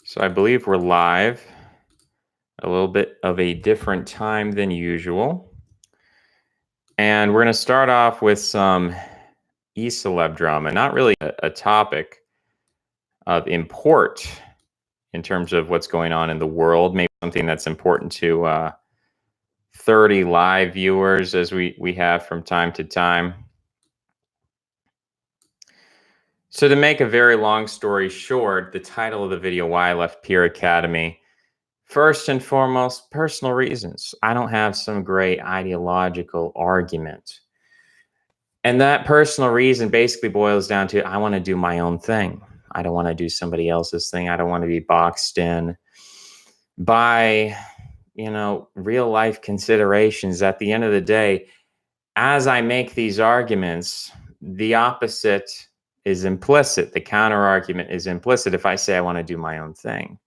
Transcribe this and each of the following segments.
So I believe we're live, a little bit of a different time than usual. And we're going to start off with some e-celeb drama, not really a topic of import in terms of what's going on in the world, maybe something that's important to 30 live viewers as we have from time to time. So to make a very long story short, the title of the video, Why I Left Peer Academy. First and foremost, personal reasons. I don't have some great ideological argument. And that personal reason basically boils down to I want to do my own thing. I don't want to do somebody else's thing. I don't want to be boxed in by, real life considerations. At the end of the day, as I make these arguments, the opposite is implicit. The counter argument is implicit. If I say I want to do my own thing,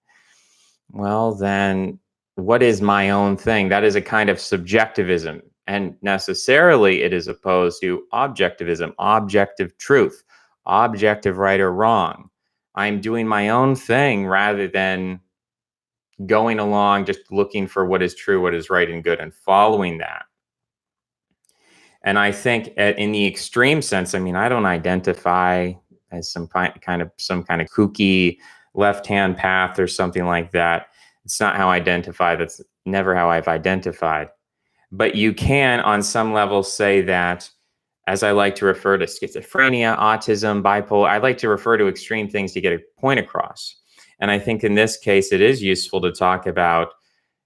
well, then what is my own thing? That is a kind of subjectivism. And necessarily it is opposed to objectivism, objective truth, objective right or wrong. I'm doing my own thing rather than going along just looking for what is true, what is right and good, and following that. And I think in the extreme sense, I don't identify as some kind of kooky left-hand path or something like that. It's not how I identify. That's never how I've identified. But you can, on some level, say that, as I like to refer to schizophrenia, autism, bipolar, I like to refer to extreme things to get a point across. And I think in this case, it is useful to talk about,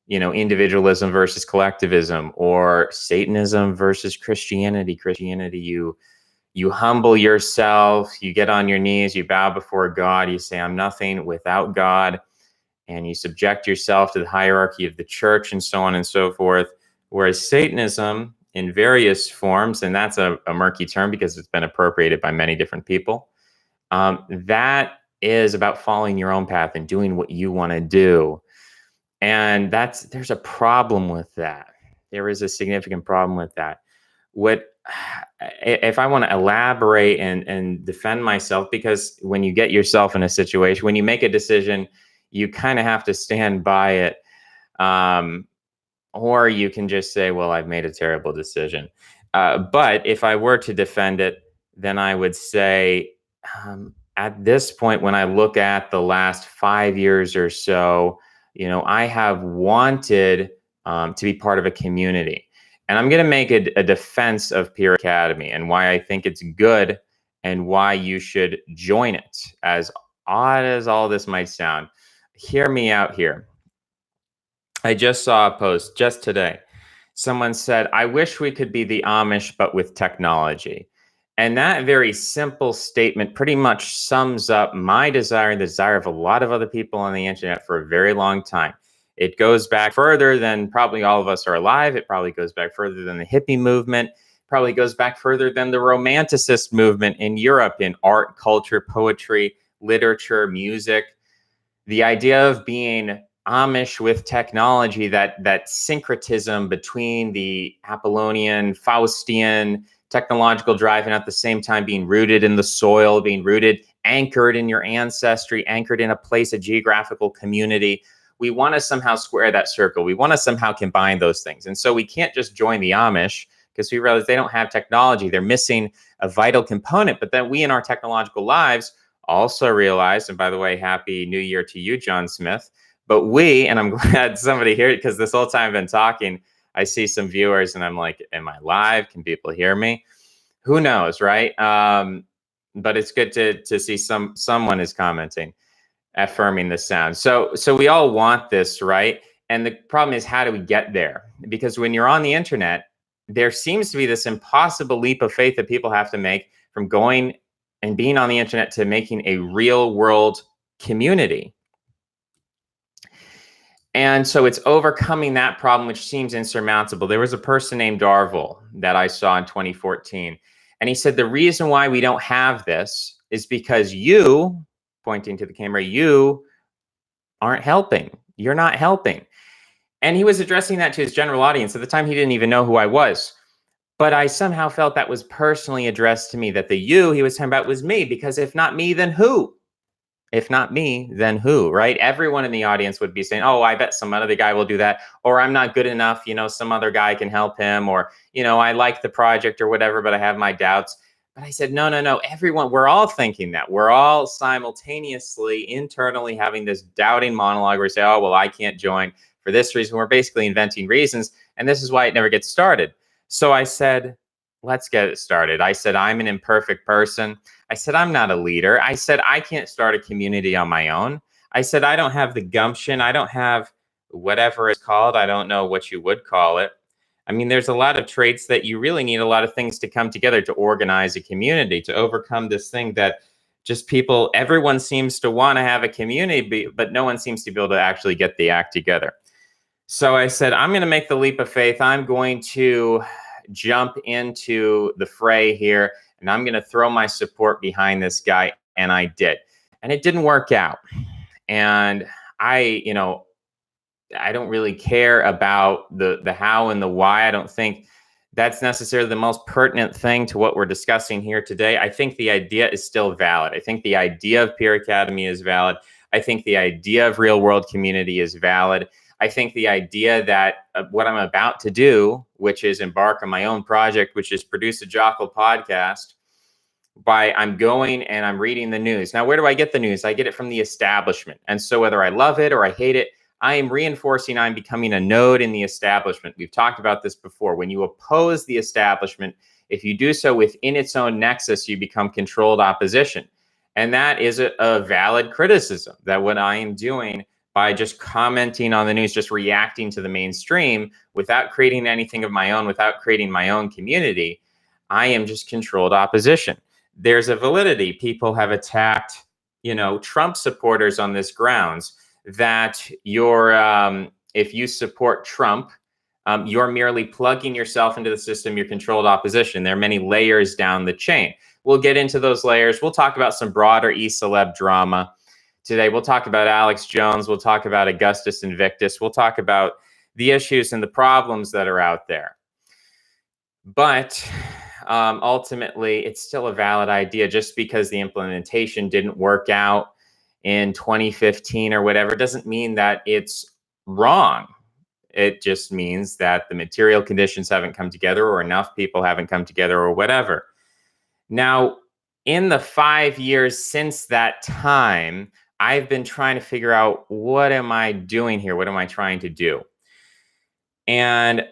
individualism versus collectivism, or Satanism versus Christianity. Christianity, you humble yourself, you get on your knees, you bow before God, you say, I'm nothing without God, and you subject yourself to the hierarchy of the church and so on and so forth. Whereas Satanism, in various forms, and that's a murky term because it's been appropriated by many different people, that is about following your own path and doing what you want to do. And there's a problem with that. There is a significant problem with that. If I want to elaborate and defend myself, because when you get yourself in a situation, when you make a decision, you kind of have to stand by it. Or you can just say, well, I've made a terrible decision. But if I were to defend it, then I would say, at this point, when I look at the last 5 years or so, I have wanted to be part of a community. And I'm going to make a defense of Peer Academy and why I think it's good and why you should join it. As odd as all this might sound, hear me out here. I just saw a post just today. Someone said, I wish we could be the Amish, but with technology. And that very simple statement pretty much sums up my desire and the desire of a lot of other people on the internet for a very long time. It goes back further than probably all of us are alive. It probably goes back further than the hippie movement. Probably goes back further than the Romanticist movement in Europe, in art, culture, poetry, literature, music. The idea of being Amish with technology, that syncretism between the Apollonian, Faustian, technological drive, and at the same time being rooted in the soil, being rooted, anchored in your ancestry, anchored in a place, a geographical community. We want to somehow square that circle. We want to somehow combine those things. And so we can't just join the Amish because we realize they don't have technology. They're missing a vital component. But then we in our technological lives also realize, and by the way, Happy New Year to you, John Smith. But and I'm glad somebody here, because this whole time I've been talking, I see some viewers and I'm like, am I live? Can people hear me? Who knows, right? But it's good to see someone is commenting, affirming the sound. So we all want this, right? And the problem is, how do we get there? Because when you're on the internet, there seems to be this impossible leap of faith that people have to make from going and being on the internet to making a real world community. And so it's overcoming that problem, which seems insurmountable. There was a person named Darville that I saw in 2014. And he said, the reason why we don't have this is because you, pointing to the camera, you aren't helping. You're not helping. And he was addressing that to his general audience. At the time, he didn't even know who I was. But I somehow felt that was personally addressed to me, that the you he was talking about was me, because if not me, then who? If not me, then who, right? Everyone in the audience would be saying, oh, I bet some other guy will do that. Or I'm not good enough. Some other guy can help him. Or, I like the project or whatever, but I have my doubts. But I said, no, no, no. Everyone, we're all thinking that. We're all simultaneously internally having this doubting monologue where we say, oh, well, I can't join for this reason. We're basically inventing reasons. And this is why it never gets started. So I said, let's get it started. I said, I'm an imperfect person. I said, I'm not a leader. I said, I can't start a community on my own. I said, I don't have the gumption. I don't have whatever it's called. I don't know what you would call it. I mean, there's a lot of traits that you really need a lot of things to come together to organize a community, to overcome this thing that just everyone seems to want to have a community, but no one seems to be able to actually get the act together. So I said, I'm going to make the leap of faith. I'm going to jump into the fray here, and I'm going to throw my support behind this guy. And I did. And it didn't work out. And I don't really care about the how and the why. I don't think that's necessarily the most pertinent thing to what we're discussing here today. I think the idea is still valid. I think the idea of Peer Academy is valid. I think the idea of real world community is valid. I think the idea that what I'm about to do, which is embark on my own project, which is produce a Jockle podcast, I'm going and I'm reading the news. Now, where do I get the news? I get it from the establishment. And so whether I love it or I hate it, I am reinforcing I'm becoming a node in the establishment. We've talked about this before. When you oppose the establishment, if you do so within its own nexus, you become controlled opposition. And that is a valid criticism, that what I am doing by just commenting on the news, just reacting to the mainstream without creating anything of my own, without creating my own community, I am just controlled opposition. There's a validity. People have attacked, Trump supporters on this grounds that if you support Trump, you're merely plugging yourself into the system. You're controlled opposition. There are many layers down the chain. We'll get into those layers. We'll talk about some broader e-celeb drama today. We'll talk about Alex Jones. We'll talk about Augustus Invictus. We'll talk about the issues and the problems that are out there. But ultimately, it's still a valid idea. Just because the implementation didn't work out in 2015 or whatever doesn't mean that it's wrong. It just means that the material conditions haven't come together, or enough people haven't come together, or whatever. Now, in the 5 years since that time, I've been trying to figure out, what am I doing here? What am I trying to do? And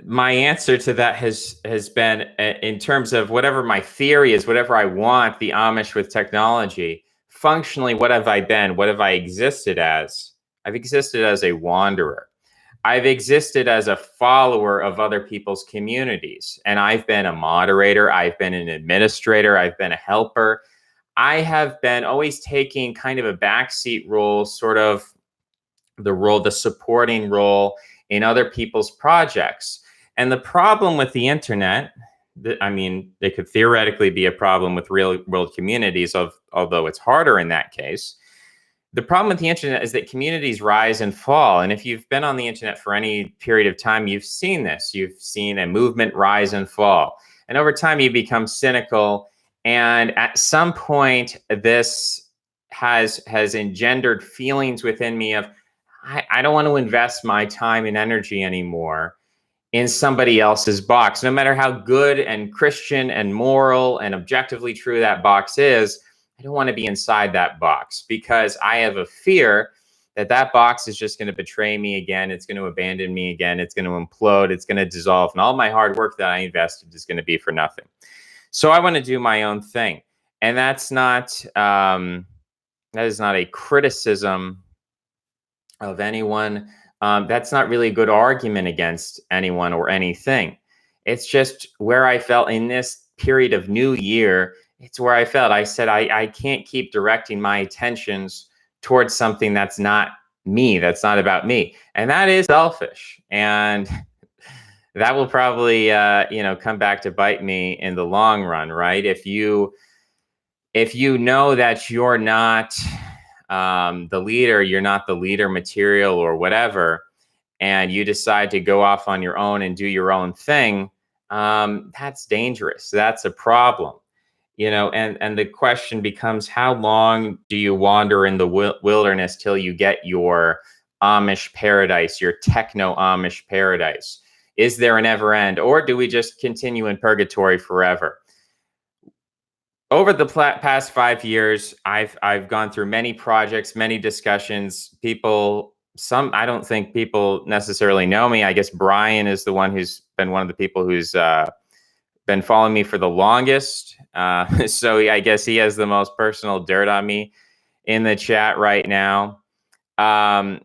my answer to that has been, in terms of whatever my theory is, whatever I want, the Amish with technology, functionally, what have I been? What have I existed as? I've existed as a wanderer. I've existed as a follower of other people's communities. And I've been a moderator. I've been an administrator. I've been a helper. I have been always taking kind of a backseat role, sort of the supporting role in other people's projects. And the problem with the internet, it could theoretically be a problem with real world communities, although it's harder in that case. The problem with the internet is that communities rise and fall. And if you've been on the internet for any period of time, you've seen this. You've seen a movement rise and fall. And over time, you become cynical. And at some point, this has engendered feelings within me of, I don't want to invest my time and energy anymore in somebody else's box. No matter how good and Christian and moral and objectively true that box is, I don't want to be inside that box, because I have a fear that box is just going to betray me again. It's going to abandon me again. It's going to implode. It's going to dissolve. And all my hard work that I invested is going to be for nothing. So I want to do my own thing. And that is not a criticism of anyone. That's not really a good argument against anyone or anything. It's just where I felt in this period of New Year. It's where I felt. I said, I can't keep directing my attentions towards something that's not me, that's not about me. And that is selfish. And that will probably, come back to bite me in the long run, right? If you know that you're not the leader, you're not the leader material or whatever, and you decide to go off on your own and do your own thing, that's dangerous. That's a problem. And the question becomes, how long do you wander in the wilderness till you get your Amish paradise, your techno Amish paradise? Is there an ever end, or do we just continue in purgatory forever? Over the past 5 years, I've gone through many projects, many discussions. Some I don't think people necessarily know me. I guess Brian is the one who's been one of the people who's been following me for the longest. So I guess he has the most personal dirt on me in the chat right now. Um,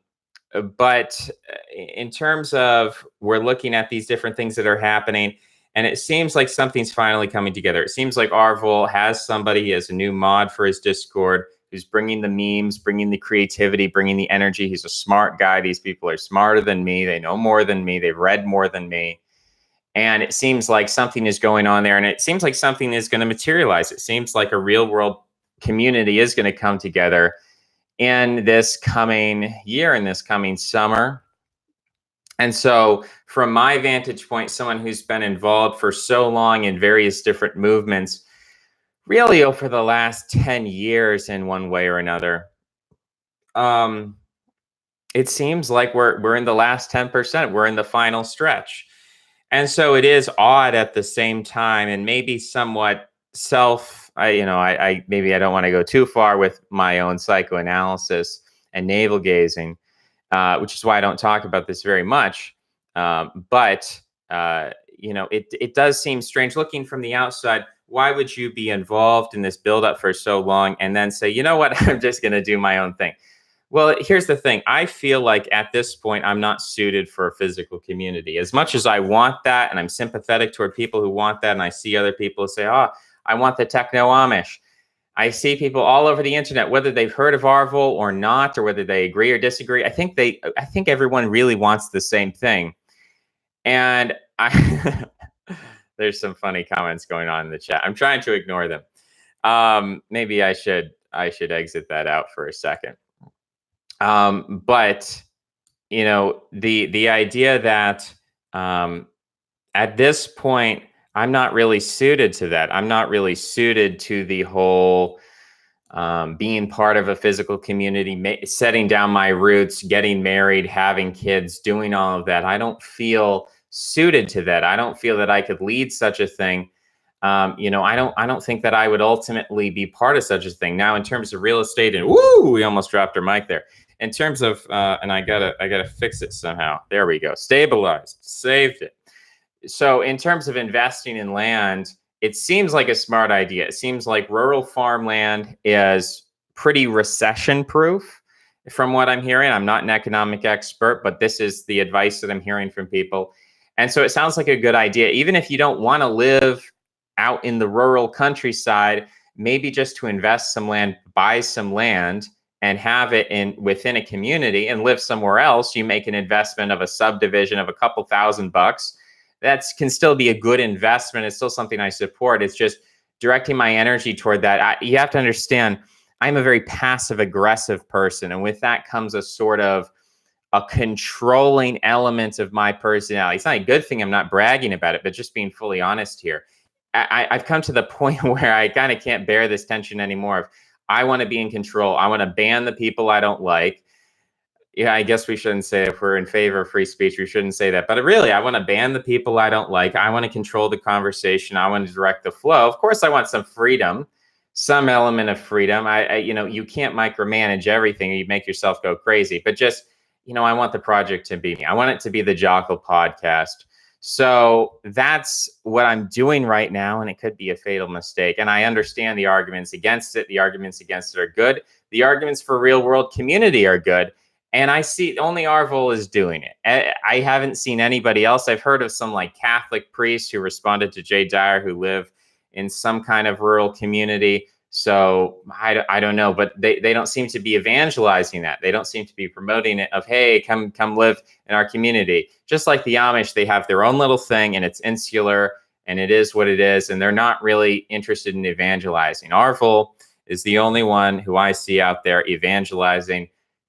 but in terms of, we're looking at these different things that are happening, and it seems like something's finally coming together. It seems like Arvol has somebody, he has a new mod for his Discord, who's bringing the memes, bringing the creativity, bringing the energy. He's a smart guy. These people are smarter than me. They know more than me. They've read more than me. And it seems like something is going on there, and it seems like something is going to materialize. It seems like a real world community is going to come together in this coming year, in this coming summer. And so from my vantage point, someone who's been involved for so long in various different movements, really over the last 10 years in one way or another, it seems like we're in the last 10%. We're in the final stretch. And so it is odd at the same time, and maybe somewhat maybe I don't want to go too far with my own psychoanalysis and navel gazing, which is why I don't talk about this very much. But it does seem strange looking from the outside. Why would you be involved in this buildup for so long and then say, you know what, I'm just going to do my own thing? Well, here's the thing. I feel like at this point, I'm not suited for a physical community. As much as I want that, and I'm sympathetic toward people who want that, and I see other people say, oh, I want the techno Amish. I see people all over the internet, whether they've heard of Arvol or not, or whether they agree or disagree. I think everyone really wants the same thing. And there's some funny comments going on in the chat. I'm trying to ignore them. Maybe I should exit that out for a second. But the idea that at this point, I'm not really suited to that. I'm not really suited to the whole being part of a physical community, setting down my roots, getting married, having kids, doing all of that. I don't feel suited to that. I don't feel that I could lead such a thing. I don't think that I would ultimately be part of such a thing. Now, in terms of real estate, and we almost dropped our mic there. In terms of, and I gotta fix it somehow. There we go. Stabilized, saved it. So in terms of investing in land, it seems like a smart idea. It seems like rural farmland is pretty recession proof from what I'm hearing. I'm not an economic expert, but this is the advice that I'm hearing from people. And so it sounds like a good idea. Even if you don't want to live out in the rural countryside, maybe just to invest some land, buy some land, and have it within a community and live somewhere else. You make an investment of a subdivision of a couple $1,000. That can still be a good investment. It's still something I support. It's just directing my energy toward that. You have to understand, I'm a very passive aggressive person. And with that comes a sort of a controlling element of my personality. It's not a good thing. I'm not bragging about it, but just being fully honest here. I've come to the point where I kind of can't bear this tension anymore. I want to be in control. I want to ban the people I don't like. Yeah, I guess we shouldn't say, if we're in favor of free speech, we shouldn't say that. But really, I want to ban the people I don't like. I want to control the conversation. I want to direct the flow. Of course, I want some freedom, some element of freedom. You can't micromanage everything. You make yourself go crazy. But just, I want the project to be me. I want it to be the Jockle podcast. So that's what I'm doing right now, and it could be a fatal mistake. And I understand the arguments against it. The arguments against it are good. The arguments for real world community are good. And I see only Arvol is doing it. I haven't seen anybody else. I've heard of some like Catholic priests who responded to Jay Dyer who live in some kind of rural community. So I don't know, but they don't seem to be evangelizing that. They don't seem to be promoting it of, hey, come live in our community. Just like the Amish, they have their own little thing, and it's insular, and it is what it is, and they're not really interested in evangelizing. Arvol is the only one who I see out there evangelizing.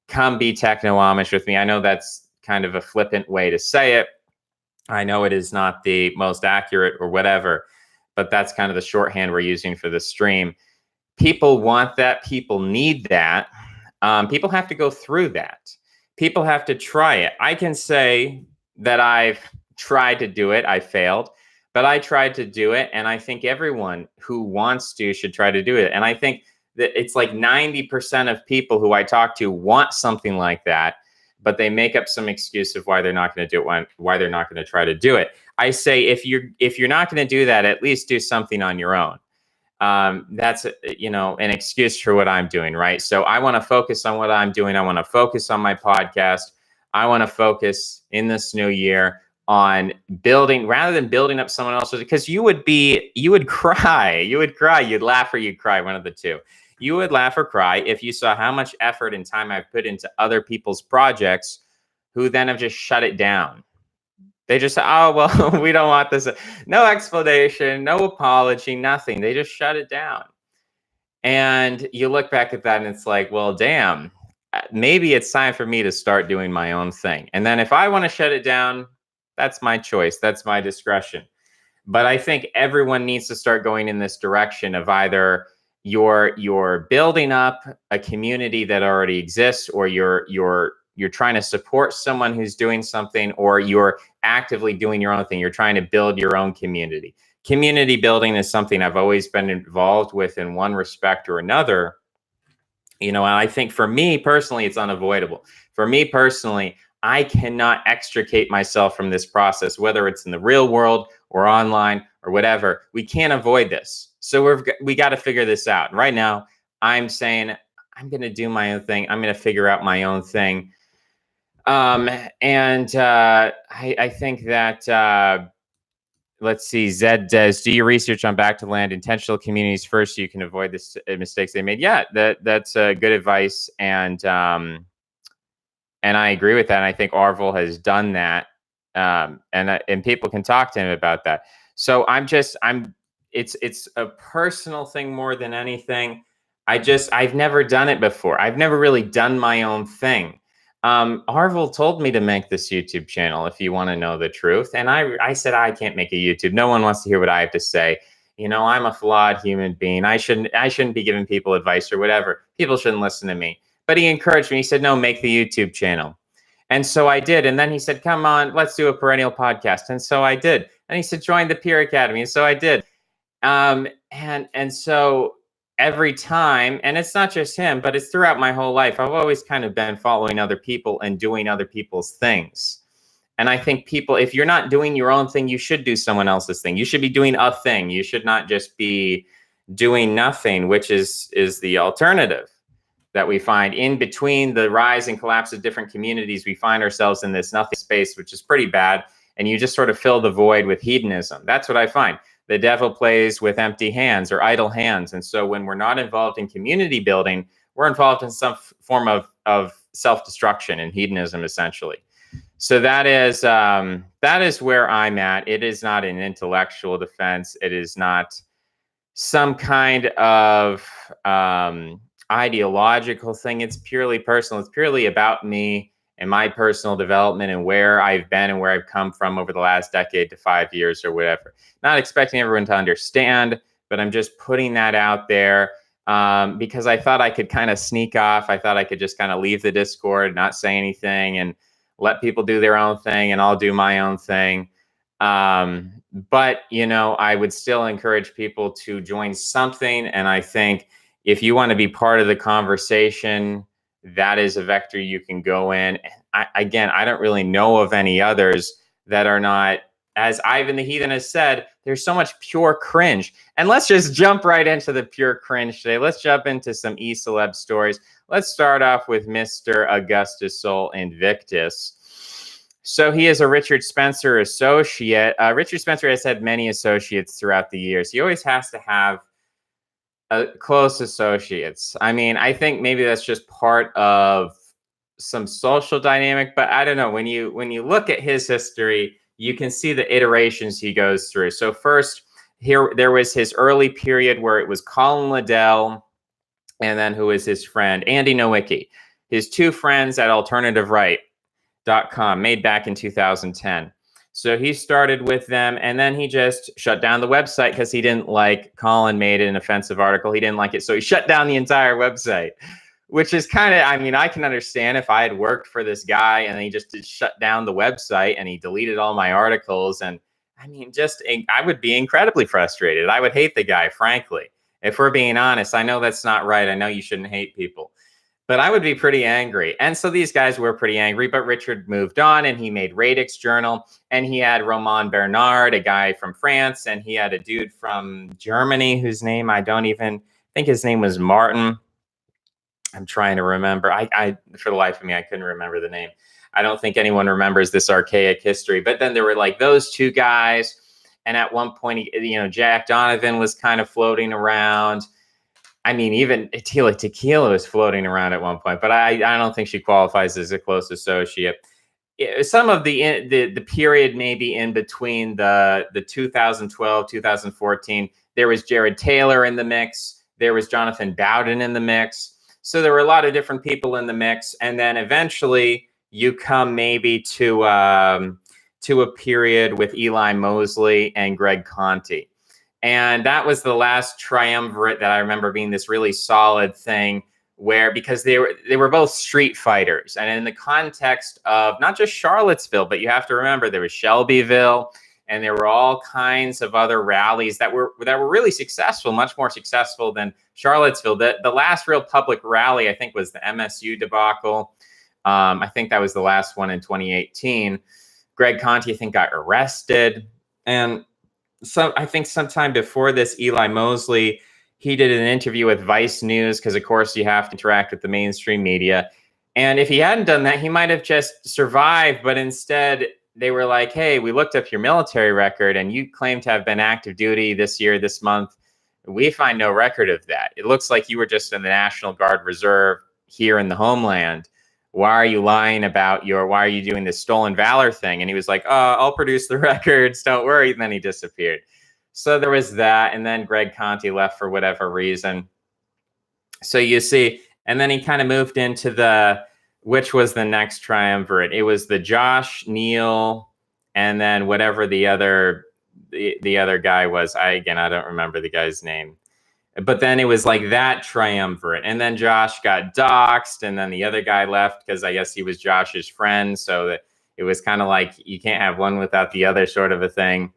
Come be techno Amish with me. I know that's kind of a flippant way to say it. I know it is not the most accurate or whatever, but that's kind of the shorthand we're using for the stream. People want that. People need that. People have to go through that. People have to try it. I can say that I've tried to do it. I failed, but I tried to do it. And I think everyone who wants to should try to do it. And I think that it's like 90% of people who I talk to want something like that, but they make up some excuse of why they're not going to do it, why they're not going to try to do it. I say, if you're not going to do that, at least do something on your own. That's an excuse for what I'm doing, right? So I want to focus on what I'm doing. I want to focus on my podcast. I want to focus in this new year on building, rather than building up someone else's, because you would cry, you'd laugh or you'd cry, one of the two. You would laugh or cry if you saw how much effort and time I've put into other people's projects who then have just shut it down. They just say, oh, well, we don't want this. No explanation, no apology, nothing. They just shut it down. And you look back at that and it's like, well, damn, maybe it's time for me to start doing my own thing. And then if I want to shut it down, that's my choice. That's my discretion. But I think everyone needs to start going in this direction of either you're building up a community that already exists, or you're trying to support someone who's doing something, or you're actively doing your own thing. You're trying to build your own community. Community building is something I've always been involved with in one respect or another. And I think for me personally, it's unavoidable. For me personally, I cannot extricate myself from this process, whether it's in the real world or online or whatever. We can't avoid this. So we got to figure this out. Right now, I'm saying I'm going to do my own thing. I'm going to figure out my own thing. I think that, let's see, Zed does, do your research on back to land intentional communities first so you can avoid the mistakes they made. Yeah, that's good advice. And I agree with that. And I think Arvel has done that. And people can talk to him about that. So it's a personal thing more than anything. I've never done it before. I've never really done my own thing. Arvel told me to make this YouTube channel, if you want to know the truth. And I said, I can't make a YouTube. No one wants to hear what I have to say. I'm a flawed human being. I shouldn't be giving people advice or whatever. People shouldn't listen to me. But he encouraged me. He said, no, make the YouTube channel. And so I did. And then he said, come on, let's do a perennial podcast. And so I did. And he said, join the Peer Academy. And so I did. And so every time, and it's not just him, but it's throughout my whole life, I've always kind of been following other people and doing other people's things. And I think people, if you're not doing your own thing, you should do someone else's thing. You should be doing a thing. You should not just be doing nothing, which is the alternative that we find. In between the rise and collapse of different communities, we find ourselves in this nothing space, which is pretty bad. And you just sort of fill the void with hedonism. That's what I find. The devil plays with empty hands or idle hands. And so when we're not involved in community building, we're involved in some form of self-destruction and hedonism, essentially. So that is where I'm at. It is not an intellectual defense. It is not some kind of ideological thing. It's purely personal. It's purely about me and my personal development and where I've been and where I've come from over the last decade to 5 years or whatever. Not expecting everyone to understand, but I'm just putting that out there because I thought I could kind of sneak off. I thought I could just kind of leave the Discord, not say anything, and let people do their own thing, and I'll do my own thing. But, I would still encourage people to join something. And I think if you want to be part of the conversation, that is a vector you can go in. I don't really know of any others that are not, as Ivan the Heathen has said, there's so much pure cringe. And let's just jump right into the pure cringe today. Let's jump into some e-celeb stories. Let's start off with Mr. Augustus Sol Invictus. So he is a Richard Spencer associate. Richard Spencer has had many associates throughout the years. He always has to have close associates. I mean, I think maybe that's just part of some social dynamic, but I don't know. When you look at his history, you can see the iterations he goes through. So first, there was his early period where it was Colin Liddell, and then who is his friend? Andy Nowicki. His two friends at AlternativeRight.com, made back in 2010. So he started with them, and then he just shut down the website because he didn't like Colin made an offensive article. He didn't like it, so he shut down the entire website, which is kind of, I mean, I can understand if I had worked for this guy and he just shut down the website and he deleted all my articles. And I mean, I would be incredibly frustrated. I would hate the guy, frankly. If we're being honest, I know that's not right. I know you shouldn't hate people, but I would be pretty angry. And so these guys were pretty angry, but Richard moved on and he made Radix Journal, and he had Romain Bernard, a guy from France, and he had a dude from Germany whose name I don't even think his name was Martin. I'm trying to remember. I for the life of me, I couldn't remember the name. I don't think anyone remembers this archaic history. But then there were like those two guys. And at one point, Jack Donovan was kind of floating around. I mean, even Tila Tequila was floating around at one point, but I don't think she qualifies as a close associate. Some of the period maybe in between the 2012, 2014, there was Jared Taylor in the mix. There was Jonathan Bowden in the mix. So there were a lot of different people in the mix. And then eventually you come maybe to a period with Eli Mosley and Greg Conti. And that was the last triumvirate that I remember being this really solid thing, where because they were both street fighters, and in the context of not just Charlottesville, but you have to remember there was Shelbyville, and there were all kinds of other rallies that were really successful, much more successful than Charlottesville. The last real public rally, I think, was the MSU debacle. I think that was the last one in 2018. Greg Conti, I think, got arrested, and so I think sometime before this, Eli Mosley, he did an interview with Vice News because, of course, you have to interact with the mainstream media. And if he hadn't done that, he might have just survived. But instead, they were like, hey, we looked up your military record and you claim to have been active duty this year, this month. We find no record of that. It looks like you were just in the National Guard Reserve here in the homeland. Why are you lying about why are you doing this stolen valor thing? And he was like, I'll produce the records. Don't worry. And then he disappeared. So there was that. And then Greg Conti left for whatever reason. So you see, and then he kind of moved into which was the next triumvirate. It was the Josh, Neil, and then whatever the other guy was. I don't remember the guy's name. But then it was like that triumvirate. And then Josh got doxxed, and then the other guy left because I guess he was Josh's friend. So that it was kind of like you can't have one without the other sort of a thing.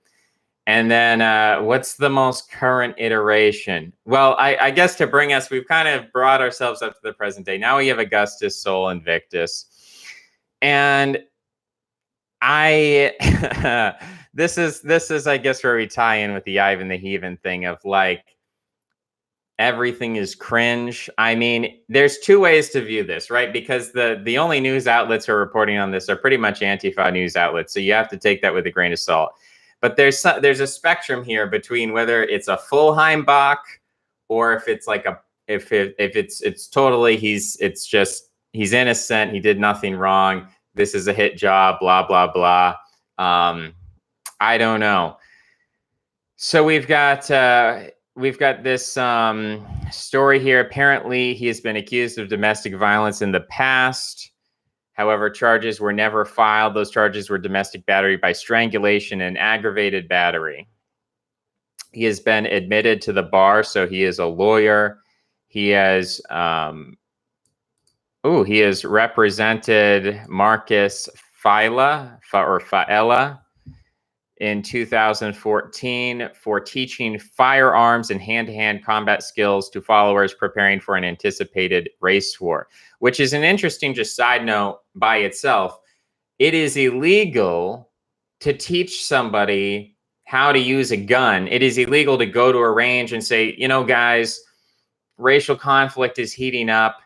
And then what's the most current iteration? Well, I guess to bring us, we've kind of brought ourselves up to the present day. Now we have Augustus, Sol, Invictus. And this is, I guess, where we tie in with the Ivan the Heathen thing of like, everything is cringe. I mean, there's two ways to view this, right? Because the only news outlets who are reporting on this are pretty much Antifa news outlets. So you have to take that with a grain of salt. But there's a spectrum here between whether it's a full Heimbach or if it's like if it's totally he's innocent, he did nothing wrong, this is a hit job, blah blah blah. I don't know. So we've got this story here. Apparently, he has been accused of domestic violence in the past. However, charges were never filed. Those charges were domestic battery by strangulation and aggravated battery. He has been admitted to the bar, so he is a lawyer. He has represented Marcus Faella in 2014 for teaching firearms and hand-to-hand combat skills to followers preparing for an anticipated race war, which is an interesting just side note by itself. It is illegal to teach somebody how to use a gun. It is illegal to go to a range and say, guys, racial conflict is heating up.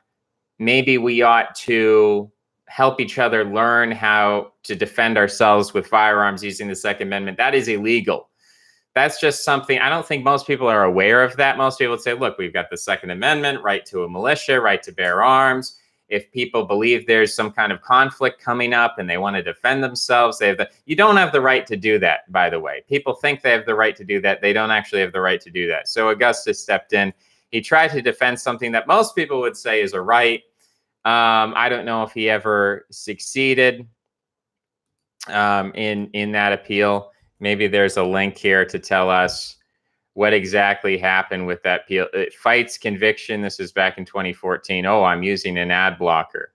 Maybe we ought to help each other learn how to defend ourselves with firearms using the Second Amendment. That is illegal. That's just something, I don't think most people are aware of that. Most people would say, look, we've got the Second Amendment, right to a militia, right to bear arms. If people believe there's some kind of conflict coming up and they want to defend themselves, you don't have the right to do that, by the way. People think they have the right to do that. They don't actually have the right to do that. So Augustus stepped in. He tried to defend something that most people would say is a right. I don't know if he ever succeeded. in that appeal. Maybe there's a link here to tell us what exactly happened with that appeal. It fights conviction. This is back in 2014. Oh, I'm using an ad blocker,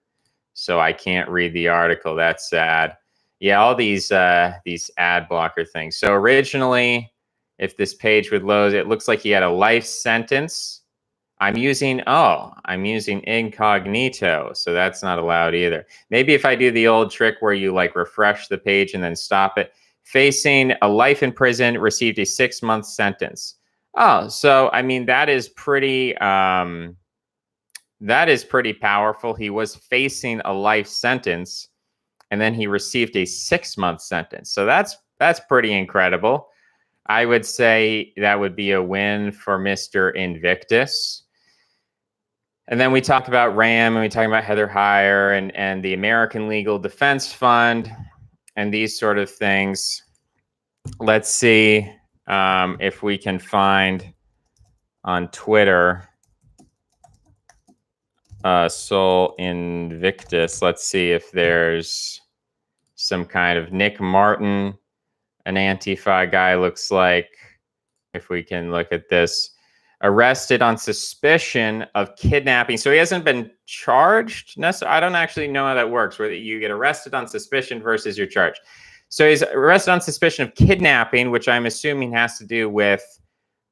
so I can't read the article. That's sad. Yeah, all these ad blocker things. So originally, if this page would load, it looks like he had a life sentence. I'm using incognito, so that's not allowed either. Maybe if I do the old trick where you like refresh the page and then stop it. Facing a life in prison, received a 6-month sentence. Oh, so I mean that is pretty powerful. He was facing a life sentence, and then he received a 6-month sentence. So that's pretty incredible. I would say that would be a win for Mr. Invictus. And then we talk about RAM, and we talk about Heather Heyer and the American Legal Defense Fund and these sort of things. Let's see if we can find on Twitter Sol Invictus. Let's see if there's some kind of Nick Martin, an Antifa guy, looks like. If we can look at this. Arrested on suspicion of kidnapping. So he hasn't been charged necessarily. I don't actually know how that works, whether you get arrested on suspicion versus you're charged. So he's arrested on suspicion of kidnapping, which I'm assuming has to do with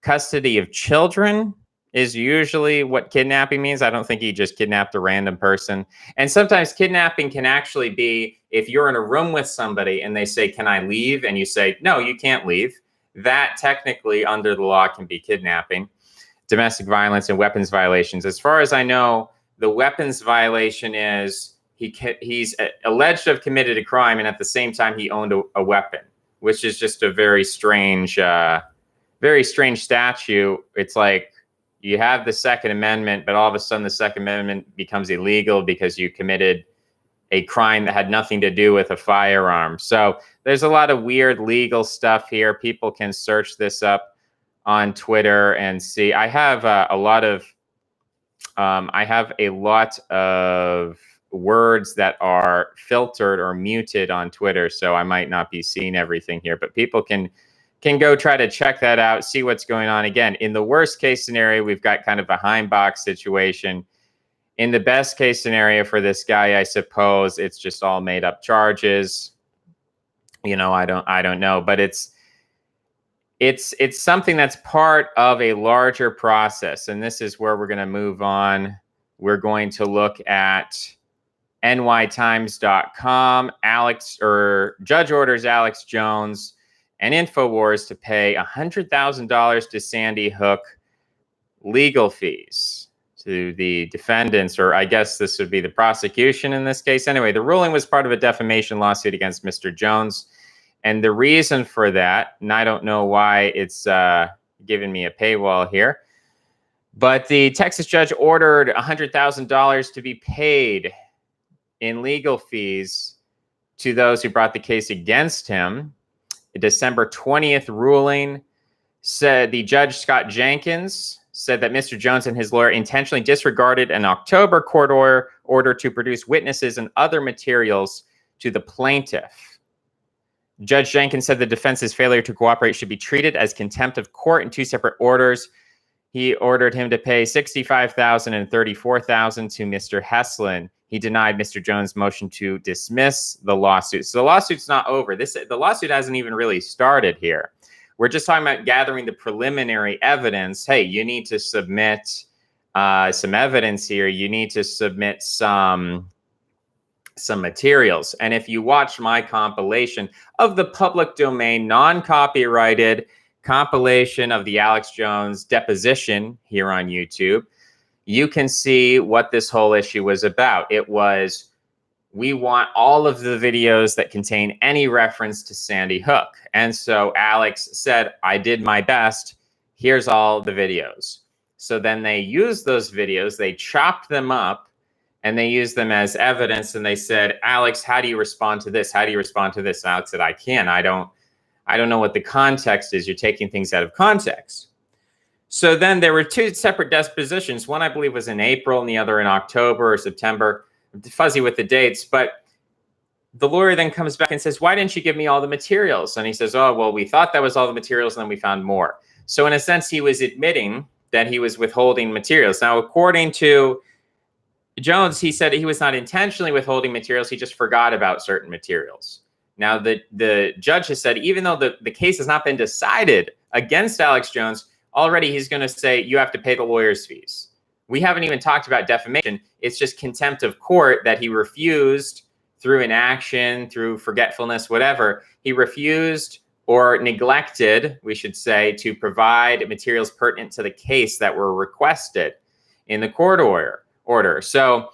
custody of children is usually what kidnapping means. I don't think he just kidnapped a random person. And sometimes kidnapping can actually be if you're in a room with somebody and they say, "Can I leave?" And you say, "No, you can't leave." That technically under the law can be kidnapping. Domestic violence and weapons violations. As far as I know, the weapons violation is he's alleged to have committed a crime, and at the same time he owned a weapon, which is just a very strange statute. It's like you have the Second Amendment, but all of a sudden the Second Amendment becomes illegal because you committed a crime that had nothing to do with a firearm. So there's a lot of weird legal stuff here. People can search this up on Twitter and see. I have a lot of words that are filtered or muted on Twitter, so I might not be seeing everything here. But people can go try to check that out, see what's going on. Again, in the worst case scenario, we've got kind of a Heimbach situation. In the best case scenario for this guy, I suppose it's just all made up charges. You know, I don't know, but it's something that's part of a larger process. And this is where we're going to move on. We're going to look at nytimes.com. Judge orders Alex Jones and InfoWars to pay $100,000 to Sandy Hook legal fees to the defendants, or I guess this would be the prosecution in this case. Anyway, the ruling was part of a defamation lawsuit against Mr. Jones. And the reason for that, and I don't know why it's giving me a paywall here, but the Texas judge ordered $100,000 to be paid in legal fees to those who brought the case against him. The December 20th ruling said the judge, Scott Jenkins, said that Mr. Jones and his lawyer intentionally disregarded an October court order to produce witnesses and other materials to the plaintiff. Judge Jenkins said the defense's failure to cooperate should be treated as contempt of court in two separate orders. He ordered him to pay $65,000 and $34,000 to Mr. Heslin. He denied Mr. Jones' motion to dismiss the lawsuit. So the lawsuit's not over. The lawsuit hasn't even really started here. We're just talking about gathering the preliminary evidence. Hey, you need to submit some evidence here. You need to submit some materials. And if you watch my compilation of the public domain, non-copyrighted compilation of the Alex Jones deposition here on YouTube, you can see what this whole issue was about. It was, we want all of the videos that contain any reference to Sandy Hook. And so Alex said, I did my best. Here's all the videos. So then they used those videos, they chopped them up, and they used them as evidence. And they said, Alex, how do you respond to this? How do you respond to this? And Alex said, I can't. I don't know what the context is. You're taking things out of context. So then there were two separate depositions. One, I believe, was in April and the other in October or September. I'm fuzzy with the dates, but the lawyer then comes back and says, why didn't you give me all the materials? And he says, oh, well, we thought that was all the materials, and then we found more. So in a sense, he was admitting that he was withholding materials. Now, according to Jones, he said he was not intentionally withholding materials. He just forgot about certain materials. Now, the judge has said, even though the case has not been decided against Alex Jones, already he's going to say you have to pay the lawyer's fees. We haven't even talked about defamation. It's just contempt of court that he refused through inaction, through forgetfulness, whatever. He refused or neglected, we should say, to provide materials pertinent to the case that were requested in the court order. So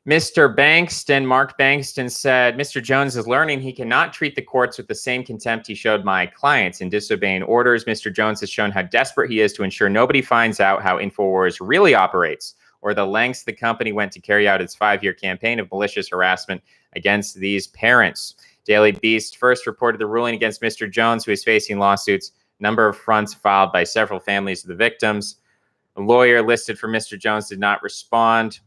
Mr. Bankston, Mark Bankston, said, Mr. Jones is learning he cannot treat the courts with the same contempt he showed my clients in disobeying orders. Mr. Jones has shown how desperate he is to ensure nobody finds out how InfoWars really operates or the lengths the company went to carry out its 5-year campaign of malicious harassment against these parents. Daily Beast first reported the ruling against Mr. Jones, who is facing lawsuits, number of fronts filed by several families of the victims. A lawyer listed for Mr. Jones did not respond,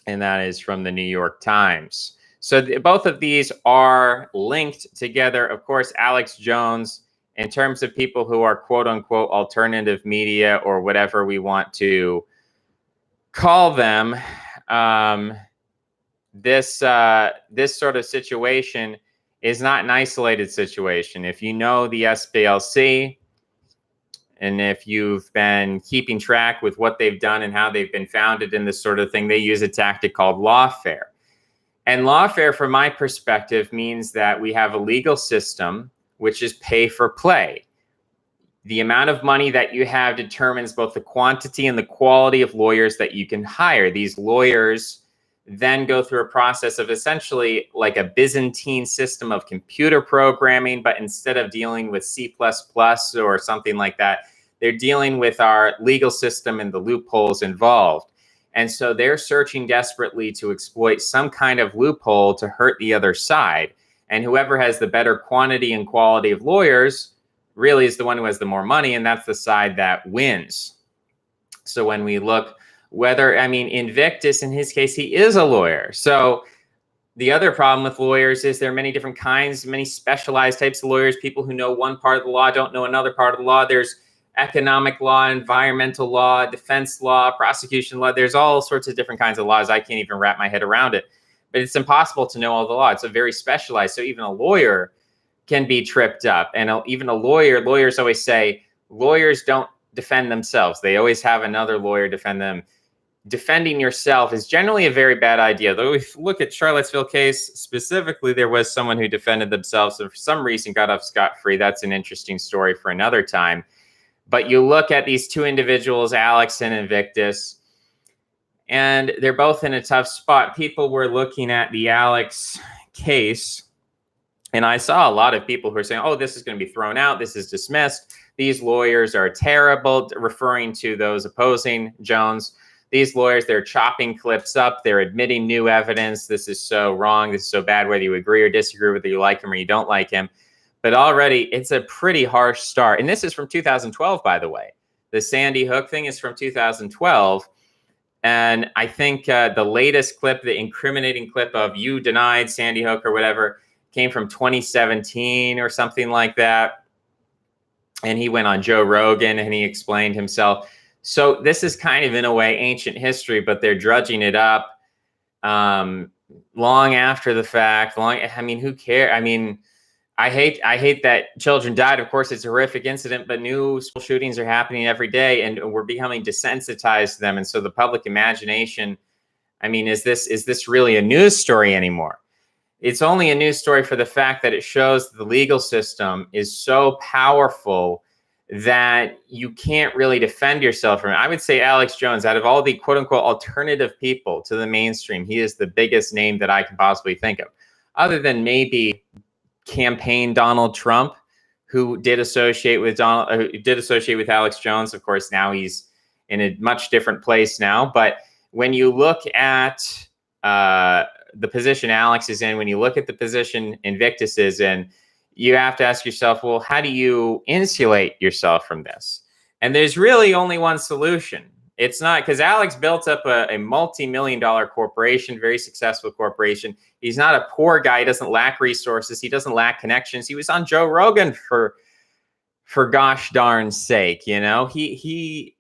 and that is from the New York Times. So both of these are linked together. Of course, Alex Jones, in terms of people who are quote unquote alternative media or whatever we want to call them, this sort of situation is not an isolated situation. If you know the SPLC, and if you've been keeping track with what they've done and how they've been founded in this sort of thing, they use a tactic called lawfare. And lawfare, from my perspective, means that we have a legal system which is pay for play. The amount of money that you have determines both the quantity and the quality of lawyers that you can hire. These lawyers then go through a process of essentially like a Byzantine system of computer programming, but instead of dealing with C++ or something like that, they're dealing with our legal system and the loopholes involved. And so they're searching desperately to exploit some kind of loophole to hurt the other side. And whoever has the better quantity and quality of lawyers really is the one who has the more money, and that's the side that wins. So when we look Invictus, in his case, he is a lawyer. So the other problem with lawyers is there are many different kinds, many specialized types of lawyers. People who know one part of the law don't know another part of the law. There's economic law, environmental law, defense law, prosecution law. There's all sorts of different kinds of laws. I can't even wrap my head around it. But it's impossible to know all the law. It's a very specialized. So even a lawyer can be tripped up. And even a lawyers always say, lawyers don't defend themselves. They always have another lawyer defend them. Defending yourself is generally a very bad idea. Though if you look at Charlottesville case specifically, there was someone who defended themselves and for some reason got off scot-free. That's an interesting story for another time. But you look at these two individuals, Alex and Invictus, and they're both in a tough spot. People were looking at the Alex case, and I saw a lot of people who are saying, oh, this is going to be thrown out. This is dismissed. These lawyers are terrible, referring to those opposing Jones. These lawyers, they're chopping clips up. They're admitting new evidence. This is so wrong. This is so bad, whether you agree or disagree, whether you like him or you don't like him. But already it's a pretty harsh start. And this is from 2012, by the way. The Sandy Hook thing is from 2012. And I think the latest clip, the incriminating clip of you denied Sandy Hook or whatever, came from 2017 or something like that. And he went on Joe Rogan and he explained himself. So this is kind of, in a way, ancient history, but they're drudging it up long after the fact. Who cares? I hate that children died. Of course, it's a horrific incident, but new school shootings are happening every day, and we're becoming desensitized to them. And so the public imagination, is this really a news story anymore? It's only a news story for the fact that it shows that the legal system is so powerful that you can't really defend yourself from it. I would say Alex Jones, out of all the quote unquote alternative people to the mainstream, he is the biggest name that I can possibly think of, other than maybe campaign Donald Trump, who did associate with Alex Jones. Of course, now he's in a much different place now. But when you look at the position Alex is in, when you look at the position Invictus is in, you have to ask yourself, well, how do you insulate yourself from this? And there's really only one solution. It's not, because Alex built up a multi-million-dollar corporation, very successful corporation. He's not a poor guy. He doesn't lack resources. He doesn't lack connections. He was on Joe Rogan for gosh darn sake. He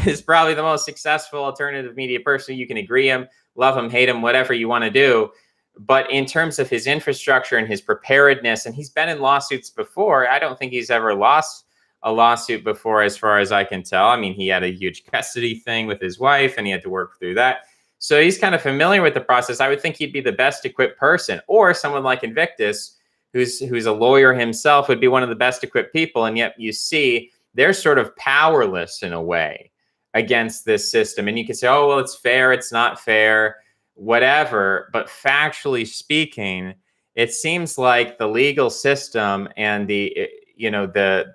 is probably the most successful alternative media person. You can agree him, love him, hate him, whatever you want to do. But in terms of his infrastructure and his preparedness, and he's been in lawsuits before, I don't think he's ever lost a lawsuit before, as far as I can tell. I mean, he had a huge custody thing with his wife, and he had to work through that. So he's kind of familiar with the process. I would think he'd be the best equipped person, or someone like Invictus, who's a lawyer himself, would be one of the best equipped people. And yet you see they're sort of powerless in a way against this system. And you can say, oh, well, it's fair, it's not fair, whatever. But factually speaking, it seems like the legal system and the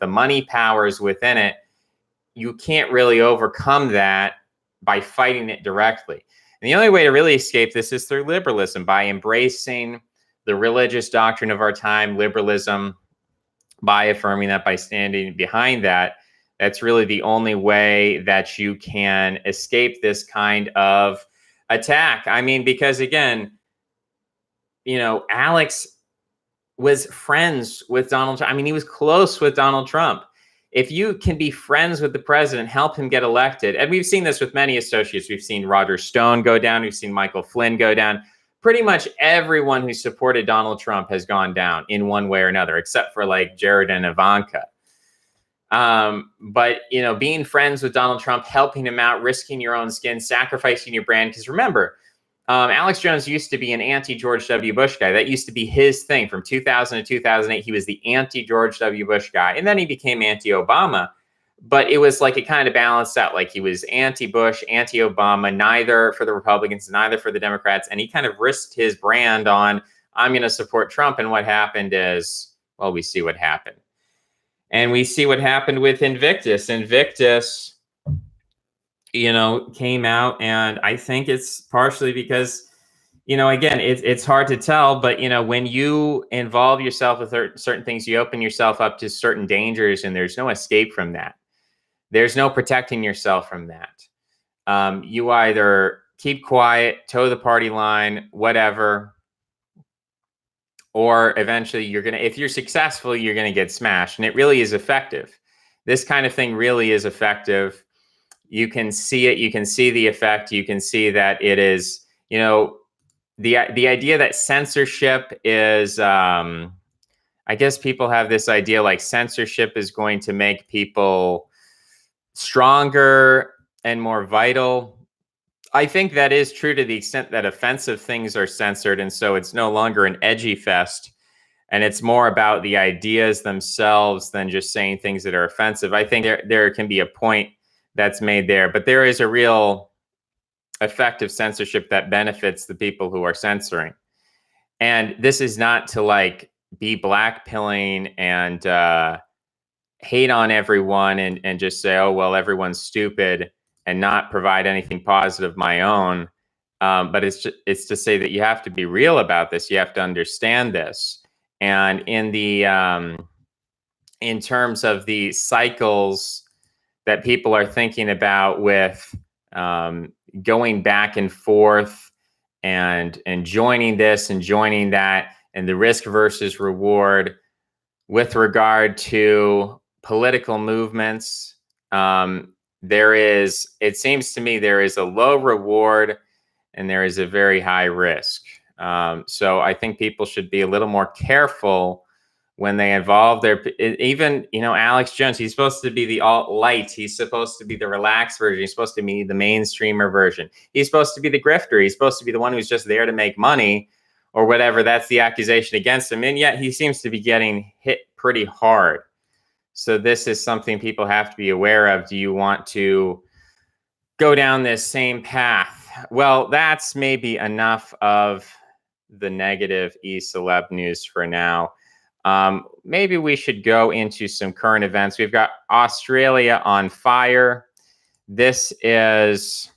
money powers within it, you can't really overcome that by fighting it directly. And the only way to really escape this is through liberalism, by embracing the religious doctrine of our time, liberalism, by affirming that, by standing behind that. That's really the only way that you can escape this kind of attack. I mean, because again, Alex was friends with Donald Trump. I mean, he was close with Donald Trump. If you can be friends with the president, help him get elected. And we've seen this with many associates. We've seen Roger Stone go down. We've seen Michael Flynn go down. Pretty much everyone who supported Donald Trump has gone down in one way or another, except for like Jared and Ivanka. But, being friends with Donald Trump, helping him out, risking your own skin, sacrificing your brand. Because remember, Alex Jones used to be an anti-George W. Bush guy. That used to be his thing. From 2000 to 2008, he was the anti-George W. Bush guy. And then he became anti-Obama. But it was like it kind of balanced out. Like he was anti-Bush, anti-Obama, neither for the Republicans, neither for the Democrats. And he kind of risked his brand on, I'm going to support Trump. And what happened is, well, we see what happened. And we see what happened with Invictus. Invictus, came out, and I think it's partially because, again, it's hard to tell, but, when you involve yourself with certain things, you open yourself up to certain dangers, and there's no escape from that. There's no protecting yourself from that. You either keep quiet, toe the party line, whatever, or eventually if you're successful, you're going to get smashed. And it really is effective. This kind of thing really is effective. You can see it. You can see the effect. You can see that it is, the idea that censorship is, I guess people have this idea like censorship is going to make people stronger and more vital. I think that is true to the extent that offensive things are censored. And so it's no longer an edgy fest. And it's more about the ideas themselves than just saying things that are offensive. I think there can be a point that's made there, but there is a real effective censorship that benefits the people who are censoring. And this is not to like be blackpilling and hate on everyone and just say, oh, well, everyone's stupid and not provide anything positive of my own. But it's to say that you have to be real about this. You have to understand this. And in terms of the cycles that people are thinking about with going back and forth and joining this and joining that, and the risk versus reward with regard to political movements, it seems to me there is a low reward and there is a very high risk. So I think people should be a little more careful when they involve Alex Jones, he's supposed to be the alt-light. He's supposed to be the relaxed version. He's supposed to be the mainstreamer version. He's supposed to be the grifter. He's supposed to be the one who's just there to make money or whatever. That's the accusation against him. And yet he seems to be getting hit pretty hard. So this is something people have to be aware of. Do you want to go down this same path? Well, that's maybe enough of the negative e-celeb news for now. Maybe we should go into some current events. We've got Australia on fire. This is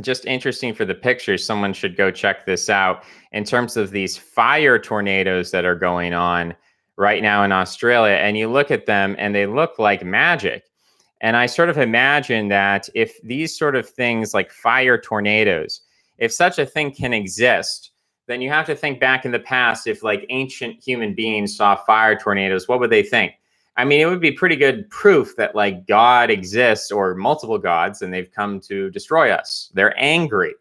just interesting for the pictures. Someone should go check this out. In terms of these fire tornadoes that are going on right now in Australia, and you look at them and they look like magic. And I sort of imagine that if these sort of things like fire tornadoes, if such a thing can exist, then you have to think back in the past. If like ancient human beings saw fire tornadoes, what would they think? I mean, it would be pretty good proof that like God exists or multiple gods and they've come to destroy us. They're angry.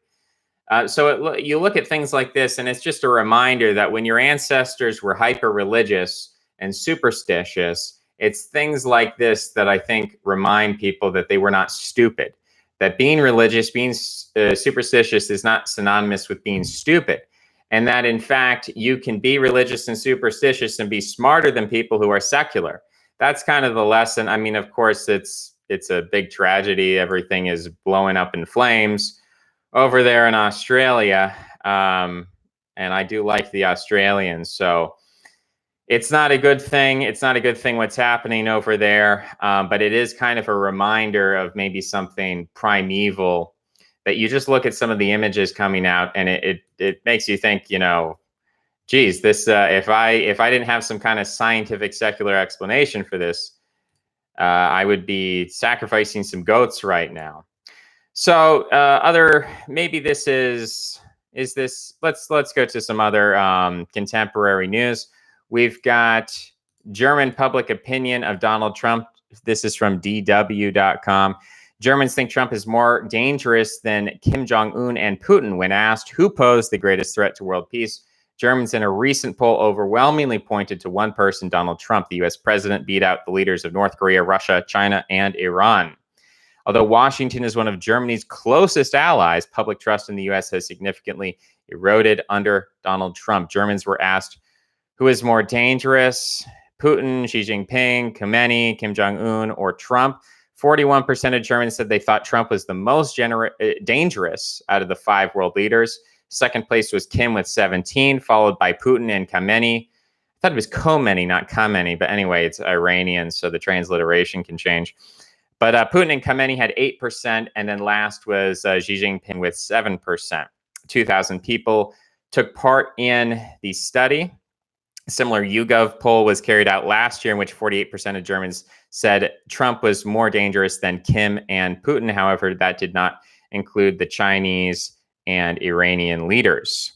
You look at things like this, and it's just a reminder that when your ancestors were hyper religious and superstitious, it's things like this that I think remind people that they were not stupid. That being religious, being superstitious is not synonymous with being stupid. And that, in fact, you can be religious and superstitious and be smarter than people who are secular. That's kind of the lesson. I mean, of course, it's a big tragedy. Everything is blowing up in flames over there in Australia. And I do like the Australians. So it's not a good thing. It's not a good thing what's happening over there. But it is kind of a reminder of maybe something primeval, that you just look at some of the images coming out and it makes you think, you know, geez, this if I didn't have some kind of scientific secular explanation for this, I would be sacrificing some goats right now. So maybe this is this, let's go to some other contemporary news. We've got German public opinion of Donald Trump. This is from DW.com. Germans think Trump is more dangerous than Kim Jong-un and Putin. When asked who posed the greatest threat to world peace, Germans in a recent poll overwhelmingly pointed to one person, Donald Trump. The U.S. president beat out the leaders of North Korea, Russia, China, and Iran. Although Washington is one of Germany's closest allies, public trust in the U.S. has significantly eroded under Donald Trump. Germans were asked who is more dangerous, Putin, Xi Jinping, Khamenei, Kim Jong-un, or Trump. 41% of Germans said they thought Trump was the most dangerous out of the five world leaders. Second place was Kim with 17, followed by Putin and Khamenei. I thought it was Khomeini, not Khamenei, but anyway, it's Iranian, so the transliteration can change. But Putin and Khamenei had 8%, and then last was Xi Jinping with 7%. 2,000 people took part in the study. A similar YouGov poll was carried out last year in which 48% of Germans said Trump was more dangerous than Kim and Putin. However, that did not include the Chinese and Iranian leaders.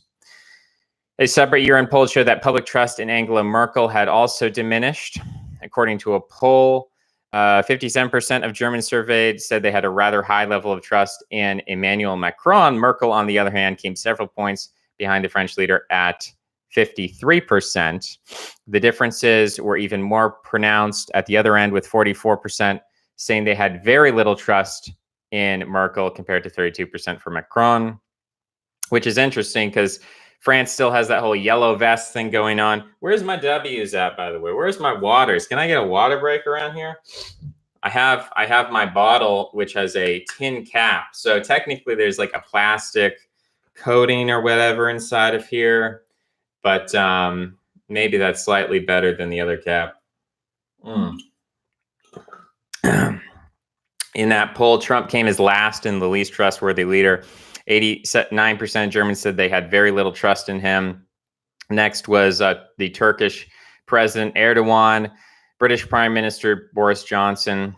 A separate year-end poll showed that public trust in Angela Merkel had also diminished. According to a poll, 57% of Germans surveyed said they had a rather high level of trust in Emmanuel Macron. Merkel, on the other hand, came several points behind the French leader at 53%. The differences were even more pronounced at the other end, with 44% saying they had very little trust in Merkel compared to 32% for Macron, which is interesting because France still has that whole yellow vest thing going on. Where's my W's at, by the way? Where's my waters? Can I get a water break around here? I have my bottle, which has a tin cap. So technically there's like a plastic coating or whatever inside of here. But maybe that's slightly better than the other cap. In that poll, Trump came as last and the least trustworthy leader. 89% of Germans said they had very little trust in him. Next was the Turkish President Erdogan, British Prime Minister Boris Johnson.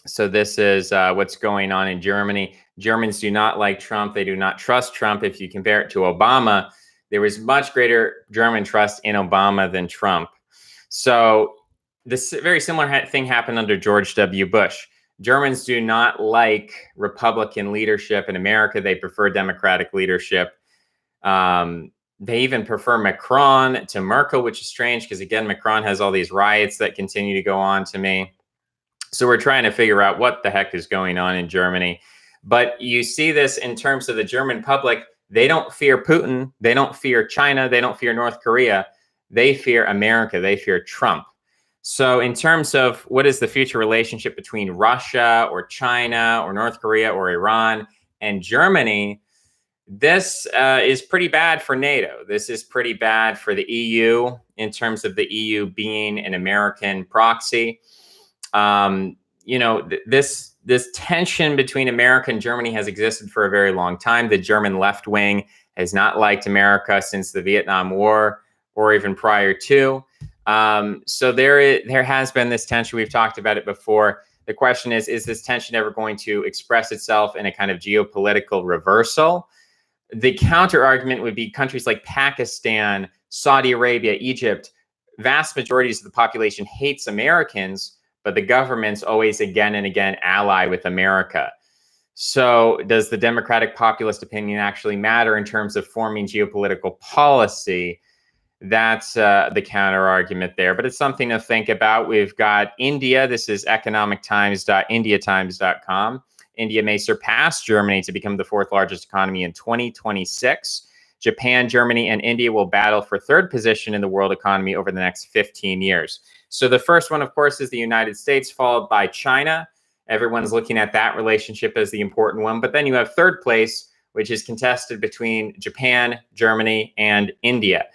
So this is what's going on in Germany. Germans do not like Trump. They do not trust Trump. If you compare it to Obama, there was much greater German trust in Obama than Trump. So this very similar thing happened under George W. Bush. Germans do not like Republican leadership in America. They prefer Democratic leadership. They even prefer Macron to Merkel, which is strange because, again, Macron has all these riots that continue to go on to me. So we're trying to figure out what the heck is going on in Germany. But you see this in terms of the German public. They don't fear Putin. They don't fear China. They don't fear North Korea. They fear America. They fear Trump. So in terms of what is the future relationship between Russia or China or North Korea or Iran and Germany, this is pretty bad for NATO. This is pretty bad for the EU in terms of the EU being an American proxy. This tension between America and Germany has existed for a very long time. The German left wing has not liked America since the Vietnam War or even prior to. So there has been this tension. We've talked about it before. The question is this tension ever going to express itself in a kind of geopolitical reversal? The counter argument would be countries like Pakistan, Saudi Arabia, Egypt. Vast majorities of the population hates Americans, but the governments always again and again ally with America. So does the democratic populist opinion actually matter in terms of forming geopolitical policy? That's the counter argument there, but it's something to think about. We've got India. This is economictimes.indiatimes.com. India may surpass Germany to become the fourth largest economy in 2026. Japan, Germany, and India will battle for third position in the world economy over the next 15 years. So the first one, of course, is the United States, followed by China. Everyone's looking at that relationship as the important one. But then you have third place, which is contested between Japan, Germany, and India.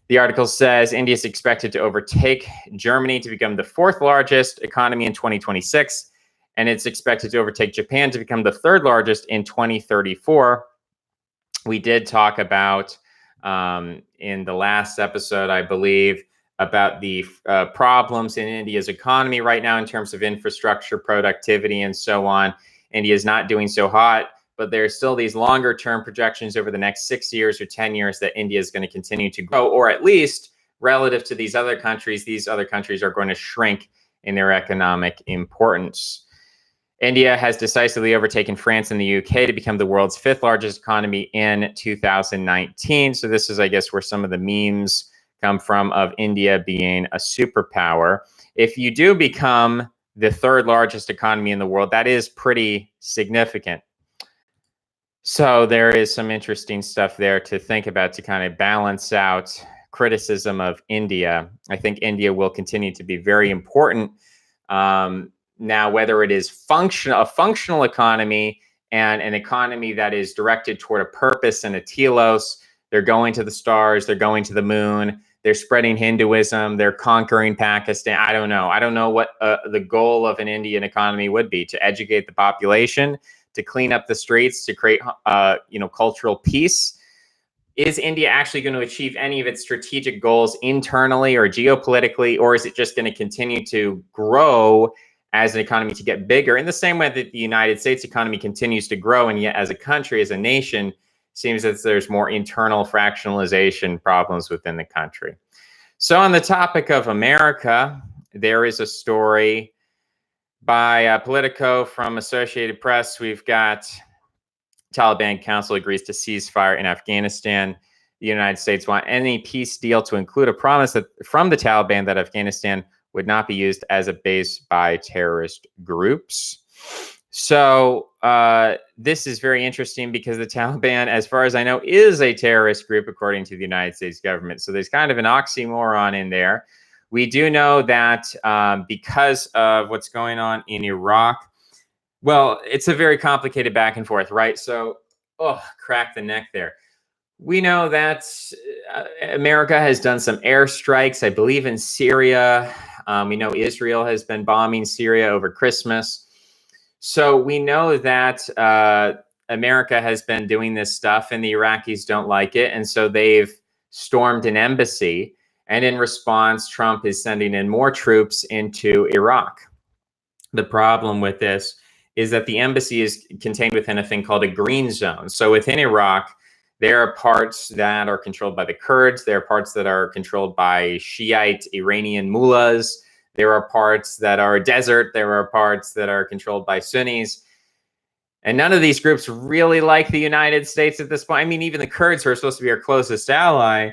The article says India is expected to overtake Germany to become the fourth largest economy in 2026, and it's expected to overtake Japan to become the third largest in 2034. We did talk about in the last episode, I believe, about the problems in India's economy right now in terms of infrastructure, productivity, and so on. India is not doing so hot, but there's still these longer term projections over the next 6 years or 10 years that India is going to continue to grow, or at least relative to these other countries are going to shrink in their economic importance. India has decisively overtaken France and the UK to become the world's fifth largest economy in 2019. So this is, I guess, where some of the memes come from of India being a superpower. If you do become the third largest economy in the world, that is pretty significant. So there is some interesting stuff there to think about to kind of balance out criticism of India. I think India will continue to be very important. Now, whether it is a functional economy and an economy that is directed toward a purpose and a telos, they're going to the stars, they're going to the moon, they're spreading Hinduism, they're conquering Pakistan. I don't know. I don't know what the goal of an Indian economy would be: to educate the population, to clean up the streets, to create cultural peace. Is India actually going to achieve any of its strategic goals internally or geopolitically, or is it just going to continue to grow as an economy to get bigger in the same way that the United States economy continues to grow, and yet as a country, as a nation, seems that there's more internal fractionalization problems within the country. So on the topic of America, there is a story by Politico from Associated Press. We've got Taliban Council agrees to ceasefire in Afghanistan. The United States want any peace deal to include a promise that from the Taliban that Afghanistan would not be used as a base by terrorist groups. So this is very interesting because the Taliban, as far as I know, is a terrorist group according to the United States government. So there's kind of an oxymoron in there. We do know that because of what's going on in Iraq, well, it's a very complicated back and forth, right? So, crack the neck there. We know that America has done some airstrikes, I believe, in Syria. We know Israel has been bombing Syria over Christmas. So we know that America has been doing this stuff and the Iraqis don't like it. And so they've stormed an embassy. And in response, Trump is sending in more troops into Iraq. The problem with this is that the embassy is contained within a thing called a green zone. So within Iraq, there are parts that are controlled by the Kurds. There are parts that are controlled by Shiite Iranian mullahs. There are parts that are desert. There are parts that are controlled by Sunnis. And none of these groups really like the United States at this point. I mean, even the Kurds, who are supposed to be our closest ally,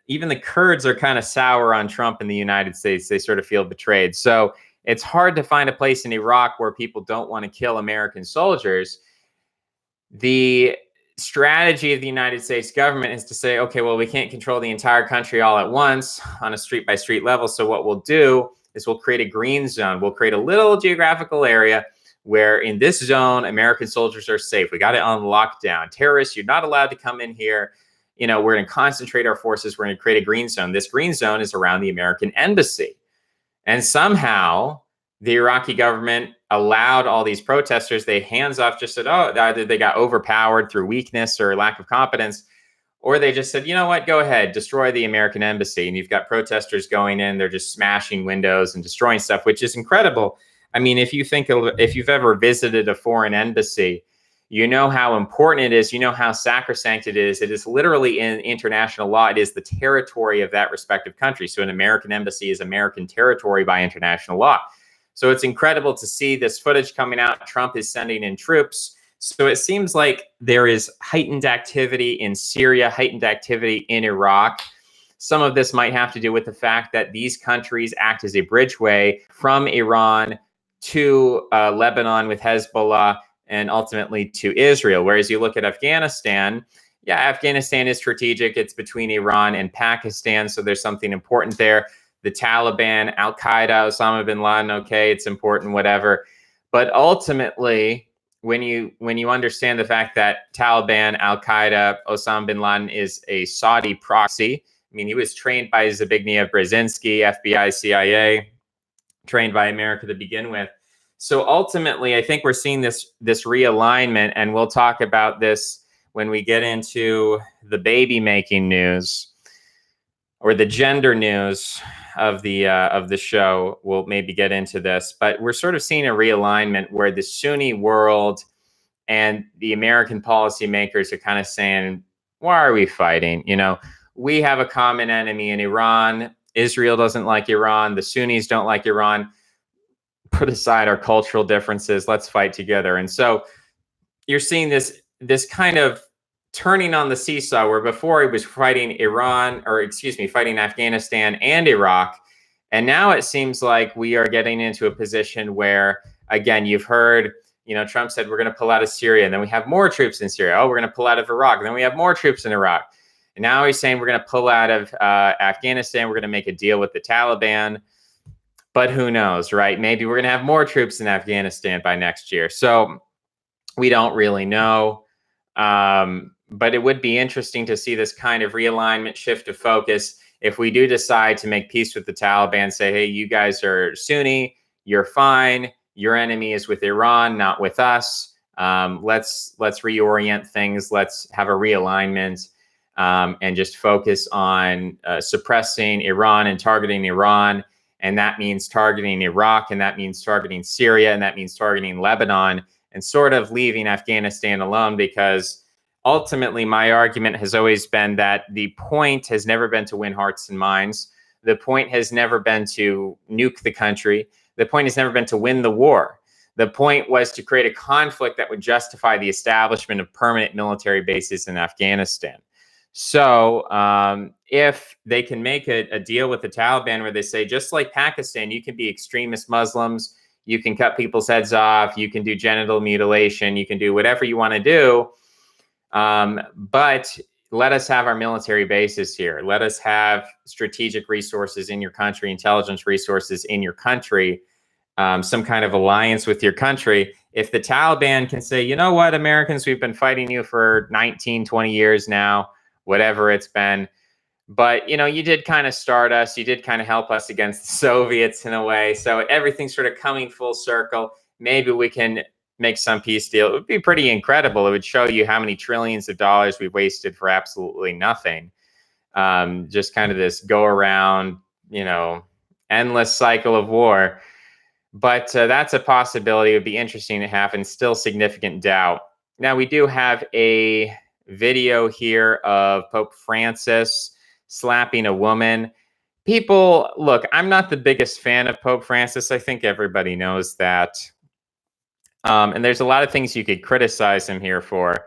even the Kurds are kind of sour on Trump in the United States. They sort of feel betrayed. So it's hard to find a place in Iraq where people don't want to kill American soldiers. The strategy of the United States government is to say, okay, well, we can't control the entire country all at once on a street by street level. So what we'll do is we'll create a green zone. We'll create a little geographical area where in this zone, American soldiers are safe. We got it on lockdown. Terrorists, you're not allowed to come in here. You know, we're going to concentrate our forces. We're going to create a green zone. This green zone is around the American embassy. And somehow the Iraqi government allowed all these protesters. They hands off, just said, oh, either they got overpowered through weakness or lack of competence, or they just said, you know what, go ahead, destroy the American embassy. And you've got protesters going in, they're just smashing windows and destroying stuff, which is incredible. I mean, if you've ever visited a foreign embassy, you know how important it is. You know how sacrosanct it is. It is literally in international law. It is the territory of that respective country. So an American embassy is American territory by international law. So it's incredible to see this footage coming out. Trump is sending in troops. So it seems like there is heightened activity in Syria, heightened activity in Iraq. Some of this might have to do with the fact that these countries act as a bridgeway from Iran to Lebanon with Hezbollah and ultimately to Israel. Whereas you look at Afghanistan, yeah, Afghanistan is strategic. It's between Iran and Pakistan, so there's something important there. The Taliban, Al Qaeda, Osama bin Laden, okay, it's important, whatever. But ultimately, when you understand the fact that Taliban, Al Qaeda, Osama bin Laden is a Saudi proxy, I mean, he was trained by Zbigniew Brzezinski, FBI, CIA, trained by America to begin with. So ultimately, I think we're seeing this realignment, and we'll talk about this when we get into the baby making news or the gender news of the show. We'll maybe get into this, but we're sort of seeing a realignment where the Sunni world and the American policymakers are kind of saying, why are we fighting? You know, we have a common enemy in Iran. Israel doesn't like Iran. The Sunnis don't like Iran. Put aside our cultural differences. Let's fight together. And so you're seeing this kind of turning on the seesaw, where before he was fighting fighting Afghanistan and Iraq. And now it seems like we are getting into a position where, again, you've heard, you know, Trump said we're going to pull out of Syria, and then we have more troops in Syria. Oh, we're going to pull out of Iraq, and then we have more troops in Iraq. And now he's saying we're going to pull out of Afghanistan. We're going to make a deal with the Taliban. But who knows, right? Maybe we're going to have more troops in Afghanistan by next year. So we don't really know. But it would be interesting to see this kind of realignment, shift of focus. If we do decide to make peace with the Taliban, say, hey, you guys are Sunni, you're fine. Your enemy is with Iran, not with us. Let's reorient things. Let's have a realignment and just focus on suppressing Iran and targeting Iran. And that means targeting Iraq, and that means targeting Syria, and that means targeting Lebanon, and sort of leaving Afghanistan alone, because ultimately my argument has always been that the point has never been to win hearts and minds. The point has never been to nuke the country. The point has never been to win the war. The point was to create a conflict that would justify the establishment of permanent military bases in Afghanistan. So if they can make a deal with the Taliban where they say, just like Pakistan, you can be extremist Muslims, you can cut people's heads off, you can do genital mutilation, you can do whatever you want to do, but let us have our military bases here. Let us have strategic resources in your country, intelligence resources in your country, some kind of alliance with your country. If the Taliban can say, you know what, Americans, we've been fighting you for 19, 20 years now, whatever it's been, but, you know, you did kind of start us. You did kind of help us against the Soviets in a way. So everything's sort of coming full circle. Maybe we can make some peace deal. It would be pretty incredible. It would show you how many trillions of dollars we've wasted for absolutely nothing. Just kind of this go around, you know, endless cycle of war. But that's a possibility. It would be interesting to have, and still significant doubt. Now, we do have a video here of Pope Francis slapping a woman. People, look, I'm not the biggest fan of Pope Francis. I think everybody knows that. And there's a lot of things you could criticize him here for.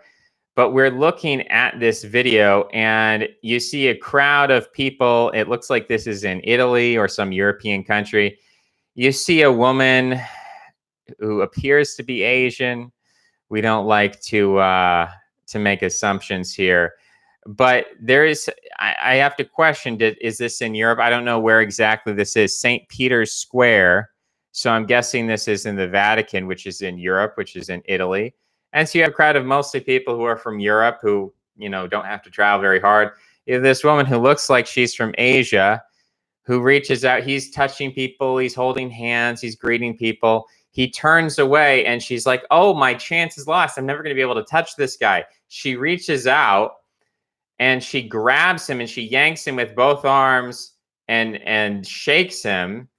But we're looking at this video, and you see a crowd of people. It looks like this is in Italy or some European country. You see a woman who appears to be Asian. We don't like to make assumptions here, but there is, I have to question, is this in Europe? I don't know where exactly this is. St. Peter's Square. So I'm guessing this is in the Vatican, which is in Europe, which is in Italy. And so you have a crowd of mostly people who are from Europe who, you know, don't have to travel very hard. You have this woman who looks like she's from Asia, who reaches out. He's touching people. He's holding hands. He's greeting people. He turns away, and she's like, oh, my chance is lost. I'm never going to be able to touch this guy. She reaches out, and she grabs him, and she yanks him with both arms and shakes him.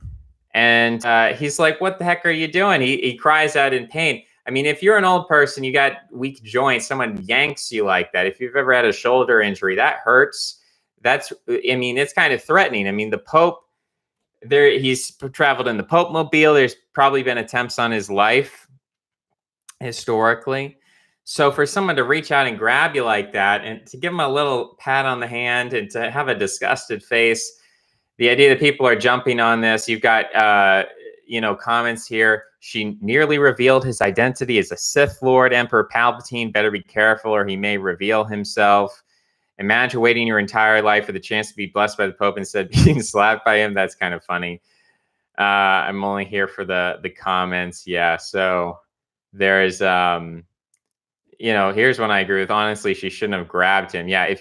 And he's like, "What the heck are you doing?" He cries out in pain. I mean, if you're an old person, you got weak joints, someone yanks you like that. If you've ever had a shoulder injury, that hurts. I mean, it's kind of threatening. I mean, the Pope, he's traveled in the Pope mobile. There's probably been attempts on his life historically. So for someone to reach out and grab you like that and to give him a little pat on the hand and to have a disgusted face, the idea that people are jumping on this, you've got comments here. She nearly revealed his identity as a Sith Lord. Emperor Palpatine better be careful or he may reveal himself. Imagine waiting your entire life for the chance to be blessed by the Pope instead of being slapped by him. That's kind of funny. I'm only here for the comments. Yeah, so there's here's one I agree with. Honestly, she shouldn't have grabbed him. Yeah,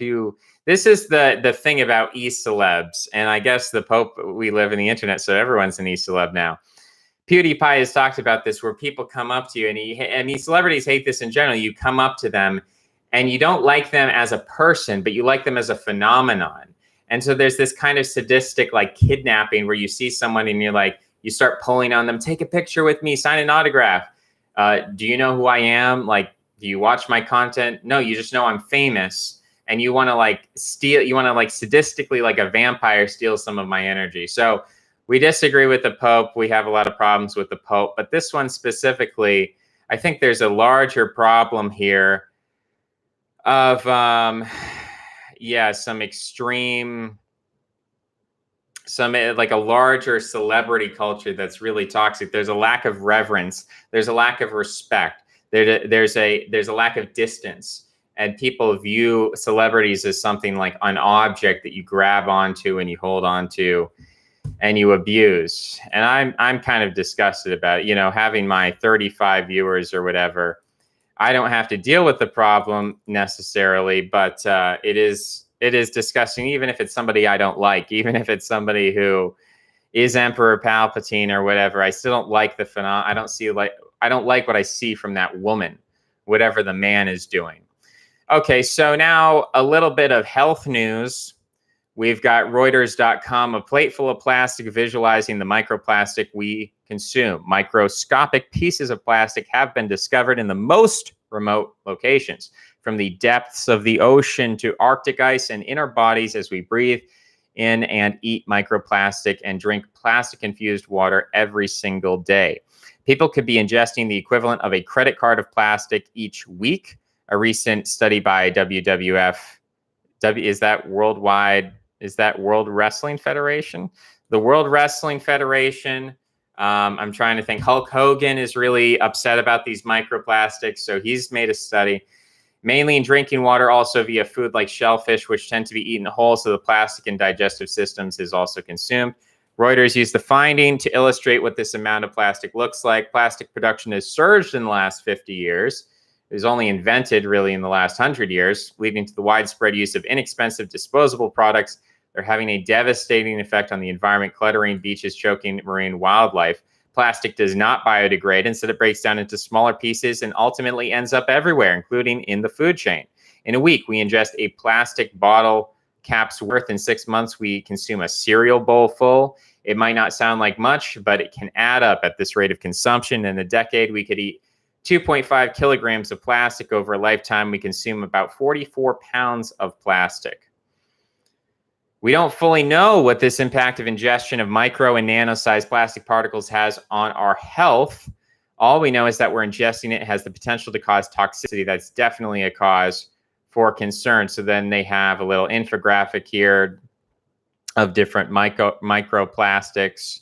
this is the thing about e-celebs, and I guess the Pope, we live in the internet, so everyone's an e-celeb now. PewDiePie has talked about this, where people come up to you, and celebrities hate this in general. You come up to them, and you don't like them as a person, but you like them as a phenomenon. And so there's this kind of sadistic, like, kidnapping where you see someone and you start pulling on them. Take a picture with me, sign an autograph. Do you know who I am? Like, do you watch my content? No, you just know I'm famous. And you want to steal, you want to sadistically, like a vampire, steal some of my energy. So we disagree with the Pope. We have a lot of problems with the Pope. But this one specifically, I think there's a larger problem here of, some extreme, like a larger celebrity culture that's really toxic. There's a lack of reverence. There's a lack of respect. There's a lack of distance. And people view celebrities as something like an object that you grab onto and you hold onto and you abuse. And I'm kind of disgusted about it. Having my 35 viewers or whatever, I don't have to deal with the problem necessarily, but it is disgusting, even if it's somebody I don't like, even if it's somebody who is Emperor Palpatine or whatever. I still don't like the phenomenon. I don't like what I see from that woman, whatever the man is doing. Okay, so now a little bit of health news. We've got Reuters.com, a plate full of plastic visualizing the microplastic we consume. Microscopic pieces of plastic have been discovered in the most remote locations, from the depths of the ocean to Arctic ice and in our bodies as we breathe in and eat microplastic and drink plastic-infused water every single day. People could be ingesting the equivalent of a credit card of plastic each week. A recent study by WWF, is that World Wrestling Federation? The World Wrestling Federation. I'm trying to think. Hulk Hogan is really upset about these microplastics, so he's made a study. Mainly in drinking water, also via food like shellfish, which tend to be eaten whole, so the plastic in digestive systems is also consumed. Reuters used the finding to illustrate what this amount of plastic looks like. Plastic production has surged in the last 50 years. It was only invented really in the last 100 years, leading to the widespread use of inexpensive disposable products. They're having a devastating effect on the environment, cluttering beaches, choking marine wildlife. Plastic does not biodegrade. Instead, it breaks down into smaller pieces and ultimately ends up everywhere, including in the food chain. In a week, we ingest a plastic bottle cap's worth. In 6 months, we consume a cereal bowl full. It might not sound like much, but it can add up at this rate of consumption. In a decade, we could eat 2.5 kilograms of plastic. Over a lifetime, we consume about 44 pounds of plastic. We don't fully know what this impact of ingestion of micro and nano-sized plastic particles has on our health. All we know is that we're ingesting it has the potential to cause toxicity. That's definitely a cause for concern. So then they have a little infographic here of different microplastics.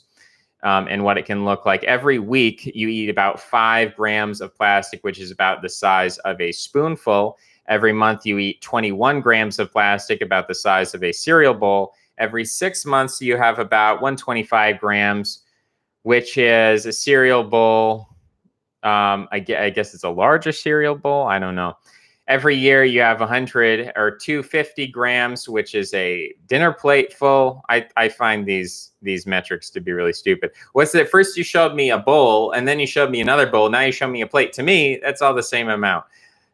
And what it can look like. Every week, you eat about 5 grams of plastic, which is about the size of a spoonful. Every month, you eat 21 grams of plastic, about the size of a cereal bowl. Every 6 months, you have about 125 grams, which is a cereal bowl. I guess it's a larger cereal bowl. I don't know. Every year you have 100 or 250 grams, which is a dinner plate full. I find these metrics to be really stupid. What's it? First you showed me a bowl and then you showed me another bowl. Now you show me a plate. To me, that's all the same amount.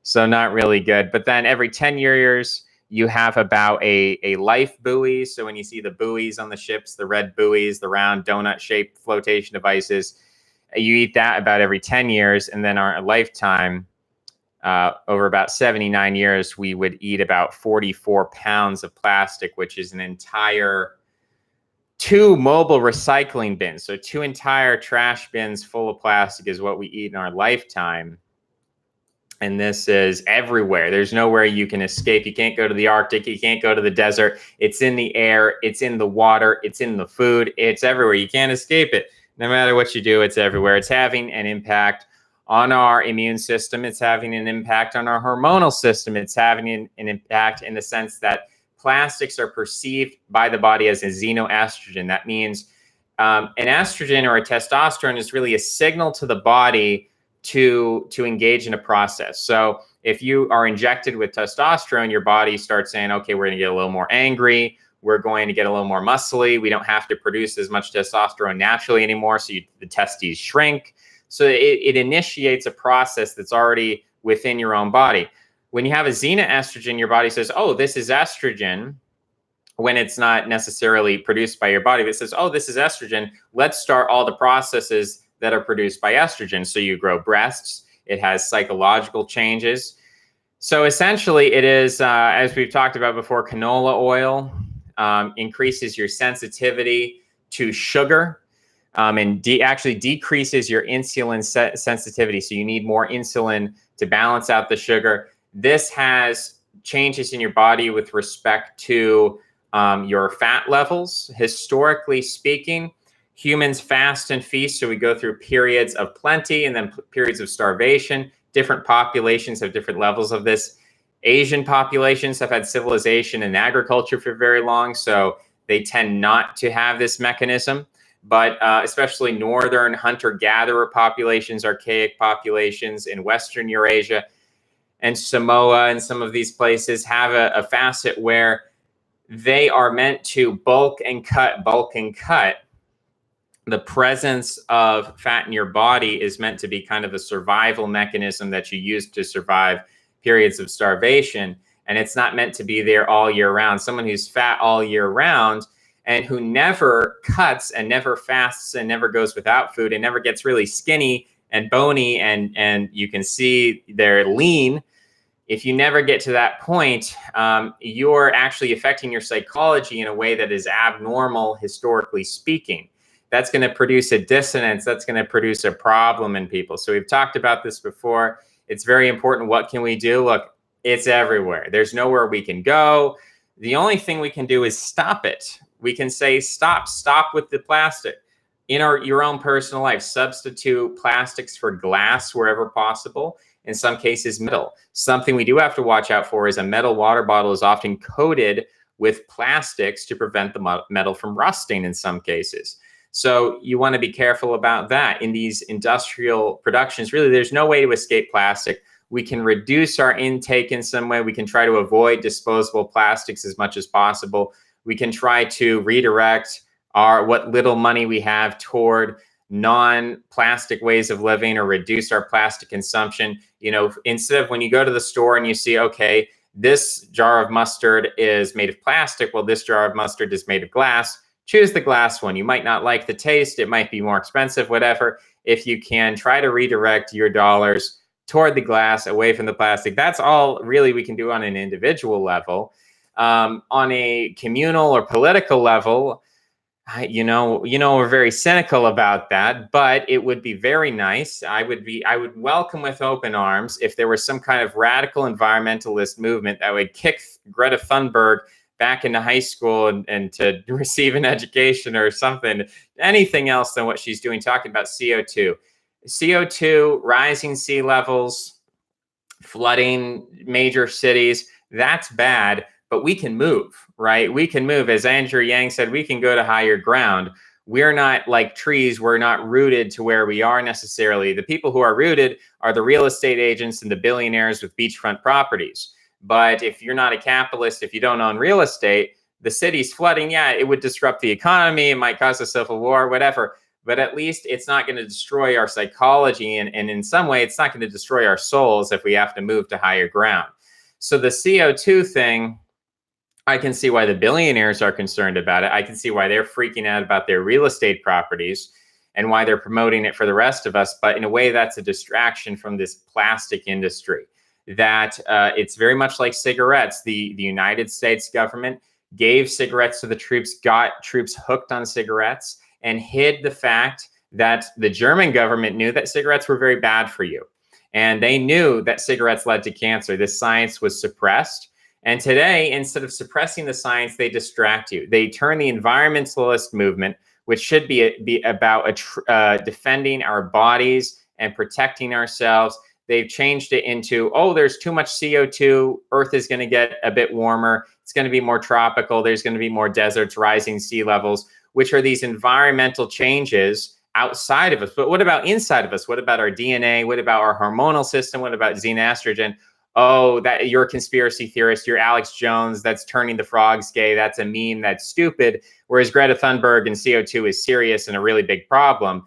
So not really good. But then every 10 years, you have about a life buoy. So when you see the buoys on the ships, the red buoys, the round donut-shaped flotation devices, you eat that about every 10 years. And then our lifetime, over about 79 years, we would eat about 44 pounds of plastic, which is an entire 2 mobile recycling bins. So 2 entire trash bins full of plastic is what we eat in our lifetime. And this is everywhere. There's nowhere you can escape. You can't go to the Arctic. You can't go to the desert. It's in the air. It's in the water. It's in the food. It's everywhere. You can't escape it. No matter what you do, it's everywhere. It's having an impact on our immune system. It's having an impact on our hormonal system. It's having an impact in the sense that plastics are perceived by the body as a xenoestrogen. That means an estrogen or a testosterone is really a signal to the body to engage in a process. So if you are injected with testosterone, your body starts saying, okay, we're going to get a little more angry. We're going to get a little more muscly. We don't have to produce as much testosterone naturally anymore. So the testes shrink. So it initiates a process that's already within your own body. When you have a xenoestrogen, your body says, oh, this is estrogen, when it's not necessarily produced by your body. But it says, oh, this is estrogen. Let's start all the processes that are produced by estrogen. So you grow breasts. It has psychological changes. So essentially it is, as we've talked about before, canola oil increases your sensitivity to sugar and actually decreases your insulin sensitivity. So you need more insulin to balance out the sugar. This has changes in your body with respect to your fat levels. Historically speaking, humans fast and feast, so we go through periods of plenty and then periods of starvation. Different populations have different levels of this. Asian populations have had civilization and agriculture for very long, so they tend not to have this mechanism. But especially northern hunter-gatherer populations, archaic populations in Western Eurasia and Samoa and some of these places have a facet where they are meant to bulk and cut, bulk and cut. The presence of fat in your body is meant to be kind of a survival mechanism that you use to survive periods of starvation. And it's not meant to be there all year round. Someone who's fat all year round and who never cuts and never fasts and never goes without food and never gets really skinny and bony and you can see they're lean. If you never get to that point, you're actually affecting your psychology in a way that is abnormal, historically speaking. That's going to produce a dissonance. That's going to produce a problem in people. So we've talked about this before. It's very important. What can we do? Look, it's everywhere. There's nowhere we can go. The only thing we can do is stop it. We can say, stop with the plastic. In your own personal life, substitute plastics for glass wherever possible. In some cases, metal. Something we do have to watch out for is a metal water bottle is often coated with plastics to prevent the metal from rusting in some cases. So you want to be careful about that. In these industrial productions, really, there's no way to escape plastic. We can reduce our intake in some way. We can try to avoid disposable plastics as much as possible. We can try to redirect what little money we have toward non-plastic ways of living or reduce our plastic consumption. You know, instead of when you go to the store and you see, okay, this jar of mustard is made of plastic, well, this jar of mustard is made of glass. Choose the glass one. You might not like the taste. It might be more expensive, whatever. If you can, try to redirect your dollars toward the glass, away from the plastic. That's all really we can do on an individual level. On a communal or political level, we're very cynical about that, but it would be very nice. I would welcome with open arms if there was some kind of radical environmentalist movement that would kick Greta Thunberg back into high school and to receive an education or something, anything else than what she's doing, talking about CO2. CO2, rising sea levels, flooding major cities, that's bad, but we can move, right? We can move. As Andrew Yang said, we can go to higher ground. We're not like trees. We're not rooted to where we are necessarily. The people who are rooted are the real estate agents and the billionaires with beachfront properties. But if you're not a capitalist, if you don't own real estate, the city's flooding, yeah, it would disrupt the economy. It might cause a civil war, whatever. But at least it's not going to destroy our psychology. And in some way, it's not going to destroy our souls if we have to move to higher ground. So the CO2 thing, I can see why the billionaires are concerned about it. I can see why they're freaking out about their real estate properties and why they're promoting it for the rest of us. But in a way, that's a distraction from this plastic industry. That it's very much like cigarettes. The United States government gave cigarettes to the troops, got troops hooked on cigarettes, and hid the fact that the German government knew that cigarettes were very bad for you. And they knew that cigarettes led to cancer. This science was suppressed. And today, instead of suppressing the science, they distract you. They turn the environmentalist movement, which should be about defending our bodies and protecting ourselves. They've changed it into, oh, there's too much CO2. Earth is going to get a bit warmer. It's going to be more tropical. There's going to be more deserts, rising sea levels, which are these environmental changes outside of us. But what about inside of us? What about our DNA? What about our hormonal system? What about xenoestrogen? Oh, that you're a conspiracy theorist. You're Alex Jones. That's turning the frogs gay. That's a meme. That's stupid. Whereas Greta Thunberg and CO2 is serious and a really big problem.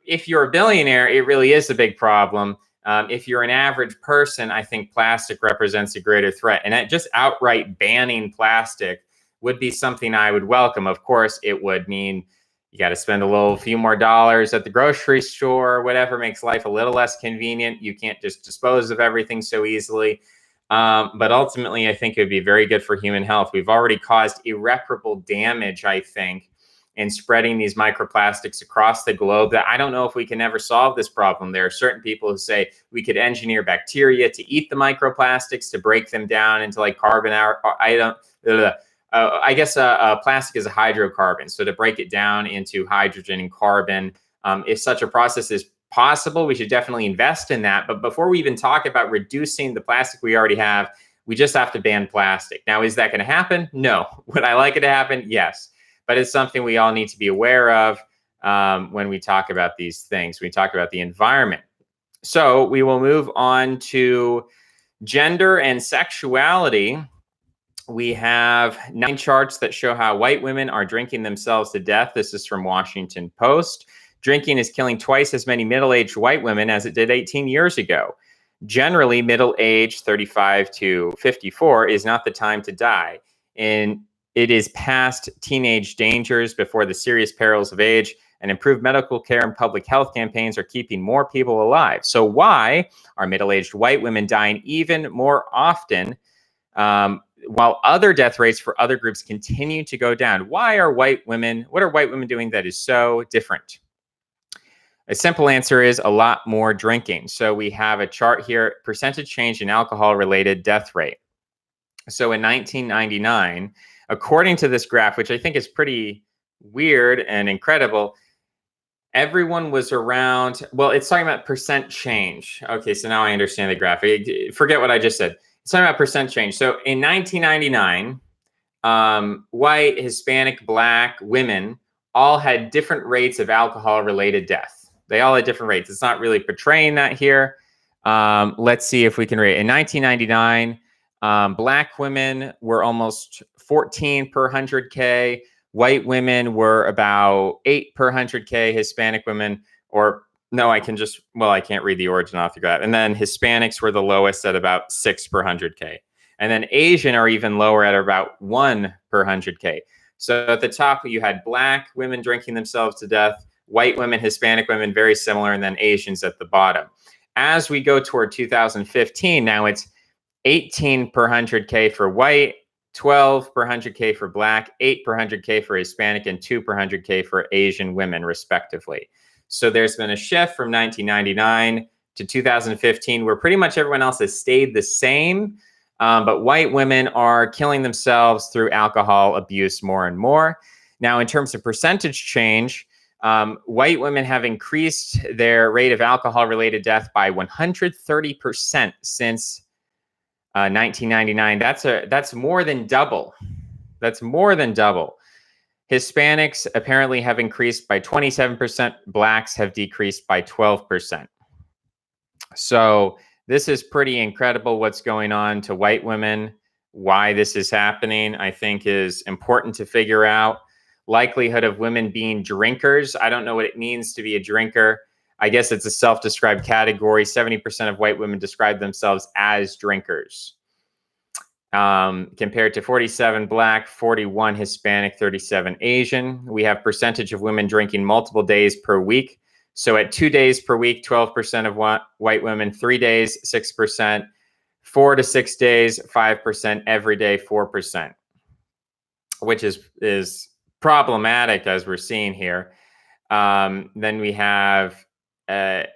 If you're a billionaire, it really is a big problem. If you're an average person, I think plastic represents a greater threat. And just outright banning plastic would be something I would welcome. Of course, it would mean you got to spend a few more dollars at the grocery store, whatever makes life a little less convenient. You can't just dispose of everything so easily. But ultimately, I think it would be very good for human health. We've already caused irreparable damage, I think, in spreading these microplastics across the globe that I don't know if we can ever solve this problem. There are certain people who say we could engineer bacteria to eat the microplastics, to break them down into like carbon. I guess plastic is a hydrocarbon. So to break it down into hydrogen and carbon, if such a process is possible, we should definitely invest in that. But before we even talk about reducing the plastic we already have, we just have to ban plastic. Now, is that going to happen? No. Would I like it to happen? Yes. But it's something we all need to be aware of when we talk about these things. We talk about the environment. So we will move on to gender and sexuality. We have 9 charts that show how white women are drinking themselves to death. This is from Washington Post. Drinking is killing twice as many middle-aged white women as it did 18 years ago. Generally, middle age, 35 to 54, is not the time to die. And it is past teenage dangers before the serious perils of age, and improved medical care and public health campaigns are keeping more people alive. So why are middle-aged white women dying even more often while other death rates for other groups continue to go down? What are white women doing that is so different? A simple answer is a lot more drinking. So we have a chart here, percentage change in alcohol-related death rate. So in 1999, according to this graph, which I think is pretty weird and incredible, everyone was around, well, it's talking about percent change. Okay, so now I understand the graph. Forget what I just said. It's talking about percent change. So in 1999, white, Hispanic, Black women all had different rates of alcohol-related death. They all had different rates. It's not really portraying that here. Let's see if we can rate. In 1999, Black women were almost 14 per 100K. White women were about 8 per 100K. Hispanic women, I can't read the origin off the graph. And then Hispanics were the lowest at about 6 per 100K. And then Asian are even lower at about 1 per 100K. So at the top, you had Black women drinking themselves to death, white women, Hispanic women, very similar, and then Asians at the bottom. As we go toward 2015, now it's 18 per 100K for white, 12 per 100K for Black, 8 per 100K for Hispanic, and 2 per 100K for Asian women, respectively. So there's been a shift from 1999 to 2015 where pretty much everyone else has stayed the same, but white women are killing themselves through alcohol abuse more and more. Now, in terms of percentage change, white women have increased their rate of alcohol-related death by 130% since 1999. That's more than double. That's more than double. Hispanics apparently have increased by 27%. Blacks have decreased by 12%. So this is pretty incredible what's going on to white women. Why this is happening, I think, is important to figure out. Likelihood of women being drinkers. I don't know what it means to be a drinker. I guess it's a self-described category. 70% of white women describe themselves as drinkers. compared to 47 Black, 41 Hispanic, 37 Asian. We have percentage of women drinking multiple days per week. So at 2 days per week, 12% of white women, 3 days, 6%, 4 to 6 days, 5%, every day, 4%, which is problematic as we're seeing here. Then we have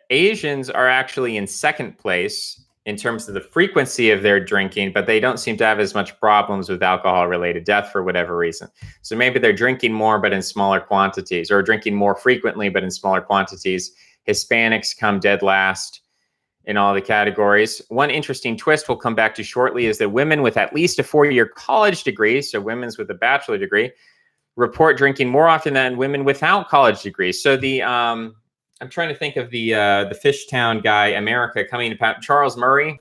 Asians are actually in second place in terms of the frequency of their drinking, but they don't seem to have as much problems with alcohol-related death for whatever reason. So maybe they're drinking more, but in smaller quantities, or drinking more frequently, but in smaller quantities. Hispanics come dead last in all the categories. One interesting twist we'll come back to shortly is that women with at least a 4-year college degree, so women's with a bachelor degree, report drinking more often than women without college degrees. So I'm trying to think of the Fishtown guy, America, coming to Charles Murray.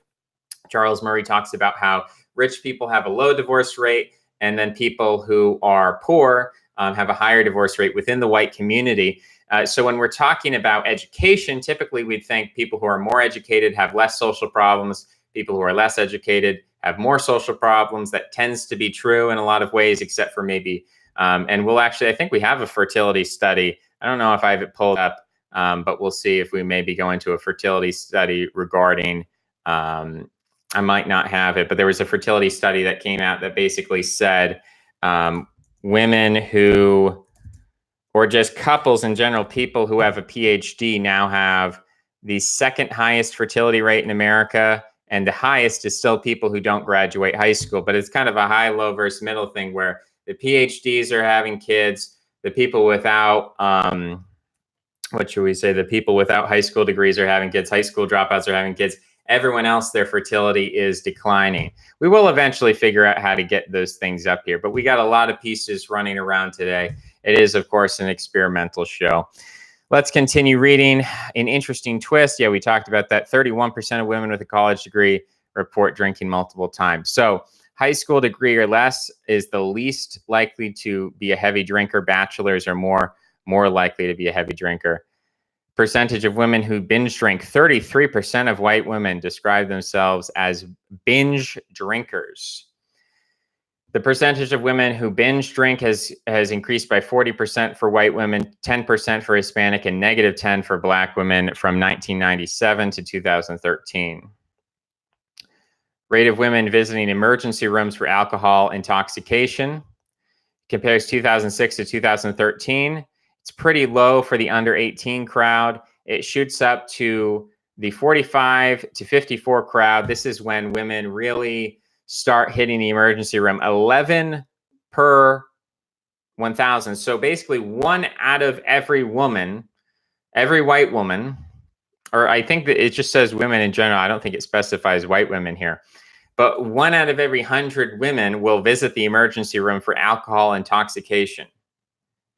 Charles Murray talks about how rich people have a low divorce rate, and then people who are poor have a higher divorce rate within the white community. So when we're talking about education, typically we'd think people who are more educated have less social problems. People who are less educated have more social problems. That tends to be true in a lot of ways, except for maybe, and we'll actually, I think we have a fertility study. I don't know if I have it pulled up, but we'll see if we maybe go into a fertility study regarding, I might not have it, but there was a fertility study that came out that basically said women who, or just couples in general, people who have a PhD now have the second highest fertility rate in America, and the highest is still people who don't graduate high school. But it's kind of a high, low versus middle thing where the PhDs are having kids, the people without, what should we say, the people without high school degrees are having kids, high school dropouts are having kids. Everyone else, their fertility is declining. We will eventually figure out how to get those things up here, but we got a lot of pieces running around today. It is, of course, an experimental show. Let's continue reading. An interesting twist. Yeah, we talked about that. 31% of women with a college degree report drinking multiple times. So high school degree or less is the least likely to be a heavy drinker. Bachelors are more likely to be a heavy drinker. Percentage of women who binge drink, 33% of white women describe themselves as binge drinkers. The percentage of women who binge drink has increased by 40% for white women, 10% for Hispanic, and -10% for Black women from 1997 to 2013. Rate of women visiting emergency rooms for alcohol intoxication compares 2006 to 2013. It's pretty low for the under 18 crowd. It shoots up to the 45 to 54 crowd. This is when women really start hitting the emergency room. 11 per 1,000. So basically 1 out of every woman, every white woman, or I think that it just says women in general. I don't think it specifies white women here. But 1 out of every 100 women will visit the emergency room for alcohol intoxication.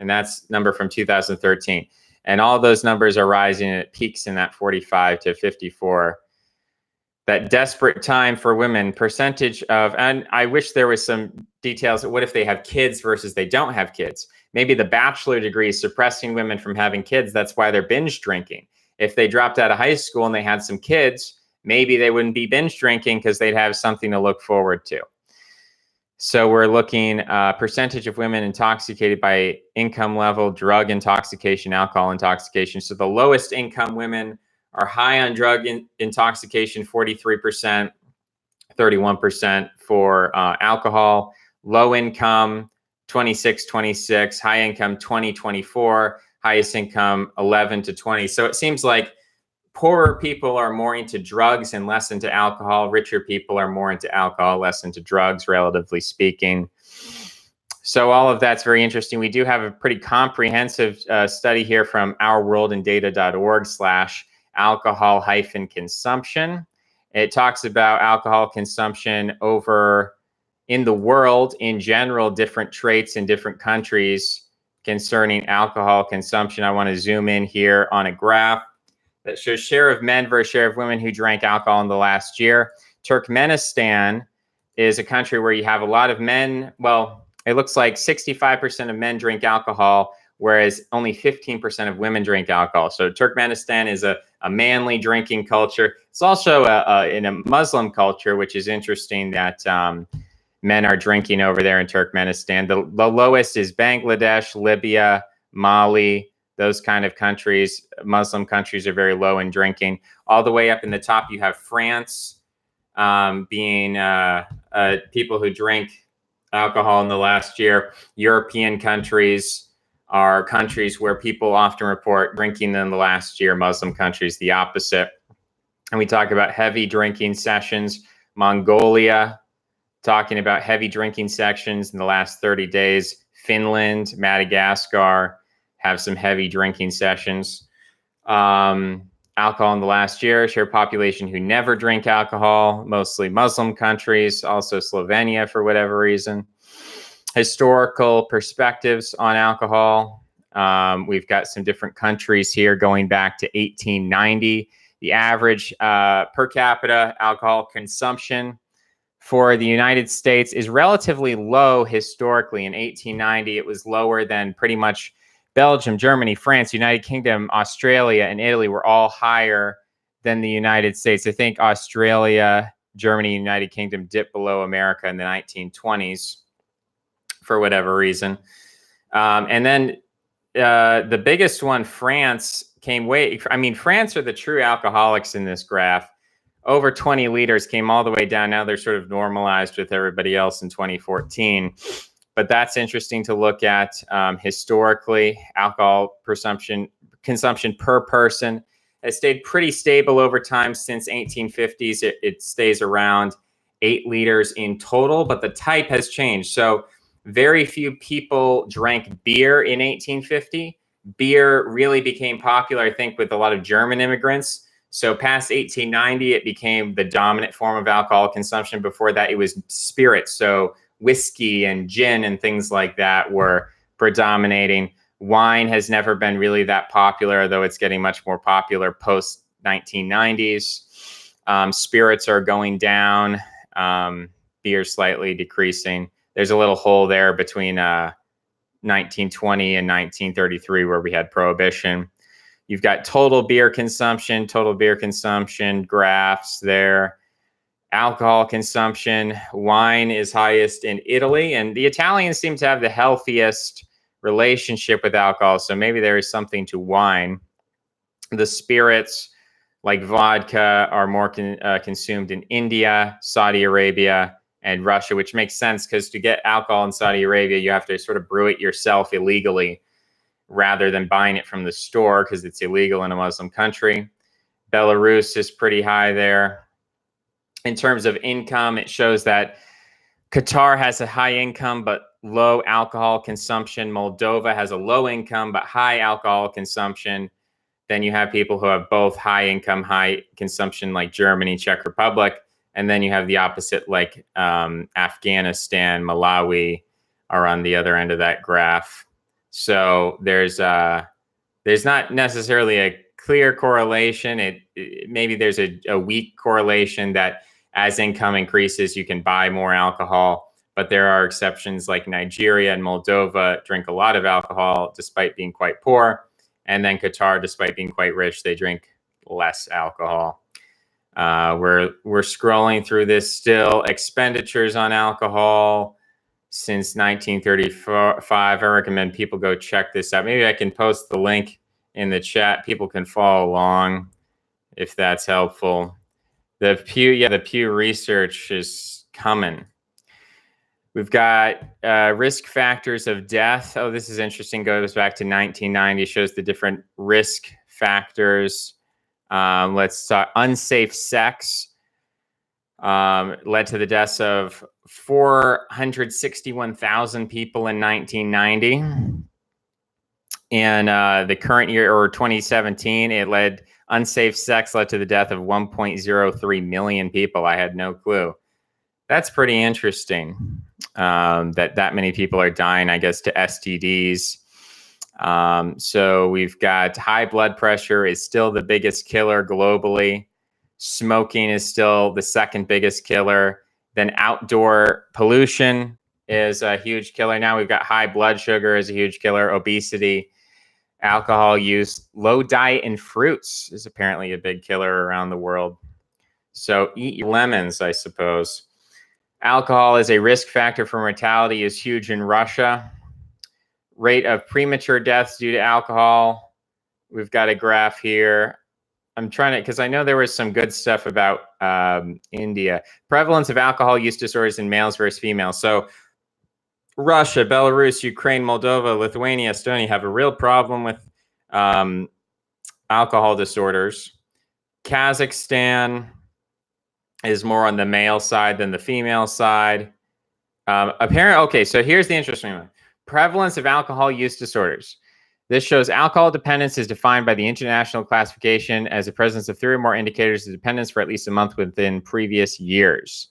And that's number from 2013. And all those numbers are rising, and it peaks in that 45 to 54. That desperate time for women, percentage of, and I wish there was some details. What if they have kids versus they don't have kids? Maybe the bachelor degree is suppressing women from having kids. That's why they're binge drinking. If they dropped out of high school and they had some kids, maybe they wouldn't be binge drinking because they'd have something to look forward to. So we're looking percentage of women intoxicated by income level, drug intoxication, alcohol intoxication. So the lowest income women are high on drug intoxication, 43%, 31% for alcohol. Low income, 26, high income, 20, 24, highest income, 11 to 20. So it seems like poorer people are more into drugs and less into alcohol. Richer people are more into alcohol, less into drugs, relatively speaking. So all of that's very interesting. We do have a pretty comprehensive study here from ourworldandata.org/alcohol-consumption. It talks about alcohol consumption over in the world in general, different traits in different countries concerning alcohol consumption. I want to zoom in here on a graph that shows share of men versus share of women who drank alcohol in the last year. Turkmenistan is a country where you have a lot of men. Well, it looks like 65% of men drink alcohol, whereas only 15% of women drink alcohol. So Turkmenistan is a manly drinking culture. It's also in a Muslim culture, which is interesting that men are drinking over there in Turkmenistan. The lowest is Bangladesh, Libya, Mali. Those kind of countries, Muslim countries, are very low in drinking. All the way up in the top, you have France, being people who drink alcohol in the last year. European countries are countries where people often report drinking in the last year. Muslim countries, the opposite. And we talk about heavy drinking sessions. Mongolia, talking about heavy drinking sessions in the last 30 days. Finland, Madagascar have some heavy drinking sessions. Alcohol in the last year, share population who never drink alcohol, mostly Muslim countries, also Slovenia for whatever reason. Historical perspectives on alcohol. We've got some different countries here going back to 1890. The average per capita alcohol consumption for the United States is relatively low historically. In 1890, it was lower than pretty much Belgium, Germany, France, United Kingdom, Australia, and Italy were all higher than the United States. I think Australia, Germany, United Kingdom dipped below America in the 1920s for whatever reason. And then the biggest one, France, came way, I mean, France are the true alcoholics in this graph. Over 20 liters, came all the way down. Now they're sort of normalized with everybody else in 2014. But that's interesting to look at. Historically, alcohol consumption per person has stayed pretty stable over time since 1850s. It stays around 8 liters in total, but the type has changed. So very few people drank beer in 1850. Beer really became popular, I think, with a lot of German immigrants. So past 1890, it became the dominant form of alcohol consumption. Before that, it was spirits. So whiskey and gin and things like that were predominating. Wine has never been really that popular, though it's getting much more popular post 1990s. Spirits are going down, beer slightly decreasing. There's a little hole there between 1920 and 1933 where we had prohibition. You've got total beer consumption graphs there. Alcohol consumption, wine is highest in Italy, and the Italians seem to have the healthiest relationship with alcohol, so maybe there is something to wine. The spirits, like vodka, are more consumed in India, Saudi Arabia, and Russia, which makes sense because to get alcohol in Saudi Arabia, you have to sort of brew it yourself illegally rather than buying it from the store because it's illegal in a Muslim country. Belarus is pretty high there. In terms of income, it shows that Qatar has a high income but low alcohol consumption. Moldova has a low income but high alcohol consumption. Then you have people who have both high income, high consumption, like Germany, Czech Republic. And then you have the opposite, like Afghanistan, Malawi are on the other end of that graph. So there's not necessarily a clear correlation. Maybe there's a weak correlation that as income increases, you can buy more alcohol. But there are exceptions like Nigeria and Moldova drink a lot of alcohol despite being quite poor. And then Qatar, despite being quite rich, they drink less alcohol. We're scrolling through this still. Expenditures on alcohol since 1935. I recommend people go check this out. Maybe I can post the link in the chat. People can follow along if that's helpful. The Pew Research is coming. We've got risk factors of death. Oh, this is interesting. Goes back to 1990. Shows the different risk factors. Let's talk. Unsafe sex led to the deaths of 461,000 people in 1990. And the current year, or 2017, unsafe sex led to the death of 1.03 million people. I had no clue. That's pretty interesting that many people are dying, I guess, to STDs. So we've got high blood pressure is still the biggest killer globally. Smoking is still the second biggest killer. Then outdoor pollution is a huge killer. Now we've got high blood sugar is a huge killer. Obesity, alcohol use, low diet in fruits is apparently a big killer around the world. So eat your lemons, I suppose. Alcohol is a risk factor for mortality is huge in Russia. Rate of premature deaths due to alcohol. We've got a graph here. I'm trying to, because I know there was some good stuff about India. Prevalence of alcohol use disorders in males versus females. So Russia, Belarus, Ukraine, Moldova, Lithuania, Estonia have a real problem with alcohol disorders. Kazakhstan is more on the male side than the female side. Okay, so here's the interesting one. Prevalence of alcohol use disorders. This shows alcohol dependence is defined by the international classification as the presence of 3 or more indicators of dependence for at least a month within previous years.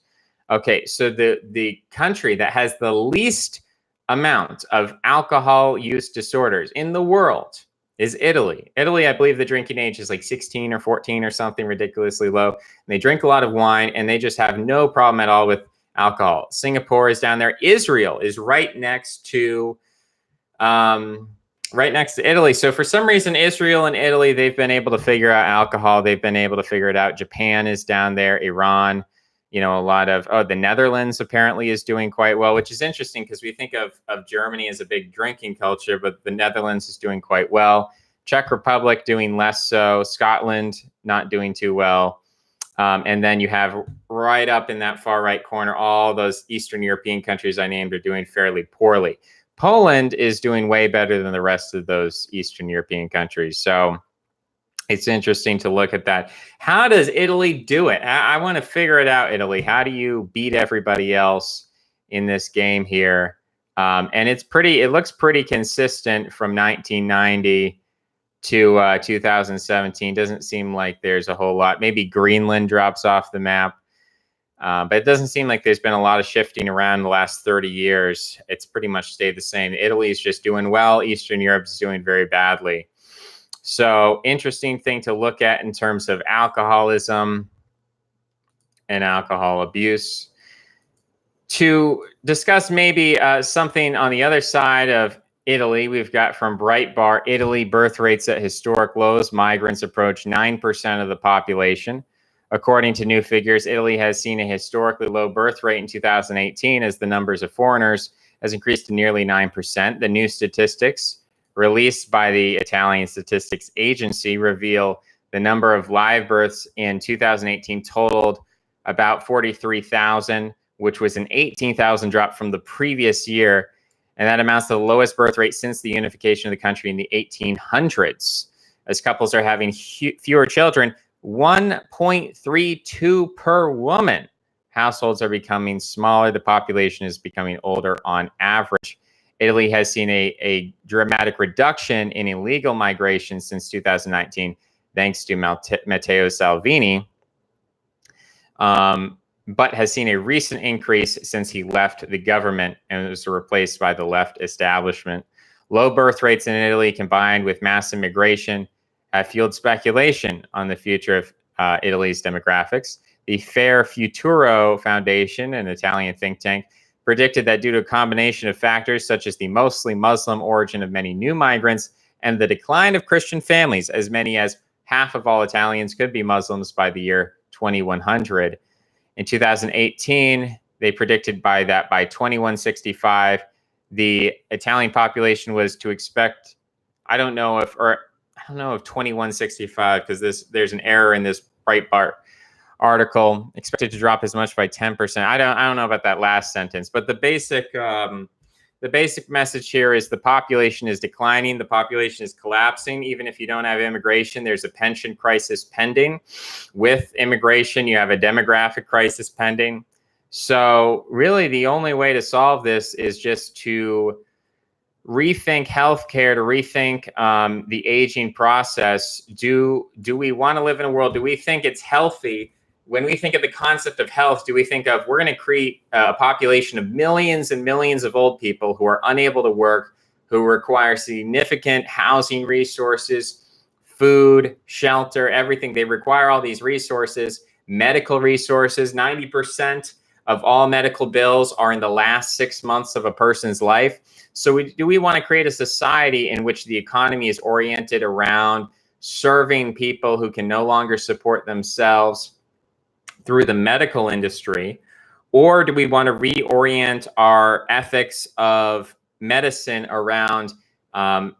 Okay, so the country that has the least amount of alcohol use disorders in the world is Italy. Italy, I believe the drinking age is like 16 or 14 or something ridiculously low. And they drink a lot of wine and they just have no problem at all with alcohol. Singapore is down there. Israel is right next to Italy. So for some reason, Israel and Italy, they've been able to figure out alcohol. They've been able to figure it out. Japan is down there. Iran, a lot of, the Netherlands apparently is doing quite well, which is interesting because we think of Germany as a big drinking culture, but the Netherlands is doing quite well. Czech Republic doing less so. Scotland not doing too well. And then you have right up in that far right corner, all those Eastern European countries I named are doing fairly poorly. Poland is doing way better than the rest of those Eastern European countries. So it's interesting to look at that. How does Italy do it? I want to figure it out, Italy. How do you beat everybody else in this game here? And it looks pretty consistent from 1990 to 2017. Doesn't seem like there's a whole lot. Maybe Greenland drops off the map. But it doesn't seem like there's been a lot of shifting around the last 30 years. It's pretty much stayed the same. Italy is just doing well. Eastern Europe is doing very badly. So interesting thing to look at in terms of alcoholism and alcohol abuse. To discuss maybe something on the other side of Italy, we've got from Breitbart, Italy birth rates at historic lows. Migrants approach 9% of the population. According to new figures, Italy has seen a historically low birth rate in 2018 as the numbers of foreigners has increased to nearly 9%. The new statistics released by the Italian Statistics Agency reveal the number of live births in 2018 totaled about 43,000, which was an 18,000 drop from the previous year. And that amounts to the lowest birth rate since the unification of the country in the 1800s. As couples are having fewer children, 1.32 per woman. Households are becoming smaller. The population is becoming older on average. Italy has seen a dramatic reduction in illegal migration since 2019, thanks to Matteo Salvini, but has seen a recent increase since he left the government and was replaced by the left establishment. Low birth rates in Italy combined with mass immigration have fueled speculation on the future of Italy's demographics. The Fair Futuro Foundation, an Italian think tank, predicted that due to a combination of factors such as the mostly Muslim origin of many new migrants and the decline of Christian families, as many as half of all Italians could be Muslims by the year 2100. In 2018, they predicted by 2165, the Italian population was to expect, I don't know if 2165, because there's an error in this Breitbart article, expected to drop as much by 10%. I don't know about that last sentence, but the basic message here is the population is declining. The population is collapsing. Even if you don't have immigration, there's a pension crisis pending. With immigration, you have a demographic crisis pending. So really the only way to solve this is just to rethink healthcare, to rethink the aging process. Do we want to live in a world? Do we think it's healthy? When we think of the concept of health, do we think of we're going to create a population of millions and millions of old people who are unable to work, who require significant housing resources, food, shelter, everything. They require all these resources, medical resources. 90% of all medical bills are in the last 6 months of a person's life. So do we want to create a society in which the economy is oriented around serving people who can no longer support themselves through the medical industry? Or do we want to reorient our ethics of medicine around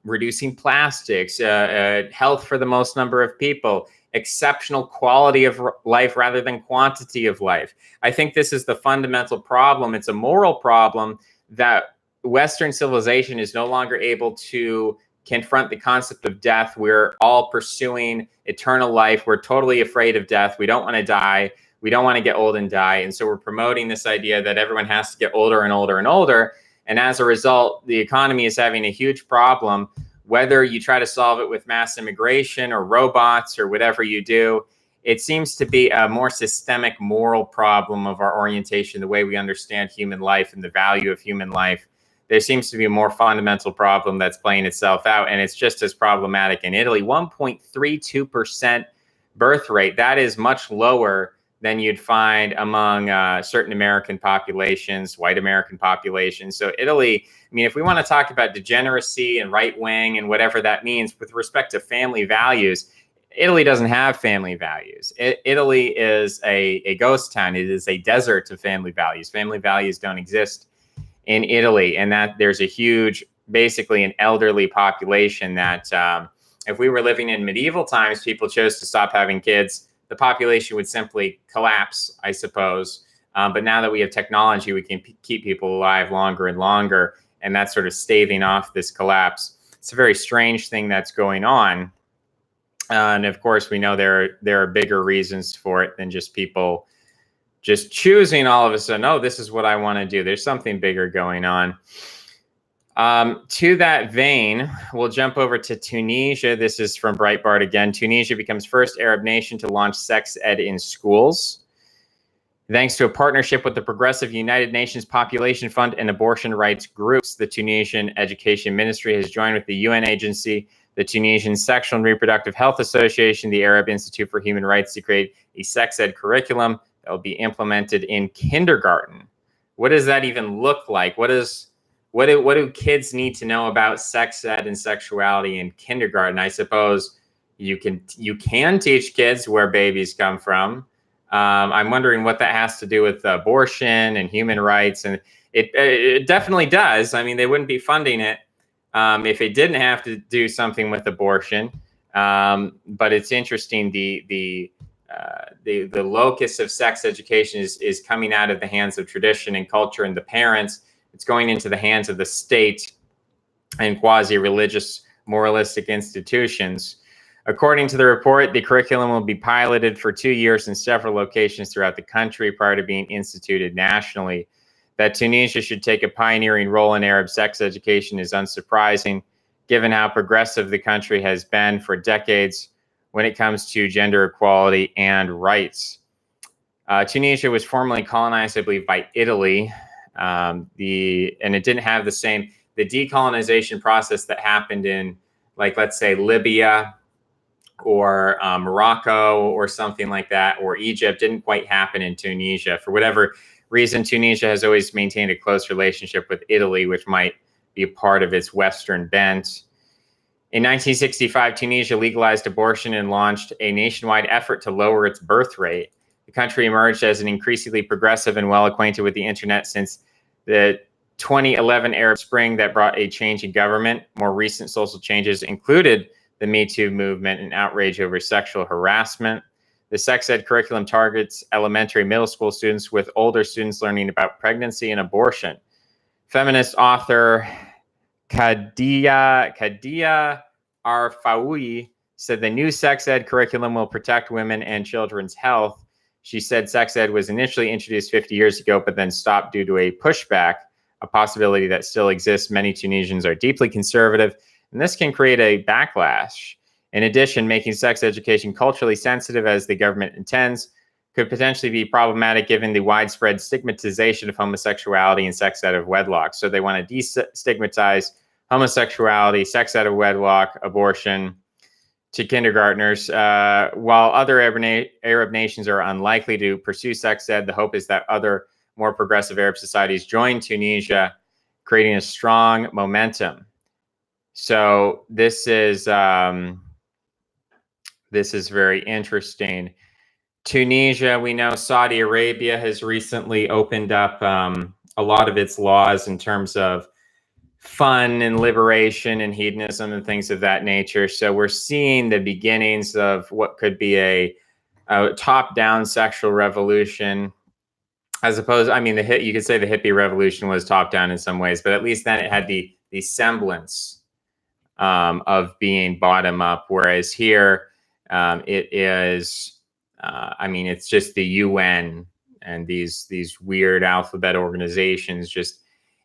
reducing plastics, health for the most number of people, exceptional quality of life rather than quantity of life? I think this is the fundamental problem. It's a moral problem that Western civilization is no longer able to confront the concept of death. We're all pursuing eternal life. We're totally afraid of death. We don't want to die. We don't want to get old and die. And so we're promoting this idea that everyone has to get older and older and older. And as a result, the economy is having a huge problem. Whether you try to solve it with mass immigration or robots or whatever you do, it seems to be a more systemic moral problem of our orientation, the way we understand human life and the value of human life. There seems to be a more fundamental problem that's playing itself out, and it's just as problematic in Italy. 1.32% birth rate. That is much lower than you'd find among certain American populations, white American populations. So Italy, I mean, if we want to talk about degeneracy and right wing and whatever that means with respect to family values, Italy doesn't have family values. Italy is a ghost town. It is a desert of family values. Family values don't exist in Italy, and that there's a huge, basically an elderly population that if we were living in medieval times, people chose to stop having kids, the population would simply collapse, I suppose. But now that we have technology, we can keep people alive longer and longer, and that's sort of staving off this collapse. It's a very strange thing that's going on. And of course, we know there are bigger reasons for it than just people just choosing all of a sudden, oh, this is what I want to do. There's something bigger going on. To that vein, we'll jump over to Tunisia. This is from Breitbart again. Tunisia becomes first Arab nation to launch sex ed in schools. Thanks to a partnership with the Progressive United Nations Population Fund and abortion rights groups, the Tunisian Education Ministry has joined with the UN agency, the Tunisian Sexual and Reproductive Health Association, the Arab Institute for Human Rights to create a sex ed curriculum that will be implemented in kindergarten. What does that even look like? What do kids need to know about sex ed and sexuality in kindergarten? I suppose you can teach kids where babies come from. I'm wondering what that has to do with abortion and human rights, and it definitely does. I mean, they wouldn't be funding it if it didn't have to do something with abortion. But it's interesting, the locus of sex education is coming out of the hands of tradition and culture and the parents. It's going into the hands of the state and quasi-religious moralistic institutions. According to the report, the curriculum will be piloted for 2 years in several locations throughout the country prior to being instituted nationally. That Tunisia should take a pioneering role in Arab sex education is unsurprising, given how progressive the country has been for decades when it comes to gender equality and rights. Tunisia was formerly colonized, I believe, by Italy. And it didn't have the decolonization process that happened in, like, let's say Libya or Morocco or something like that, or Egypt, didn't quite happen in Tunisia. For whatever reason, Tunisia has always maintained a close relationship with Italy, which might be a part of its Western bent. In 1965, Tunisia legalized abortion and launched a nationwide effort to lower its birth rate. The country emerged as an increasingly progressive and well acquainted with the internet since the 2011 Arab Spring that brought a change in government. More recent social changes included the Me Too movement and outrage over sexual harassment. The sex ed curriculum targets elementary and middle school students, with older students learning about pregnancy and abortion. Feminist author Kadia Arfaoui said the new sex ed curriculum will protect women and children's health. She said sex ed was initially introduced 50 years ago, but then stopped due to a pushback, a possibility that still exists. Many Tunisians are deeply conservative, and this can create a backlash. In addition, making sex education culturally sensitive, as the government intends, could potentially be problematic given the widespread stigmatization of homosexuality and sex out of wedlock. So they want to destigmatize homosexuality, sex out of wedlock, abortion to kindergartners. While other Arab nations are unlikely to pursue sex ed, the hope is that other more progressive Arab societies join Tunisia, creating a strong momentum. So this is very interesting. Tunisia, we know Saudi Arabia has recently opened up a lot of its laws in terms of fun and liberation and hedonism and things of that nature. So we're seeing the beginnings of what could be a top-down sexual revolution, as opposed, I mean, you could say the hippie revolution was top-down in some ways, but at least then it had the semblance of being bottom-up, whereas here it is. I mean, it's just the UN and these weird alphabet organizations just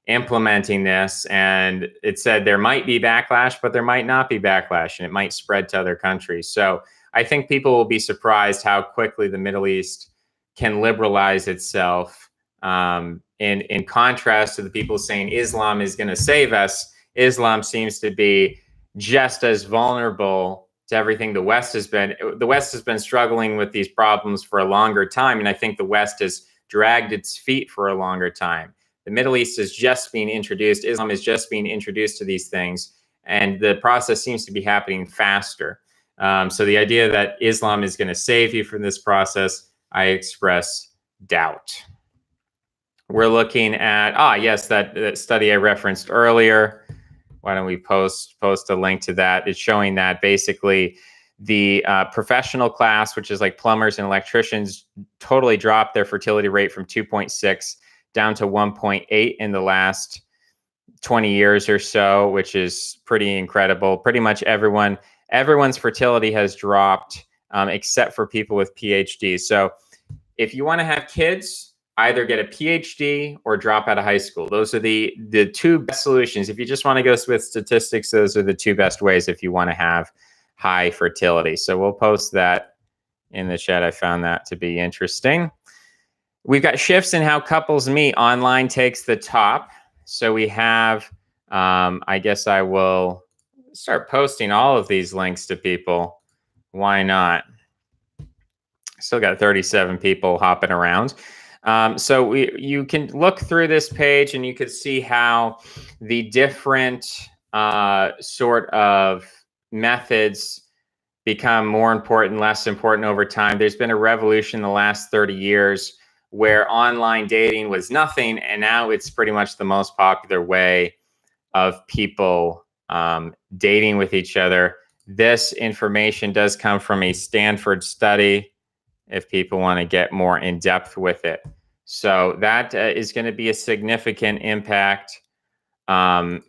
implementing this. And it said there might be backlash, but there might not be backlash, and it might spread to other countries. So I think people will be surprised how quickly the Middle East can liberalize itself. In contrast to the people saying Islam is going to save us, Islam seems to be just as vulnerable to everything the West has been. The West has been struggling with these problems for a longer time, and I think the West has dragged its feet for a longer time. The Middle East is just being introduced. Islam is just being introduced to these things, and the process seems to be happening faster. So the idea that Islam is going to save you from this process, I express doubt. We're looking at, yes, that study I referenced earlier. Why don't we post a link to that? It's showing that basically the professional class, which is like plumbers and electricians, totally dropped their fertility rate from 2.6 down to 1.8 in the last 20 years or so, which is pretty incredible. Pretty much everyone's fertility has dropped except for people with PhDs. So if you want to have kids, either get a PhD or drop out of high school. Those are the two best solutions. If you just want to go with statistics, those are the two best ways if you want to have high fertility. So we'll post that in the chat. I found that to be interesting. We've got shifts in how couples meet. Online takes the top. So we have, I guess I will start posting all of these links to people. Why not? Still got 37 people hopping around. So you can look through this page and you can see how the different sort of methods become more important, less important over time. There's been a revolution in the last 30 years where online dating was nothing, and now it's pretty much the most popular way of people dating with each other. This information does come from a Stanford study, if people want to get more in depth with it. So that is going to be a significant impact. The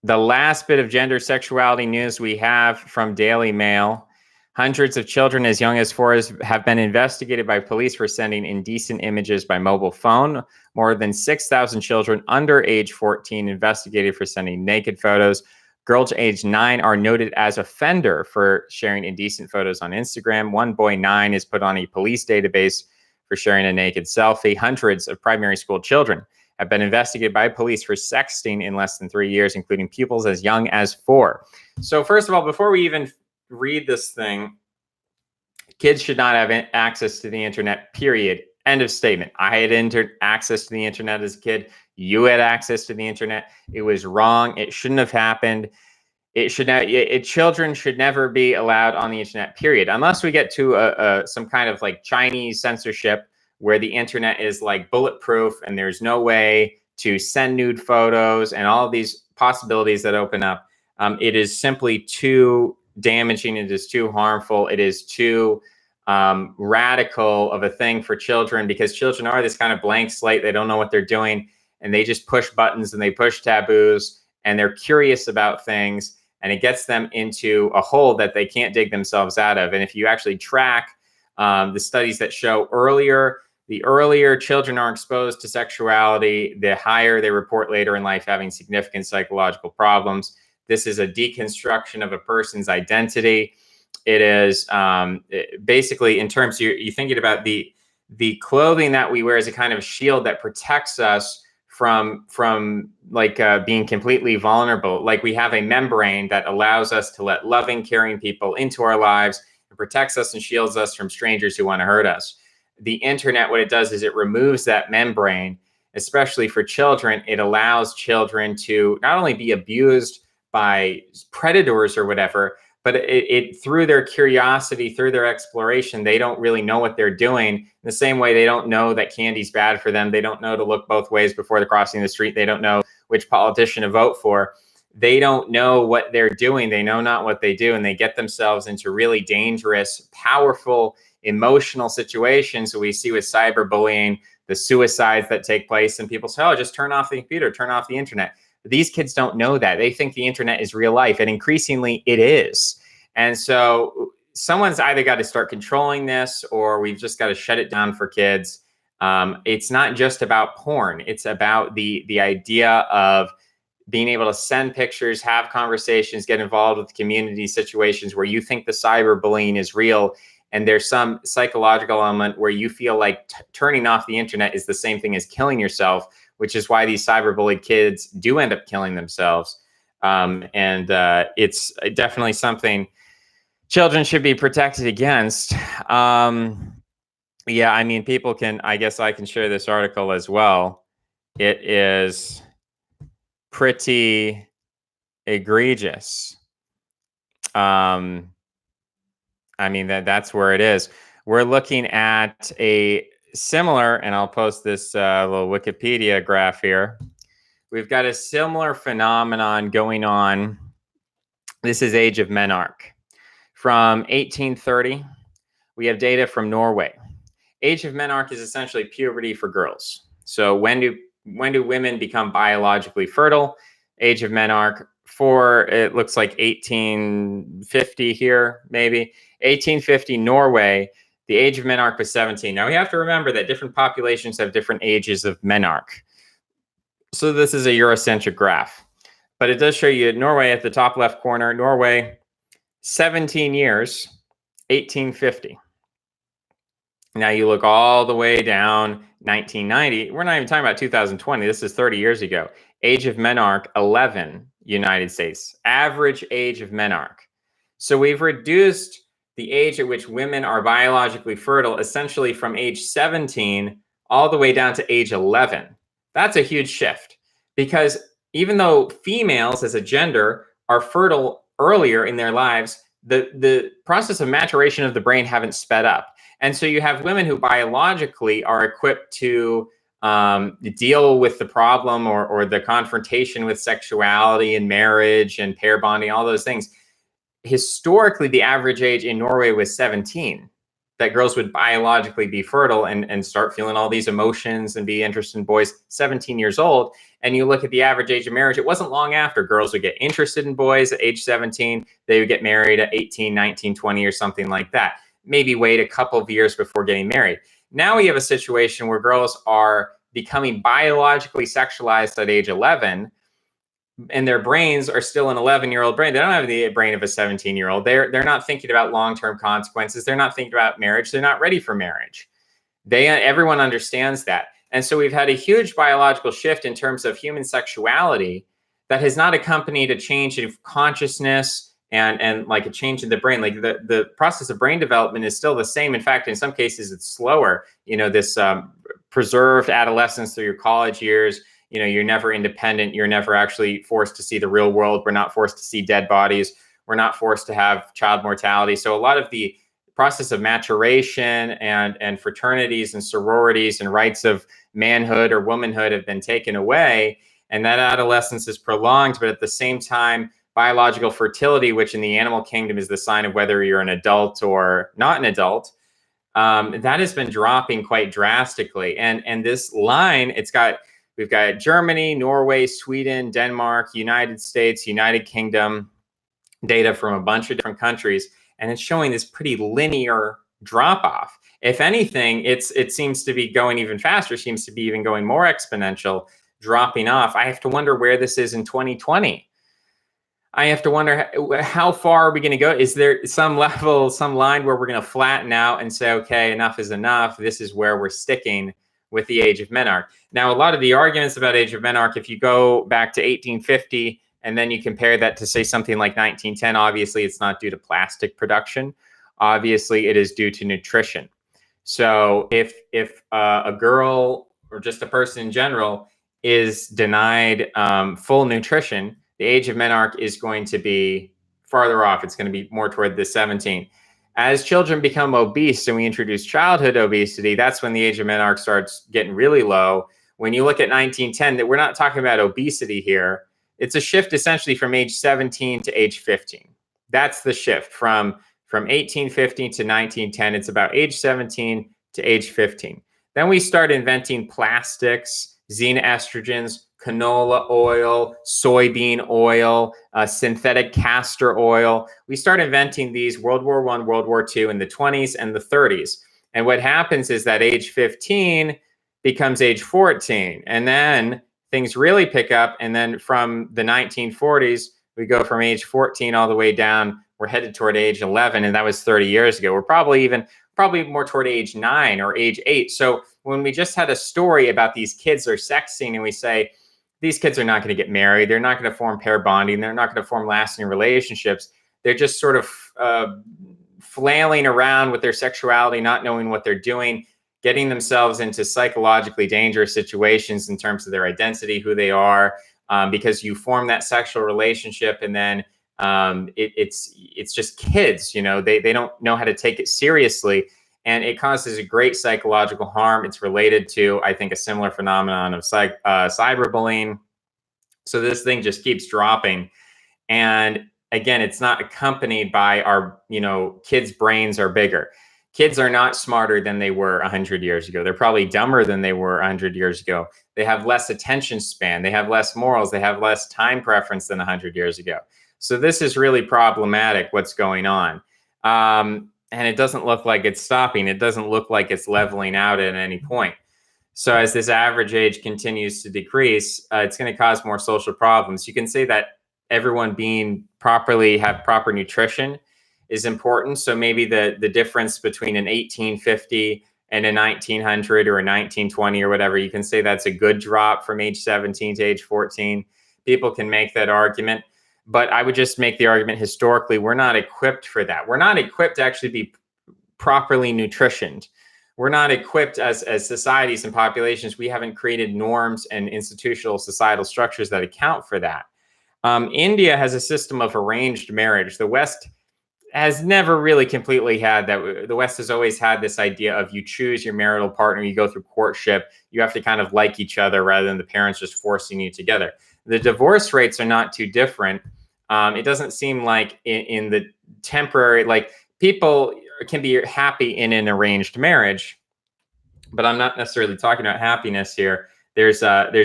last bit of gender sexuality news we have from Daily Mail. Hundreds of children as young as 4 have been investigated by police for sending indecent images by mobile phone. More than 6,000 children under age 14 investigated for sending naked photos. Girls aged 9 are noted as offender for sharing indecent photos on Instagram. One boy, 9, is put on a police database for sharing a naked selfie. Hundreds of primary school children have been investigated by police for sexting in less than 3 years, including pupils as young as 4. So first of all, before we even read this thing, kids should not have access to the internet, period. End of statement. I had access to the internet as a kid. You had access to the internet. It was wrong. It shouldn't have happened. Children should never be allowed on the internet, period. Unless we get to some kind of like Chinese censorship where the internet is like bulletproof and there's no way to send nude photos and all of these possibilities that open up. It is simply too damaging. It is too harmful. It is too radical of a thing for children, because children are this kind of blank slate. They don't know what they're doing, and they just push buttons and they push taboos, and they're curious about things, and it gets them into a hole that they can't dig themselves out of. And if you actually track the studies that show the earlier children are exposed to sexuality, the higher they report later in life having significant psychological problems. This is a deconstruction of a person's identity. It is basically, in terms, you're thinking about the clothing that we wear as a kind of shield that protects us from like being completely vulnerable. Like we have a membrane that allows us to let loving, caring people into our lives. It protects us and shields us from strangers who want to hurt us. The internet, what it does is it removes that membrane, especially for children. It allows children to not only be abused by predators or whatever, but it through their curiosity, through their exploration, they don't really know what they're doing. In the same way, they don't know that candy's bad for them. They don't know to look both ways before they're crossing the street. They don't know which politician to vote for. They don't know what they're doing. They know not what they do, and they get themselves into really dangerous, powerful, emotional situations that we see with cyberbullying, the suicides that take place, and people say, oh, just turn off the computer, turn off the internet. But these kids don't know that. They think the internet is real life, and increasingly it is. And so someone's either got to start controlling this, or we've just got to shut it down for kids. It's not just about porn. It's about the idea of being able to send pictures, have conversations, get involved with community situations where you think the cyberbullying is real, and there's some psychological element where you feel like turning off the internet is the same thing as killing yourself, which is why these cyberbullied kids do end up killing themselves. It's definitely something children should be protected against. Yeah, I mean, people can, I guess I can share this article as well. It is pretty egregious. I mean, that's where it is. We're looking at a similar, and I'll post this little Wikipedia graph here. We've got a similar phenomenon going on. This is Age of Menarche. From 1830, we have data from Norway. Age of Menarche is essentially puberty for girls. So when do women become biologically fertile? Age of Menarche for, it looks like 1850 here, maybe. 1850 Norway, the age of menarche was 17. Now we have to remember that different populations have different ages of menarche. So this is a Eurocentric graph, but it does show you Norway at the top left corner. Norway, 17 years, 1850. Now you look all the way down, 1990. We're not even talking about 2020. This is 30 years ago. Age of menarche, 11, United States. Average age of menarche. So we've reduced the age at which women are biologically fertile essentially from age 17 all the way down to age 11. That's a huge shift, because even though females as a gender are fertile earlier in their lives, the process of maturation of the brain haven't sped up. And so you have women who biologically are equipped to deal with the problem or the confrontation with sexuality and marriage and pair bonding, all those things. Historically, the average age in Norway was 17, that girls would biologically be fertile and start feeling all these emotions and be interested in boys, 17 years old. And you look at the average age of marriage, it wasn't long after girls would get interested in boys at age 17. They would get married at 18, 19, 20 or something like that. Maybe wait a couple of years before getting married. Now we have a situation where girls are becoming biologically sexualized at age 11, and their brains are still an 11-year-old brain. They don't have the brain of a 17-year-old. They're not thinking about long-term consequences. They're not thinking about marriage. They're not ready for marriage. Everyone understands that. And so we've had a huge biological shift in terms of human sexuality that has not accompanied a change in consciousness and like a change in the brain. Like the process of brain development is still the same. In fact, in some cases, it's slower. You know, this preserved adolescence through your college years. You know, you're never independent. You're never actually forced to see the real world. We're not forced to see dead bodies. We're not forced to have child mortality. So a lot of the process of maturation and fraternities and sororities and rights of manhood or womanhood have been taken away. And that adolescence is prolonged, but at the same time, biological fertility, which in the animal kingdom is the sign of whether you're an adult or not an adult, that has been dropping quite drastically. And this line, we've got Germany, Norway, Sweden, Denmark, United States, United Kingdom, data from a bunch of different countries, and it's showing this pretty linear drop off. If anything, it seems to be going even faster, seems to be even going more exponential, dropping off. I have to wonder where this is in 2020. I have to wonder how far are we going to go? Is there some level, some line where we're going to flatten out and say, okay, enough is enough. This is where we're sticking with the age of menarche. Now, a lot of the arguments about age of menarche, if you go back to 1850 and then you compare that to say something like 1910, obviously it's not due to plastic production. Obviously it is due to nutrition. So if a girl or just a person in general is denied full nutrition, the age of menarche is going to be farther off. It's going to be more toward the 17. As children become obese and we introduce childhood obesity, that's when the age of menarche starts getting really low. When you look at 1910, that we're not talking about obesity here. It's a shift essentially from age 17 to age 15. That's the shift from 1850 to 1910. It's about age 17 to age 15. Then we start inventing plastics, xenoestrogens, canola oil, soybean oil, synthetic castor oil. We start inventing these World War I, World War II in the 20s and the 30s. And what happens is that age 15 becomes age 14. And then things really pick up. And then from the 1940s, we go from age 14 all the way down. We're headed toward age 11. And that was 30 years ago. We're probably more toward age 9 or age 8. So when we just had a story about these kids are sexing and we say, these kids are not going to get married, they're not going to form pair bonding, they're not going to form lasting relationships, they're just sort of flailing around with their sexuality, not knowing what they're doing, getting themselves into psychologically dangerous situations in terms of their identity, who they are, because you form that sexual relationship and then it's just kids, they don't know how to take it seriously. And it causes a great psychological harm. It's related to, I think, a similar phenomenon of cyberbullying. So this thing just keeps dropping. And again, it's not accompanied by our, kids' brains are bigger. Kids are not smarter than they were 100 years ago. They're probably dumber than they were 100 years ago. They have less attention span. They have less morals. They have less time preference than 100 years ago. So this is really problematic, what's going on. And it doesn't look like it's stopping. It doesn't look like it's leveling out at any point. So as this average age continues to decrease, it's going to cause more social problems. You can say that everyone have proper nutrition is important. So maybe the difference between an 1850 and a 1900 or a 1920 or whatever, you can say that's a good drop from age 17 to age 14. People can make that argument. But I would just make the argument historically, we're not equipped for that. We're not equipped to actually be properly nutritioned. We're not equipped as societies and populations. We haven't created norms and institutional societal structures that account for that. India has a system of arranged marriage. The West has never really completely had that. The West has always had this idea of you choose your marital partner, you go through courtship, you have to kind of like each other rather than the parents just forcing you together. The divorce rates are not too different. It doesn't seem like in the temporary, like people can be happy in an arranged marriage, but I'm not necessarily talking about happiness here. There's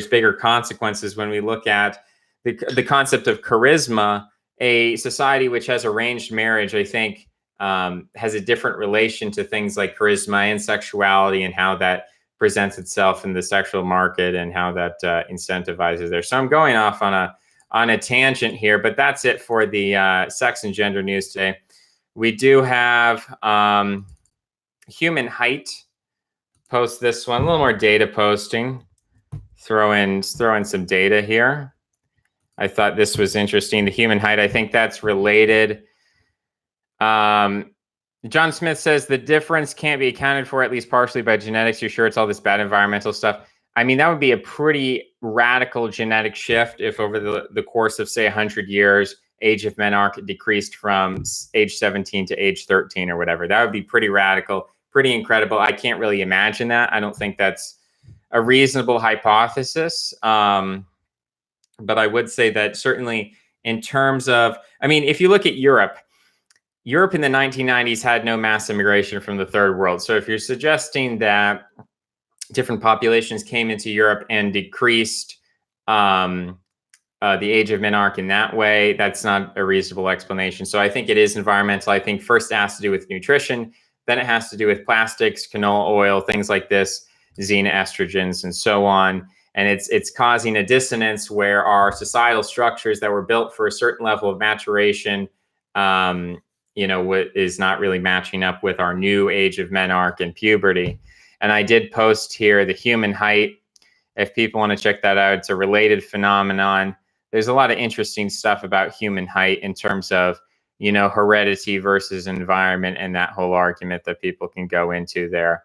bigger consequences when we look at the concept of charisma. A society which has arranged marriage, I think, has a different relation to things like charisma and sexuality and how that presents itself in the sexual market and how that incentivizes there. So I'm going off on a tangent here, but that's it for the sex and gender news today. We do have Human Height post this one, a little more data posting. Throw in some data here. I thought this was interesting. The Human Height, I think that's related. John Smith says the difference can't be accounted for at least partially by genetics. You're sure it's all this bad environmental stuff? I mean, that would be a pretty radical genetic shift if over the course of, say, 100 years, age of menarche decreased from age 17 to age 13 or whatever. That would be pretty radical, pretty incredible. I can't really imagine that. I don't think that's a reasonable hypothesis. But I would say that certainly in terms of, I mean, if you look at Europe in the 1990s had no mass immigration from the third world. So if you're suggesting that different populations came into Europe and decreased the age of menarche in that way, that's not a reasonable explanation. So I think it is environmental. I think first it has to do with nutrition, then it has to do with plastics, canola oil, things like this, xenoestrogens, and so on. And it's causing a dissonance where our societal structures that were built for a certain level of maturation, is not really matching up with our new age of menarche and puberty. And I did post here the Human Height. If people want to check that out, it's a related phenomenon. There's a lot of interesting stuff about Human Height in terms of, heredity versus environment and that whole argument that people can go into there.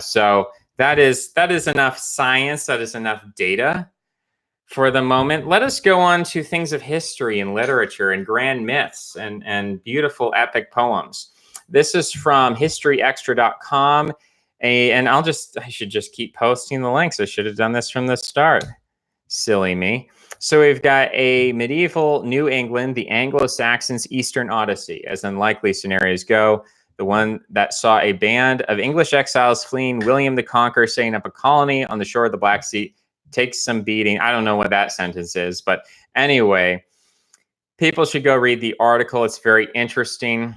So that is enough science. That is enough data for the moment. Let us go on to things of history and literature and grand myths and beautiful epic poems. This is from historyextra.com. And I should just keep posting the links. I should have done this from the start. Silly me. So we've got a medieval New England, the Anglo-Saxons' Eastern Odyssey, as unlikely scenarios go. The one that saw a band of English exiles fleeing William the Conqueror, setting up a colony on the shore of the Black Sea, takes some beating. I don't know what that sentence is, but anyway, people should go read the article. It's very interesting.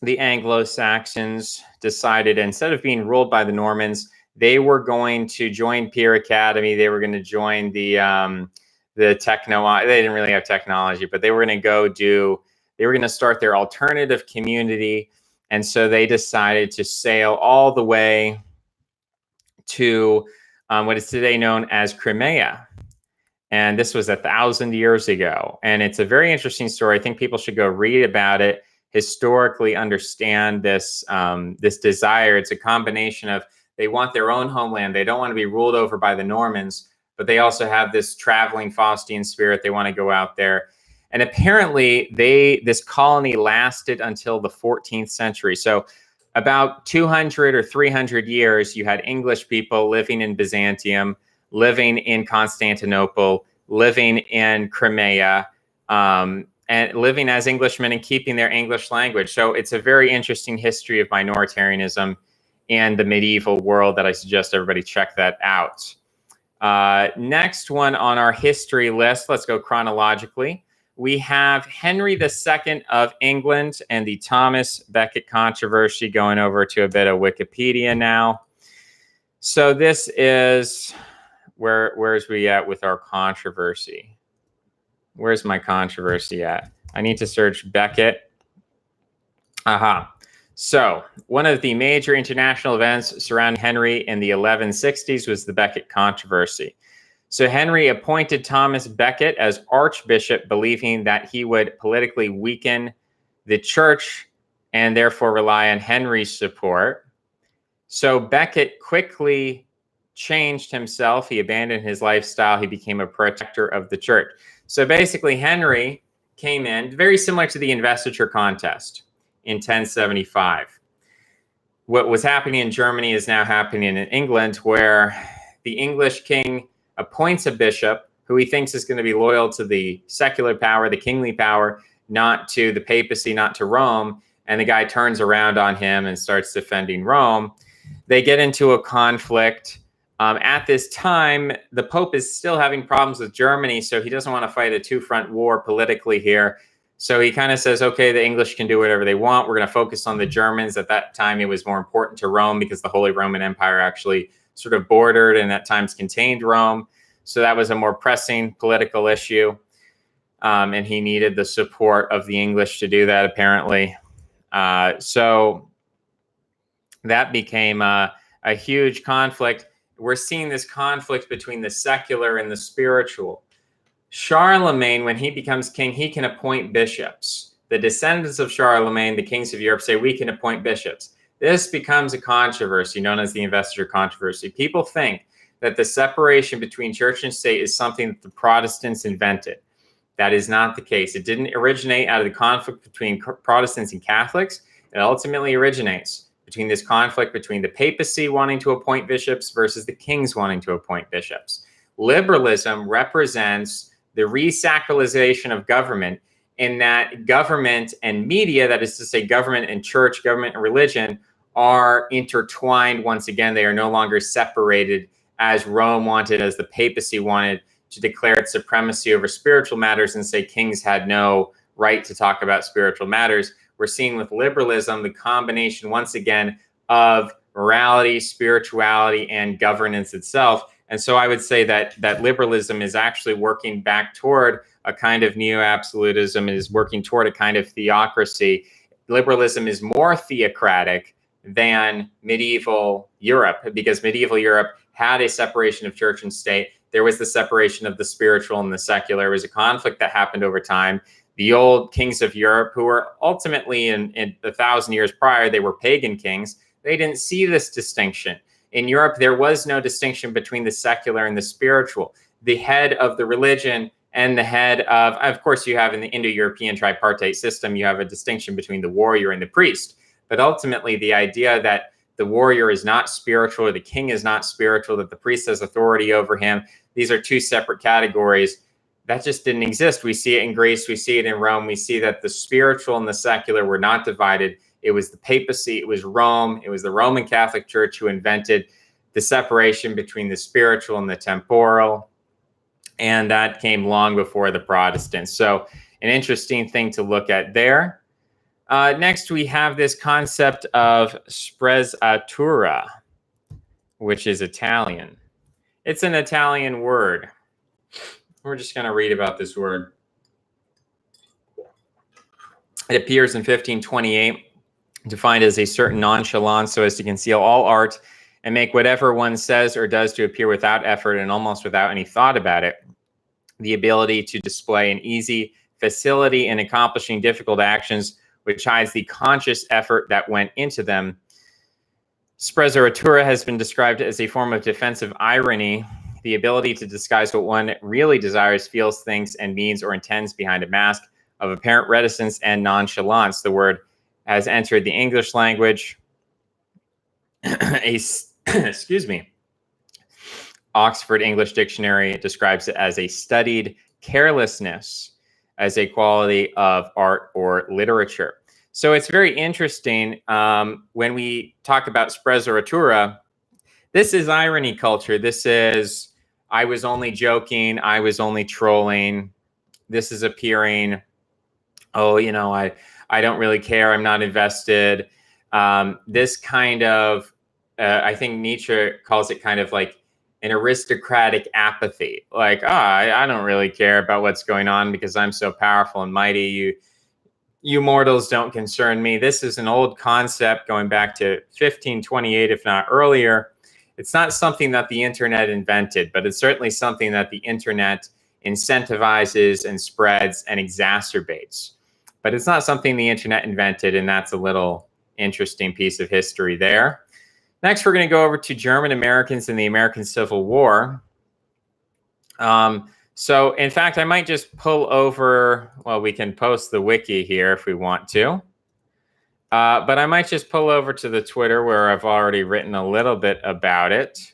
The Anglo-Saxons decided, instead of being ruled by the Normans, they were going to join Peer Academy. They were going to join the techno. They didn't really have technology, but they were going to they were going to start their alternative community. And so they decided to sail all the way to what is today known as Crimea. And this was 1,000 years ago. And it's a very interesting story. I think people should go read about it, historically understand this, this desire. It's a combination of, they want their own homeland. They don't want to be ruled over by the Normans, but they also have this traveling Faustian spirit. They want to go out there. And apparently this colony lasted until the 14th century. So about 200 or 300 years, you had English people living in Byzantium, living in Constantinople, living in Crimea, and living as Englishmen and keeping their English language. So it's a very interesting history of minoritarianism and the medieval world that I suggest everybody check that out. Next one on our history list, let's go chronologically. We have Henry II of England and the Thomas Becket controversy, going over to a bit of Wikipedia now. So this is, where's we at with our controversy? Where's my controversy at? I need to search Becket. Aha. So one of the major international events surrounding Henry in the 1160s was the Becket controversy. So Henry appointed Thomas Becket as archbishop, believing that he would politically weaken the church and therefore rely on Henry's support. So Becket quickly changed himself. He abandoned his lifestyle. He became a protector of the church. So basically Henry came in very similar to the investiture contest in 1075. What was happening in Germany is now happening in England, where the English king appoints a bishop who he thinks is going to be loyal to the secular power, the kingly power, not to the papacy, not to Rome. And the guy turns around on him and starts defending Rome. They get into a conflict. At this time, the Pope is still having problems with Germany, so he doesn't want to fight a two-front war politically here. So he kind of says, okay, the English can do whatever they want. We're going to focus on the Germans. At that time, it was more important to Rome because the Holy Roman Empire actually sort of bordered and at times contained Rome. So that was a more pressing political issue. And he needed the support of the English to do that, apparently. So that became a huge conflict. We're seeing this conflict between the secular and the spiritual. Charlemagne, when he becomes king, he can appoint bishops. The descendants of Charlemagne, the kings of Europe, say we can appoint bishops. This becomes a controversy known as the investiture controversy. People think that the separation between church and state is something that the Protestants invented. That is not the case. It didn't originate out of the conflict between Protestants and Catholics. It ultimately originates between this conflict between the papacy wanting to appoint bishops versus the kings wanting to appoint bishops. Liberalism represents the resacralization of government, in that government and media, that is to say government and church, government and religion, are intertwined once again. They are no longer separated as Rome wanted, as the papacy wanted to declare its supremacy over spiritual matters and say kings had no right to talk about spiritual matters. We're seeing with liberalism the combination once again of morality, spirituality, and governance itself. And so I would say that liberalism is actually working back toward a kind of neo-absolutism. It is working toward a kind of theocracy. Liberalism is more theocratic than medieval Europe, because medieval Europe had a separation of church and state. There was the separation of the spiritual and the secular. There was a conflict that happened over time. The old kings of Europe, who were ultimately in 1,000 years prior, they were pagan kings. They didn't see this distinction. In Europe, there was no distinction between the secular and the spiritual. The head of the religion and the head of course, you have in the Indo-European tripartite system, you have a distinction between the warrior and the priest. But ultimately, the idea that the warrior is not spiritual, or the king is not spiritual, that the priest has authority over him, these are two separate categories. That just didn't exist. We see it in Greece, we see it in Rome, we see that the spiritual and the secular were not divided. It was the papacy, it was Rome, it was the Roman Catholic Church who invented the separation between the spiritual and the temporal. And that came long before the Protestants. So an interesting thing to look at there. Next, we have this concept of sprezzatura, which is Italian. It's an Italian word. We're just going to read about this word. It appears in 1528, defined as a certain nonchalance so as to conceal all art and make whatever one says or does to appear without effort and almost without any thought about it. The ability to display an easy facility in accomplishing difficult actions, which hides the conscious effort that went into them. Sprezzatura has been described as a form of defensive irony, the ability to disguise what one really desires, feels, thinks, and means or intends behind a mask of apparent reticence and nonchalance. The word has entered the English language. Excuse me. Oxford English Dictionary describes it as a studied carelessness as a quality of art or literature. So it's very interesting when we talk about sprezzatura. This is irony culture. This is, I was only joking, I was only trolling. This is appearing, oh, you know, I don't really care, I'm not invested. This kind of, I think Nietzsche calls it kind of like an aristocratic apathy. Like, I don't really care about what's going on because I'm so powerful and mighty. You mortals don't concern me. This is an old concept going back to 1528, if not earlier. It's not something that the internet invented, but it's certainly something that the internet incentivizes and spreads and exacerbates. But it's not something the internet invented, and that's a little interesting piece of history there. Next, we're going to go over to German Americans in the American Civil War. So, in fact, I might just pull over, well, we can post the wiki here if we want to. But I might just pull over to the Twitter where I've already written a little bit about it.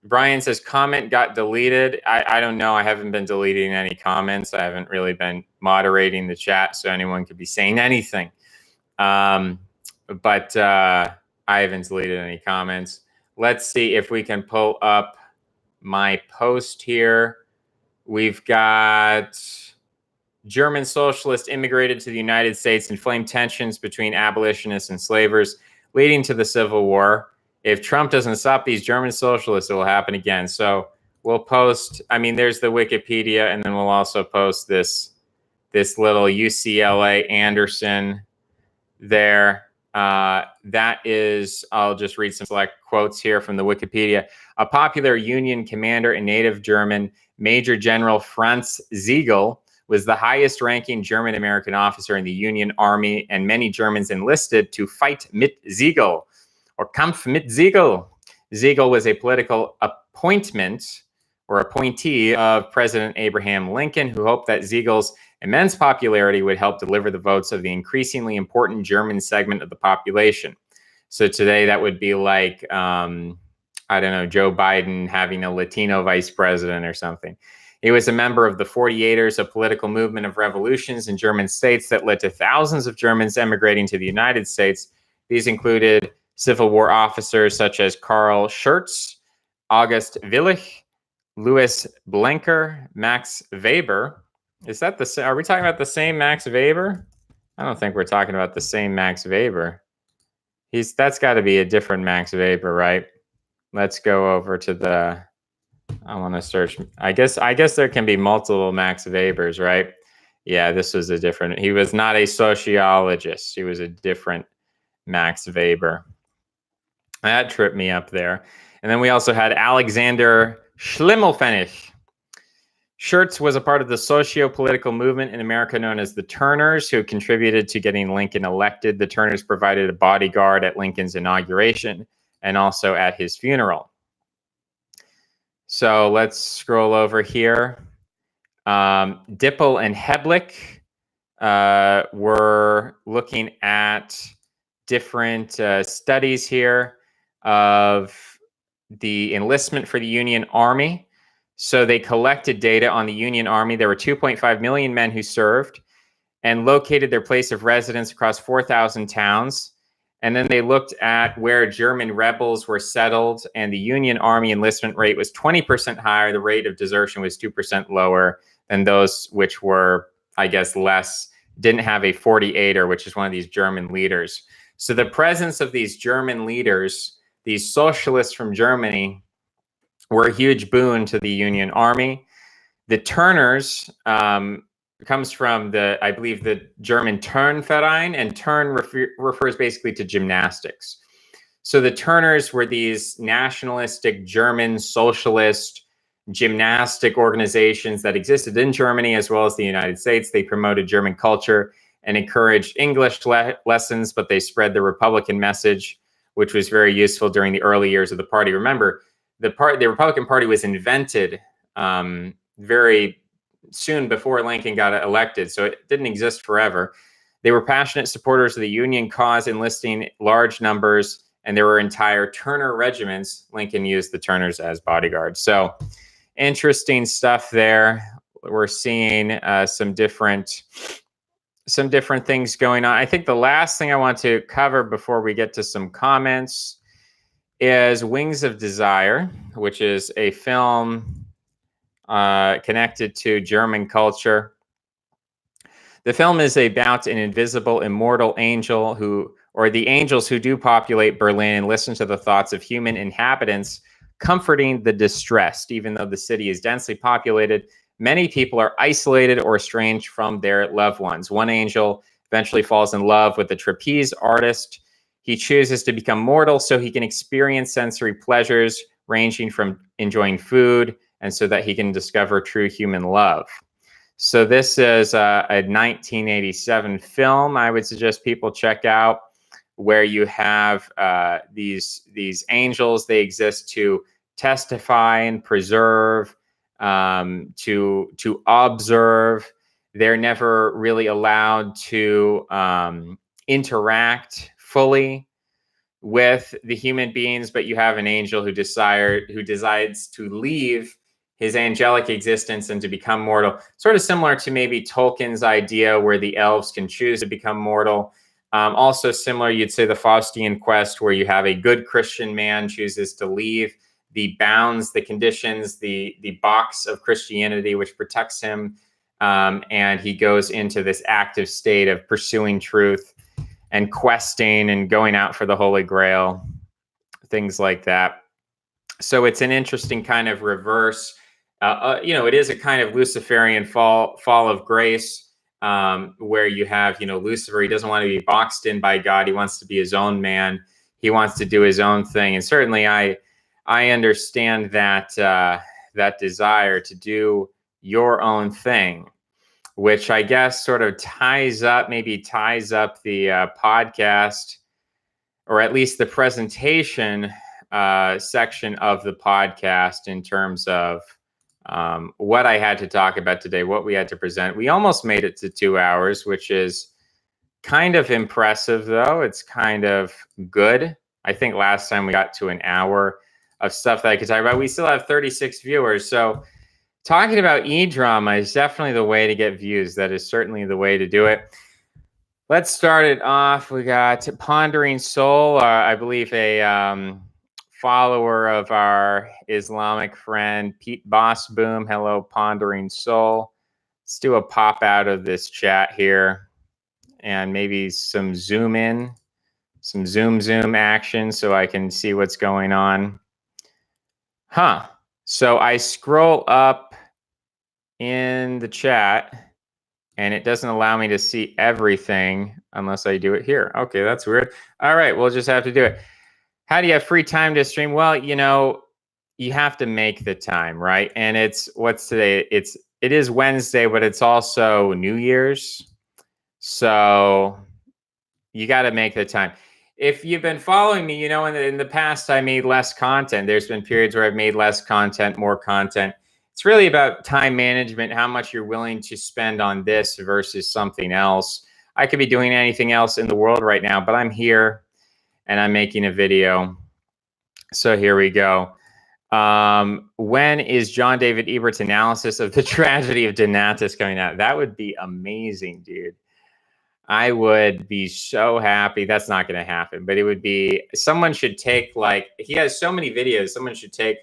Brian says, comment got deleted. I don't know. I haven't been deleting any comments. I haven't really been moderating the chat, so anyone could be saying anything. But I haven't deleted any comments. Let's see if we can pull up my post here. We've got German socialists immigrated to the United States, inflamed tensions between abolitionists and slavers, leading to the Civil War. If Trump doesn't stop these German socialists, it will happen again. So we'll post, I mean, there's the Wikipedia, and then we'll also post this little UCLA Anderson there. That is, I'll just read some select quotes here from the Wikipedia. A popular Union commander and native German, Major General Franz Sigel, was the highest ranking German American officer in the Union Army, and many Germans enlisted to fight mit Sigel, or Kampf mit Sigel. Sigel was a political appointment or appointee of President Abraham Lincoln, who hoped that Sigel's immense popularity would help deliver the votes of the increasingly important German segment of the population. So today that would be like, I don't know, Joe Biden having a Latino vice president or something. He was a member of the 48ers, a political movement of revolutions in German states that led to thousands of Germans emigrating to the United States. These included Civil War officers such as Karl Schurz, August Willich, Louis Blenker, Max Weber. Is that are we talking about the same Max Weber? I don't think we're talking about the same Max Weber. That's got to be a different Max Weber, right? Let's go over to the, I want to search. I guess there can be multiple Max Webers, right? Yeah, this was a different, he was not a sociologist. He was a different Max Weber. That tripped me up there. And then we also had Alexander Schimmelpfennig. Schurz was a part of the socio-political movement in America known as the Turners, who contributed to getting Lincoln elected. The Turners provided a bodyguard at Lincoln's inauguration, and also at his funeral. So let's scroll over here. Dippel and Heblich were looking at different studies here of the enlistment for the Union Army. So they collected data on the Union Army. There were 2.5 million men who served and located their place of residence across 4,000 towns. And then they looked at where German rebels were settled, and the Union Army enlistment rate was 20% higher. The rate of desertion was 2% lower than those which were, I guess, less, didn't have a 48er, which is one of these German leaders. So the presence of these German leaders, these socialists from Germany, were a huge boon to the Union Army. The Turners comes from I believe, the German Turnverein, and Turn refers basically to gymnastics. So the Turners were these nationalistic German socialist gymnastic organizations that existed in Germany as well as the United States. They promoted German culture and encouraged English lessons, but they spread the Republican message, which was very useful during the early years of the party. Remember, the Republican Party was invented very soon before Lincoln got elected, so it didn't exist forever. They were passionate supporters of the Union cause, enlisting large numbers, and there were entire Turner regiments. Lincoln used the Turners as bodyguards. So interesting stuff there. We're seeing some different things going on. I think the last thing I want to cover before we get to some comments is Wings of Desire, which is a film connected to German culture. The film is about an invisible, immortal angel or the angels who do populate Berlin and listen to the thoughts of human inhabitants, comforting the distressed. Even though the city is densely populated, many people are isolated or estranged from their loved ones. One angel eventually falls in love with a trapeze artist. He chooses to become mortal so he can experience sensory pleasures ranging from enjoying food and so that he can discover true human love. So this is a 1987 film I would suggest people check out, where you have these angels. They exist to testify and preserve, to observe. They're never really allowed to interact fully with the human beings, but you have an angel who decides to leave his angelic existence and to become mortal. Sort of similar to maybe Tolkien's idea where the elves can choose to become mortal. Also similar, you'd say, the Faustian quest, where you have a good Christian man chooses to leave the bounds, the conditions, the box of Christianity, which protects him, and he goes into this active state of pursuing truth and questing and going out for the Holy Grail, things like that. So it's an interesting kind of reverse. It is a kind of Luciferian fall of grace, where you have, Lucifer. He doesn't want to be boxed in by God. He wants to be his own man. He wants to do his own thing. And certainly I understand that that desire to do your own thing, which I guess sort of ties up the podcast, or at least the presentation section of the podcast, in terms of what I had to talk about today, what we had to present. We almost made it to 2 hours, which is kind of impressive, though. It's kind of good. I think last time we got to an hour of stuff that I could talk about. We still have 36 viewers. So talking about e-drama is definitely the way to get views. That is certainly the way to do it. Let's start it off. We got Pondering Soul, I believe a follower of our Islamic friend Pete Bossboom. Hello, Pondering Soul. Let's do a pop out of this chat here and maybe some zoom in, some zoom action so I can see what's going on. So I scroll up in the chat and it doesn't allow me to see everything unless I do it here. Okay, that's weird. All right, we'll just have to do it. How do you have free time to stream? Well, you have to make the time, right? And what's today? It is Wednesday, but it's also New Year's. So you got to make the time. if you've been following me, you know, in the past, I made less content. There's been periods where I've made less content, more content. It's really about time management, how much you're willing to spend on this versus something else. I could be doing anything else in the world right now, but I'm here and I'm making a video. So here we go. When is John David Ebert's analysis of the tragedy of Donatus coming out? That would be amazing, dude. I would be so happy. That's not going to happen, but it would be, someone should take, like, he has so many videos. Someone should take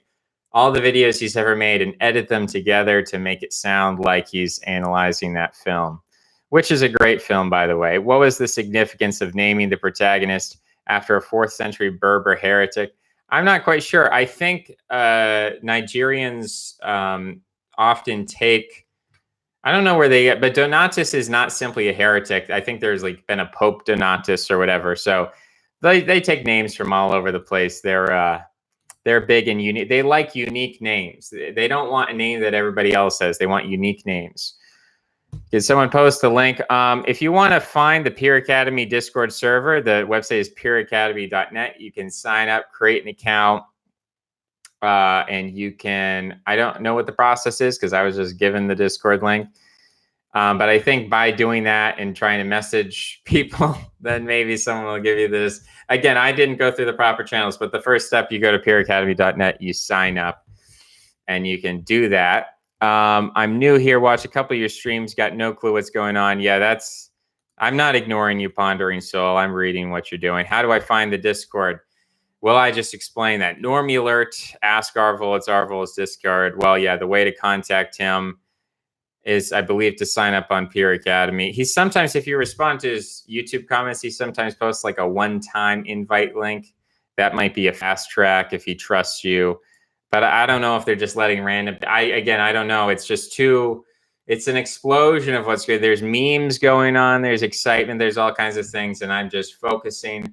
all the videos he's ever made and edit them together to make it sound like he's analyzing that film, which is a great film, by the way. What was the significance of naming the protagonist after a 4th century Berber heretic? I'm not quite sure. I think Nigerians often take, I don't know where they get, but Donatus is not simply a heretic. I think there's like been a Pope Donatus or whatever. So they take names from all over the place. They're big and unique. They like unique names. They don't want a name that everybody else has. They want unique names. Did someone post the link? If you want to find the Peer Academy Discord server, the website is peeracademy.net. You can sign up, create an account, and you can, I don't know what the process is because I was just given the Discord link. But I think by doing that and trying to message people, then maybe someone will give you this. Again, I didn't go through the proper channels, but the first step, you go to peeracademy.net, you sign up, and you can do that. I'm new here, watch a couple of your streams, got no clue what's going on. Yeah, I'm not ignoring you, Pondering Soul. I'm reading what you're doing. How do I find the Discord? Well, I just explained that. Normie Alert, ask Arvel, it's Arvel's Discord. Well, yeah, the way to contact him is, I believe, to sign up on Peer Academy. He sometimes, if you respond to his YouTube comments, he sometimes posts like a one-time invite link. That might be a fast track if he trusts you. But I don't know if they're just letting random, I don't know. It's just it's an explosion of what's good. There's memes going on, there's excitement, there's all kinds of things. And I'm just focusing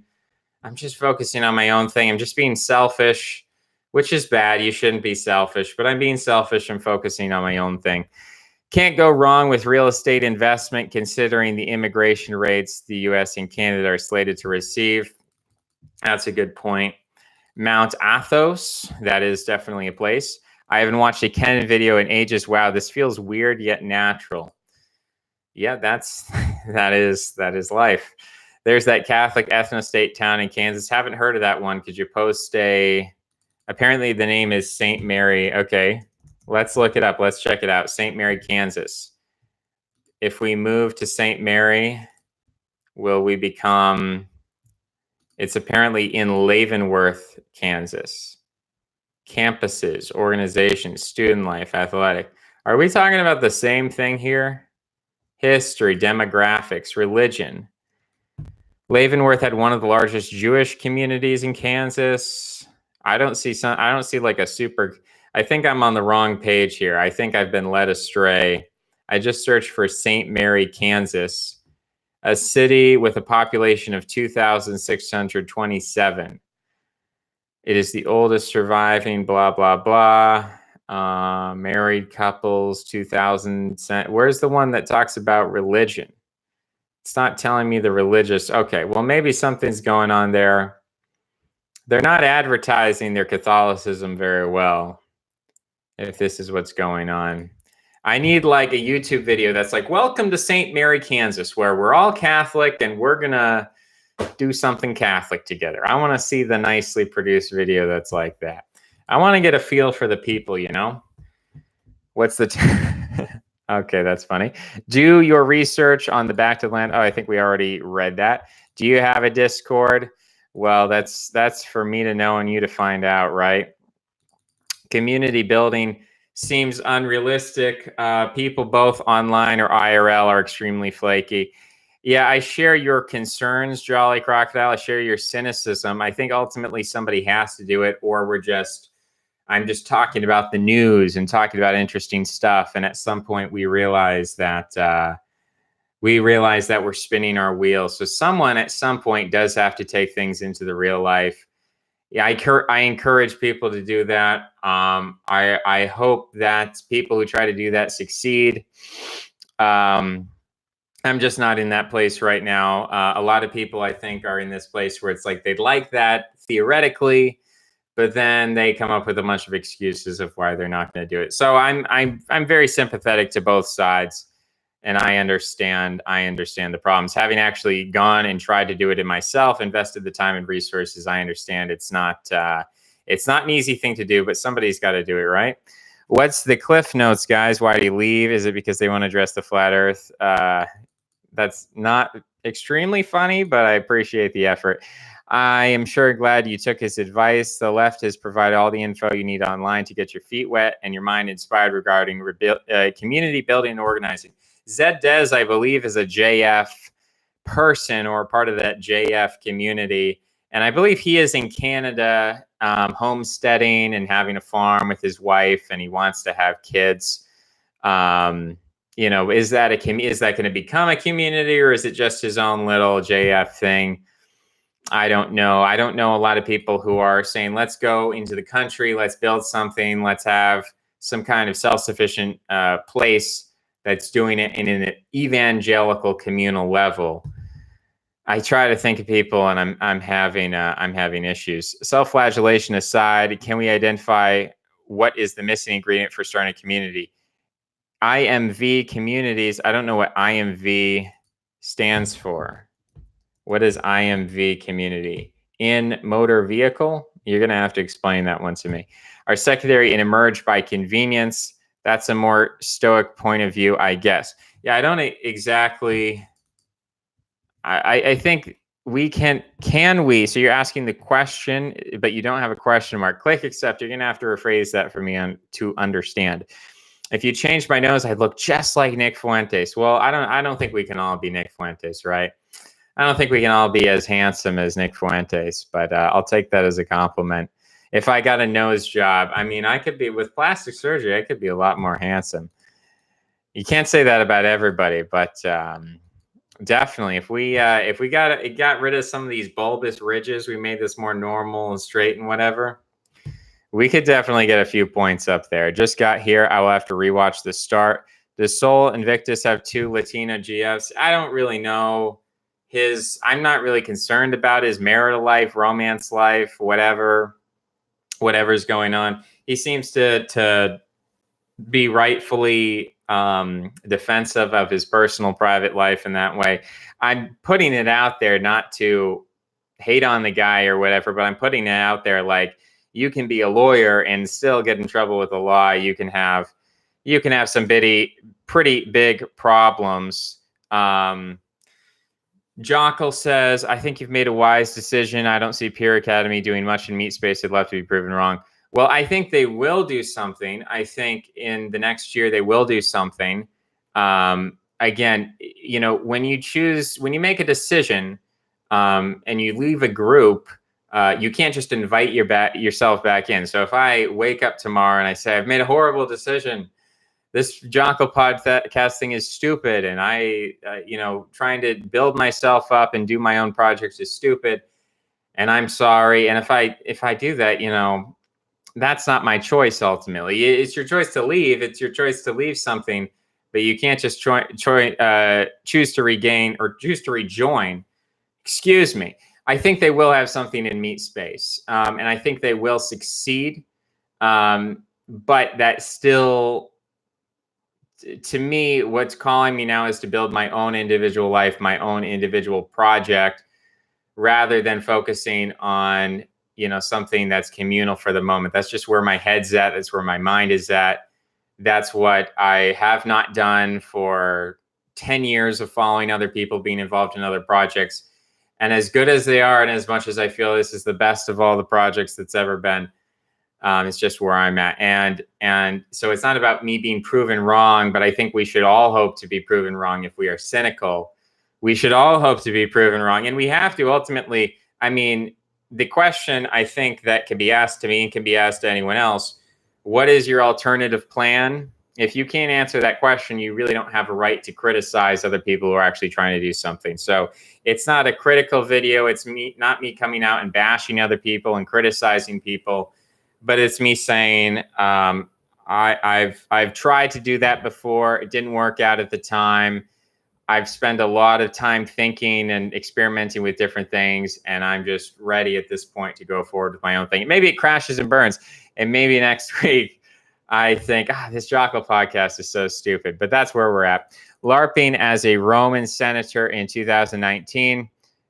on my own thing. I'm just being selfish, which is bad. You shouldn't be selfish, but I'm being selfish and focusing on my own thing. Can't go wrong with real estate investment considering the immigration rates the US and Canada are slated to receive. That's a good point. Mount Athos, that is definitely a place. I haven't watched a Canon video in ages. Wow, this feels weird yet natural. Yeah, that is life. There's that Catholic ethno-state town in Kansas. Haven't heard of that one. Could you post apparently the name is St. Mary. Okay, let's look it up. Let's check it out. St. Mary, Kansas. If we move to St. Mary, will we become... It's apparently in Leavenworth, Kansas. Campuses, organizations, student life, athletic. Are we talking about the same thing here? History, demographics, religion. Leavenworth had one of the largest Jewish communities in Kansas. I don't see like a super... I think I'm on the wrong page here. I think I've been led astray. I just searched for St. Mary, Kansas. A city with a population of 2,627. It is the oldest surviving blah, blah, blah. Married couples, 2,000. Where's the one that talks about religion? It's not telling me the religious. Okay, well, maybe something's going on there. They're not advertising their Catholicism very well, if this is what's going on. I need like a YouTube video that's like, welcome to St. Mary, Kansas, where we're all Catholic and we're going to do something Catholic together. I want to see the nicely produced video that's like that. I want to get a feel for the people, you know? What's the... Okay, that's funny. Do your research on the Back to the Land. Oh, I think we already read that. Do you have a Discord? Well, that's for me to know and you to find out, right? Community building seems unrealistic. People both online or IRL are extremely flaky. Yeah, I share your concerns, Jolly Crocodile. I share your cynicism. I think ultimately somebody has to do it, or I'm just talking about the news and talking about interesting stuff. And at some point we realize that we're spinning our wheels. So someone at some point does have to take things into the real life. Yeah, I encourage people to do that. I hope that people who try to do that succeed. I'm just not in that place right now. A lot of people, I think, are in this place where it's like they'd like that theoretically, but then they come up with a bunch of excuses of why they're not going to do it. So I'm very sympathetic to both sides, and I understand the problems. Having actually gone and tried to do it in myself, invested the time and resources, I understand it's not an easy thing to do, but somebody's got to do it, right? What's the cliff notes, guys? Why do you leave? Is it because they want to address the flat Earth? That's not extremely funny, but I appreciate the effort. I am sure glad you took his advice. The left has provided all the info you need online to get your feet wet and your mind inspired regarding community building and organizing. Zed Dez, I believe, is a JF person or part of that JF community. And I believe he is in Canada, homesteading and having a farm with his wife, and he wants to have kids. Is that going to become a community, or is it just his own little JF thing? I don't know. I don't know a lot of people who are saying, let's go into the country, let's build something, let's have some kind of self-sufficient place that's doing it in an evangelical communal level. I try to think of people, and I'm having issues. Self-flagellation aside, can we identify what is the missing ingredient for starting a community? IMV communities. I don't know what IMV stands for. What is IMV community? In motor vehicle? You're going to have to explain that one to me. Are secondary and emerge by convenience? That's a more stoic point of view, I guess. Yeah, I don't exactly. I think we can we? So you're asking the question, but you don't have a question mark. Click accept. You're going to have to rephrase that for me to understand. If you changed my nose, I'd look just like Nick Fuentes. Well, I don't think we can all be Nick Fuentes, right? I don't think we can all be as handsome as Nick Fuentes, but I'll take that as a compliment. If I got a nose job, I mean, I could be, with plastic surgery, I could be a lot more handsome. You can't say that about everybody, but definitely, if we got rid of some of these bulbous ridges, we made this more normal and straight and whatever, we could definitely get a few points up there. Just got here. I will have to rewatch the start. Does Sol Invictus have 2 Latina GFs? I don't really know. I'm not really concerned about his marital life, romance life, whatever's going on. He seems to be rightfully defensive of his personal private life in that way. I'm putting it out there not to hate on the guy or whatever, but I'm putting it out there like, you can be a lawyer and still get in trouble with the law. You can have some pretty big problems. Jockle says, I think you've made a wise decision. I don't see Pure Academy doing much in meat space. It'd love to be proven wrong. Well, I think they will do something. I think in the next year they will do something. Again, when you make a decision and you leave a group, you can't just invite yourself back in. So if I wake up tomorrow and I say, I've made a horrible decision, this Jonko podcast thing is stupid, and I, trying to build myself up and do my own projects is stupid, and I'm sorry. And if I do that, that's not my choice ultimately. It's your choice to leave. It's your choice to leave something, but you can't just choose to regain or choose to rejoin. Excuse me. I think they will have something in meat space, and I think they will succeed. But that still, to me, what's calling me now is to build my own individual life, my own individual project, rather than focusing on, something that's communal for the moment. That's just where my head's at. That's where my mind is at. That's what I have not done for 10 years of following other people, being involved in other projects. And as good as they are, and as much as I feel this is the best of all the projects that's ever been, it's just where I'm at. And so it's not about me being proven wrong, but I think we should all hope to be proven wrong. If we are cynical, we should all hope to be proven wrong. And we have to ultimately, I mean, the question I think that can be asked to me and can be asked to anyone else, what is your alternative plan? If you can't answer that question, you really don't have a right to criticize other people who are actually trying to do something. So it's not a critical video. It's not me coming out and bashing other people and criticizing people, but it's me saying, I've tried to do that before. It didn't work out at the time. I've spent a lot of time thinking and experimenting with different things, and I'm just ready at this point to go forward with my own thing. Maybe it crashes and burns, and maybe next week I think, this Jocko podcast is so stupid, but that's where we're at. LARPing as a Roman senator in 2019.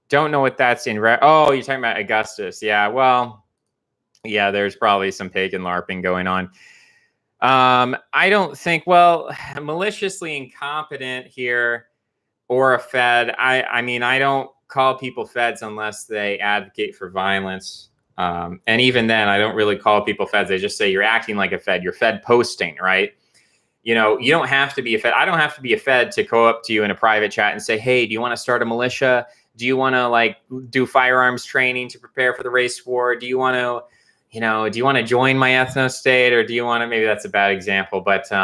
Don't know what that's in. Oh, you're talking about Augustus. Yeah, well, yeah, there's probably some pagan LARPing going on. I don't think, well, maliciously incompetent here or a Fed. I mean, I don't call people Feds unless they advocate for violence. And even then, I don't really call people Feds. I just say you're acting like a Fed. You're Fed posting, right? You know, you don't have to be a Fed. I don't have to be a Fed to go up to you in a private chat and say, hey, do you want to start a militia? Do you want to like do firearms training to prepare for the race war? Do you want to, do you want to join my ethno state, or do you want to, maybe that's a bad example, but, do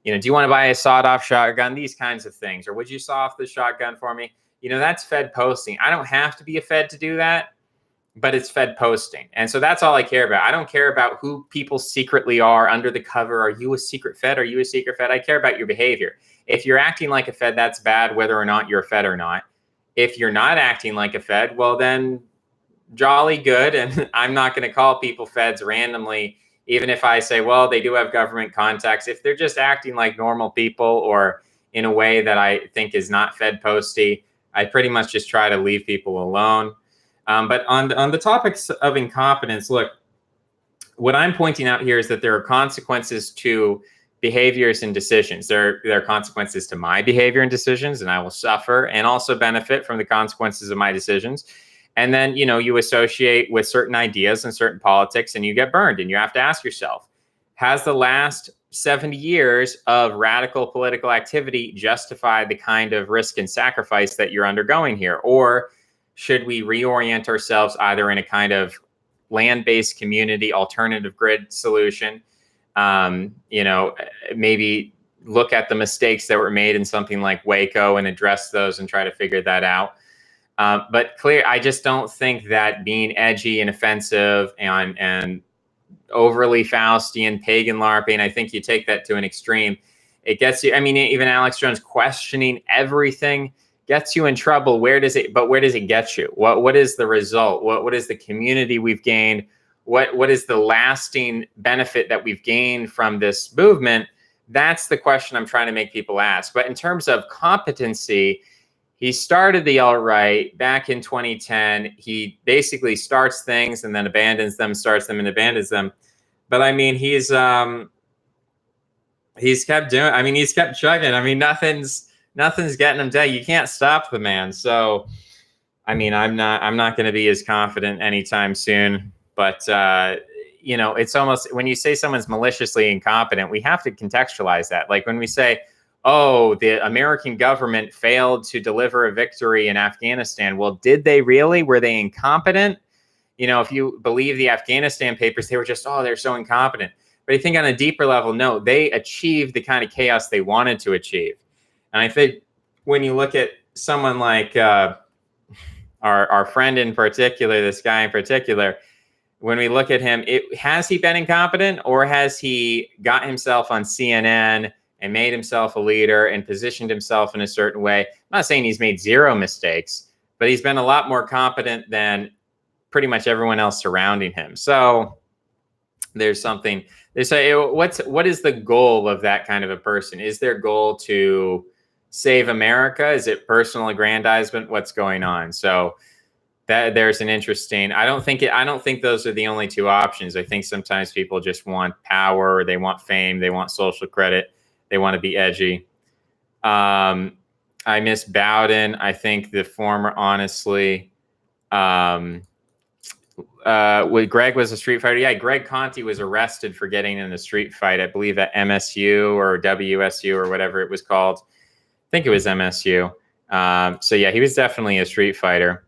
you want to buy a sawed-off shotgun? These kinds of things. Or would you saw off the shotgun for me? That's Fed posting. I don't have to be a Fed to do that, but it's Fed posting. And so that's all I care about. I don't care about who people secretly are under the cover. Are you a secret Fed? Are you a secret Fed? I care about your behavior. If you're acting like a Fed, that's bad, whether or not you're a Fed or not. If you're not acting like a Fed, well, then jolly good. And I'm not going to call people Feds randomly, even if I say, well, they do have government contacts. If they're just acting like normal people or in a way that I think is not Fed posty, I pretty much just try to leave people alone. But on the topics of incompetence, look, what I'm pointing out here is that there are consequences to behaviors and decisions. There are consequences to my behavior and decisions, and I will suffer and also benefit from the consequences of my decisions. And then, you associate with certain ideas and certain politics and you get burned, and you have to ask yourself, has the last 70 years of radical political activity justified the kind of risk and sacrifice that you're undergoing here? Or should we reorient ourselves either in a kind of land-based community alternative grid solution? Maybe look at the mistakes that were made in something like Waco and address those and try to figure that out. But I just don't think that being edgy and offensive and overly Faustian, pagan LARPing, I think you take that to an extreme. It gets you, even Alex Jones questioning everything gets you in trouble. Where does it get you? What is the result? What is the community we've gained? What is the lasting benefit that we've gained from this movement? That's the question I'm trying to make people ask. But in terms of competency, he started the alt-right back in 2010. He basically starts things and then abandons them, starts them and abandons them. But he's kept doing. He's kept chugging. Nothing's getting him dead. You can't stop the man. So, I'm not going to be as confident anytime soon. But it's almost, when you say someone's maliciously incompetent, we have to contextualize that. Like when we say, oh, the American government failed to deliver a victory in Afghanistan. Well, did they really? Were they incompetent? If you believe the Afghanistan papers, they were just, they're so incompetent. But I think on a deeper level, no, they achieved the kind of chaos they wanted to achieve. And I think when you look at someone like our friend in particular, this guy in particular, when we look at him, has he been incompetent, or has he got himself on CNN and made himself a leader and positioned himself in a certain way? I'm not saying he's made zero mistakes, but he's been a lot more competent than pretty much everyone else surrounding him. So there's something. What is the goal of that kind of a person? Is their goal to save America? Is it personal aggrandizement? What's going on? So there's an interesting. I don't think those are the only two options. I think sometimes people just want power, or they want fame, they want social credit. They want to be edgy. I miss Bowden. I think the former, honestly. Greg was a street fighter. Yeah, Greg Conti was arrested for getting in a street fight, I believe at MSU or WSU or whatever it was called. I think it was MSU. So yeah, he was definitely a street fighter.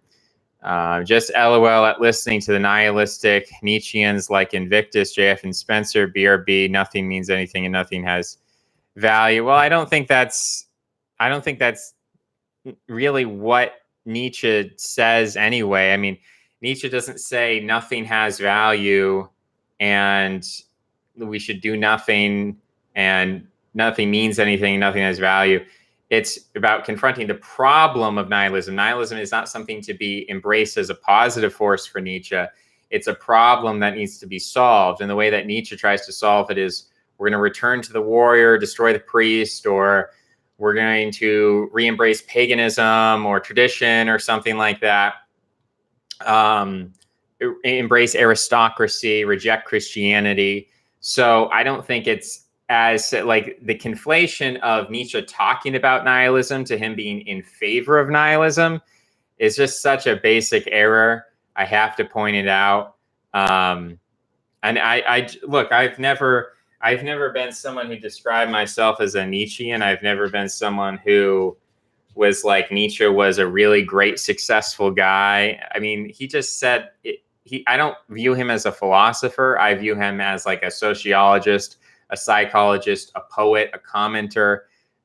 Just LOL at listening to the nihilistic Nietzscheans like Invictus, JF and Spencer, BRB. Nothing means anything and nothing has value. Well, I don't think that's really what Nietzsche says anyway. Nietzsche doesn't say nothing has value and we should do nothing and nothing means anything, nothing has value. It's about confronting the problem of nihilism. Nihilism is not something to be embraced as a positive force for Nietzsche. It's a problem that needs to be solved. And the way that Nietzsche tries to solve it is we're going to return to the warrior, destroy the priest, or we're going to re-embrace paganism or tradition or something like that. Embrace aristocracy, reject Christianity. So I don't think it's as like the conflation of Nietzsche talking about nihilism to him being in favor of nihilism is just such a basic error. I have to point it out. And I look, I've never been someone who described myself as a Nietzschean. I've never been someone who was like Nietzsche was a really great, successful guy. I mean, he just said I don't view him as a philosopher. I view him as like a sociologist, a psychologist, a poet, a commenter.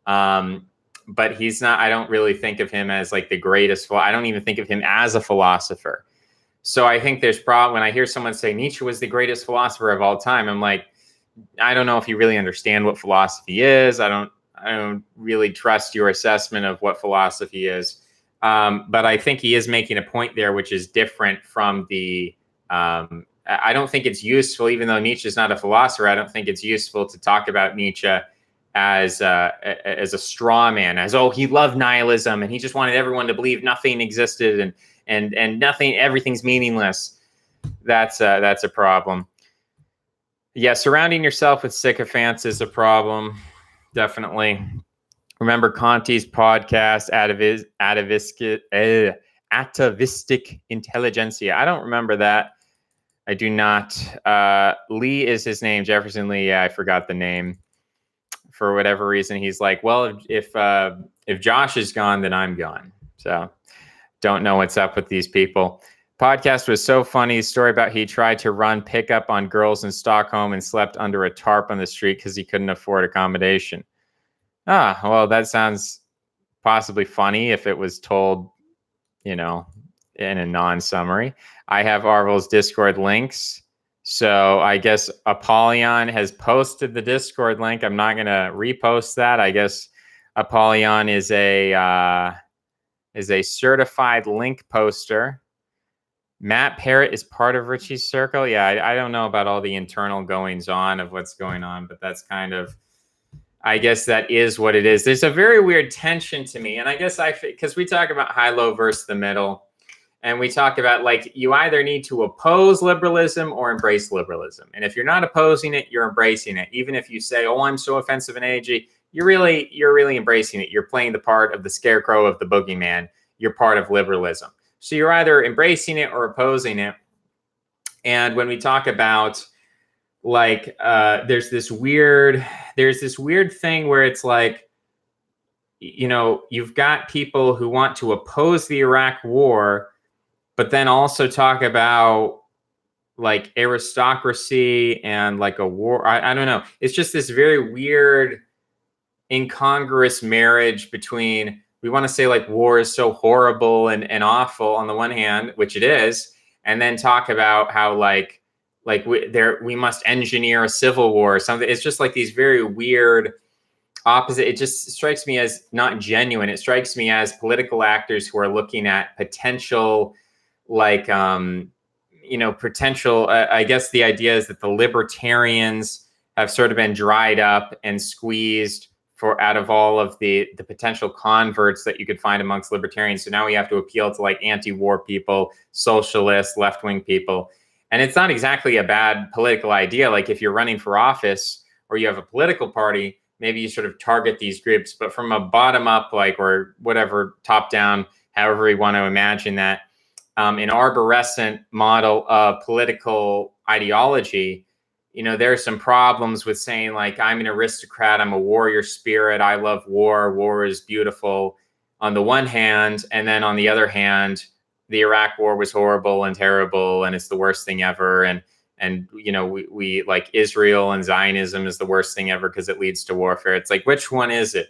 But he's not, I don't really think of him as like the greatest. I don't even think of him as a philosopher. So I think there's problem when I hear someone say Nietzsche was the greatest philosopher of all time. I'm like, I don't know if you really understand what philosophy is. I don't really trust your assessment of what philosophy is. But I think he is making a point there, which is different from the, I don't think it's useful, even though Nietzsche is not a philosopher, I don't think it's useful to talk about Nietzsche as a straw man, as, oh, he loved nihilism and he just wanted everyone to believe nothing existed and nothing, everything's meaningless. That's a problem. Yeah, surrounding yourself with sycophants is a problem. Definitely. Remember Conti's podcast, Atavistic Intelligentsia. I don't remember that. I do not. Lee is his name, Jefferson Lee. Yeah, I forgot the name. For whatever reason, he's like, well, if Josh is gone, then I'm gone. So don't know what's up with these people. Podcast was so funny. Story about he tried to run pickup on girls in Stockholm and slept under a tarp on the street because he couldn't afford accommodation. Ah, well, that sounds possibly funny if it was told, in a non-summary. I have Arvel's Discord links. So I guess Apollyon has posted the Discord link. I'm not going to repost that. I guess Apollyon is a certified link poster. Matt Parrott is part of Richie's circle. Yeah, I don't know about all the internal goings on of what's going on, but that's kind of, I guess that is what it is. There's a very weird tension to me. And I guess because we talk about high-low versus the middle, and we talk about like you either need to oppose liberalism or embrace liberalism. And if you're not opposing it, you're embracing it. Even if you say, oh, I'm so offensive and edgy, you're really embracing it. You're playing the part of the scarecrow of the boogeyman. You're part of liberalism. So you're either embracing it or opposing it. And when we talk about like there's this weird thing where it's like, you've got people who want to oppose the Iraq war, but then also talk about like aristocracy and like a war. I don't know. It's just this very weird, incongruous marriage between, we want to say like war is so horrible and awful on the one hand, which it is, and then talk about how like we must engineer a civil war or something. It's just like these very weird opposite. It just strikes me as not genuine. It strikes me as political actors who are looking at potential, like potential. I guess the idea is that the libertarians have sort of been dried up and squeezed out of all of the potential converts that you could find amongst libertarians. So now we have to appeal to like anti-war people, socialists, left-wing people. And it's not exactly a bad political idea. Like if you're running for office or you have a political party, maybe you sort of target these groups, but from a bottom up, like, or whatever, top down, however you want to imagine that, an arborescent model of political ideology, there are some problems with saying like, I'm an aristocrat, I'm a warrior spirit, I love war, war is beautiful on the one hand. And then on the other hand, the Iraq war was horrible and terrible, and it's the worst thing ever. And we like Israel and Zionism is the worst thing ever because it leads to warfare. It's like, which one is it?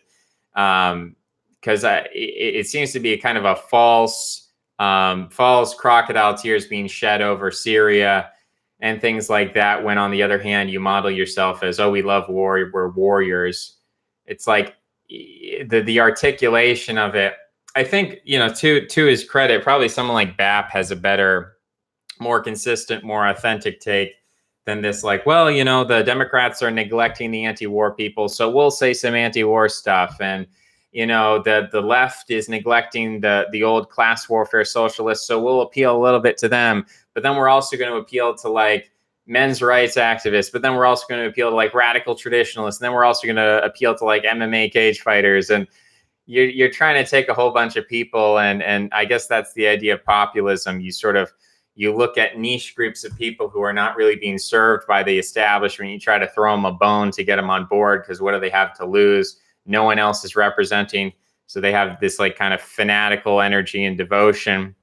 Because it seems to be a kind of a false crocodile tears being shed over Syria and things like that, when on the other hand, you model yourself as, oh, we love war, we're warriors. It's like, the articulation of it. I think, to his credit, probably someone like BAP has a better, more consistent, more authentic take than this, like, well, the Democrats are neglecting the anti-war people, so we'll say some anti-war stuff. And, the left is neglecting the old class warfare socialists, so we'll appeal a little bit to them. But then we're also going to appeal to like men's rights activists, but then we're also going to appeal to like radical traditionalists. And then we're also going to appeal to like MMA cage fighters. And you're trying to take a whole bunch of people. And I guess that's the idea of populism. You look at niche groups of people who are not really being served by the establishment. You try to throw them a bone to get them on board, because what do they have to lose? No one else is representing. So they have this like kind of fanatical energy and devotion.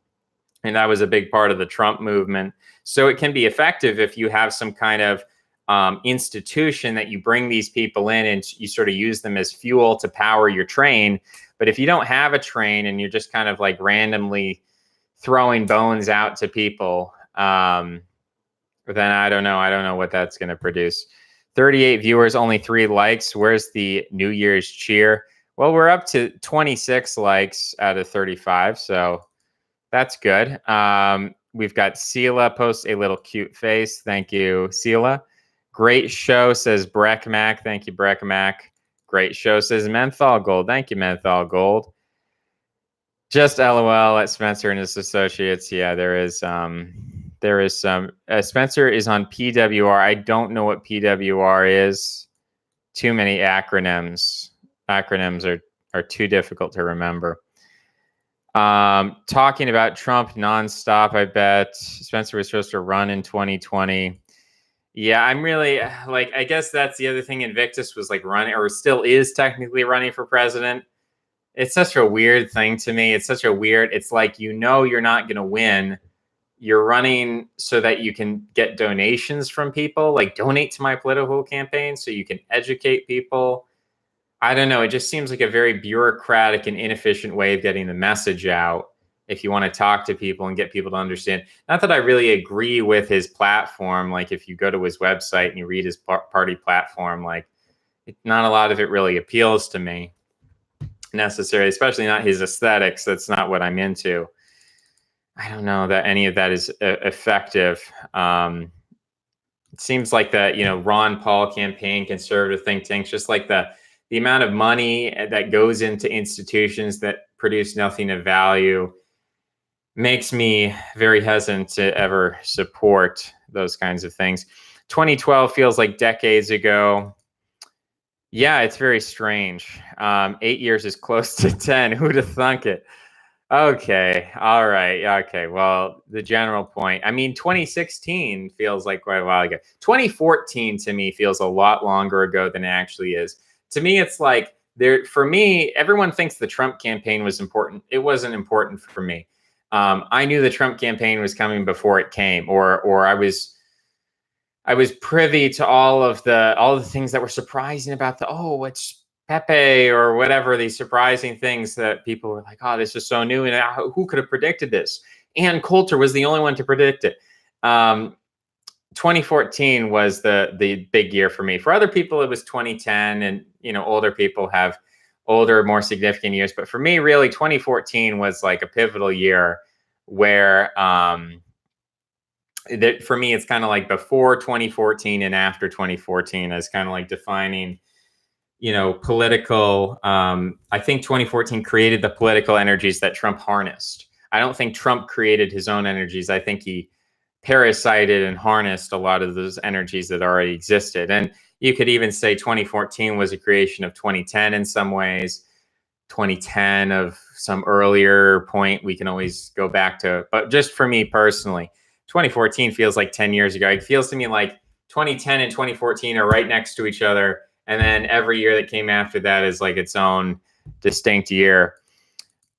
And that was a big part of the Trump movement. So it can be effective if you have some kind of institution that you bring these people in and you sort of use them as fuel to power your train. But if you don't have a train and you're just kind of like randomly throwing bones out to people, then I don't know what that's going to produce. 38 viewers, only 3 likes. Where's the New Year's cheer? Well, we're up to 26 likes out of 35, so that's good. We've got Sela posts a little cute face. Thank you, Sela. Great show, says Breck Mac. Thank you, Breck Mac. Great show, says Menthol Gold. Thank you, Menthol Gold. Just LOL at Spencer and his associates. Yeah, there is some. Spencer is on PWR. I don't know what PWR is. Too many acronyms. Acronyms are too difficult to remember. Talking about Trump nonstop, I bet. Spencer was supposed to run in 2020. Yeah, I'm really like, I guess that's the other thing. Invictus was like running, or still is technically running for president. It's such a weird thing to me. It's like, you're not going to win. You're running so that you can get donations from people, like donate to my political campaign so you can educate people. I don't know. It just seems like a very bureaucratic and inefficient way of getting the message out if you want to talk to people and get people to understand. Not that I really agree with his platform. Like, if you go to his website and you read his party platform, like, not a lot of it really appeals to me necessarily, especially not his aesthetics. That's not what I'm into. I don't know that any of that is effective. It seems like the Ron Paul campaign, conservative think tanks, just like the amount of money that goes into institutions that produce nothing of value makes me very hesitant to ever support those kinds of things. 2012 feels like decades ago. Yeah, it's very strange. 8 years is close to 10. Who'd have thunk it? Okay. All right. Okay. Well, the general point. I mean, 2016 feels like quite a while ago. 2014 to me feels a lot longer ago than it actually is. To me, it's like for me, everyone thinks the Trump campaign was important. It wasn't important for me. I knew the Trump campaign was coming before it came, or I was privy to all the things that were surprising about it's Pepe or whatever, these surprising things that people were like, oh, this is so new. And who could have predicted this? Ann Coulter was the only one to predict it. 2014 was the big year for me. For other people, it was 2010, and older people have older, more significant years. But for me, really, 2014 was like a pivotal year where for me, it's kind of like before 2014 and after 2014 as kind of like defining, political. I think 2014 created the political energies that Trump harnessed. I don't think Trump created his own energies. I think he parasited and harnessed a lot of those energies that already existed. And you could even say 2014 was a creation of 2010 in some ways, 2010 of some earlier point we can always go back to. But just for me personally, 2014 feels like 10 years ago. It feels to me like 2010 and 2014 are right next to each other. And then every year that came after that is like its own distinct year.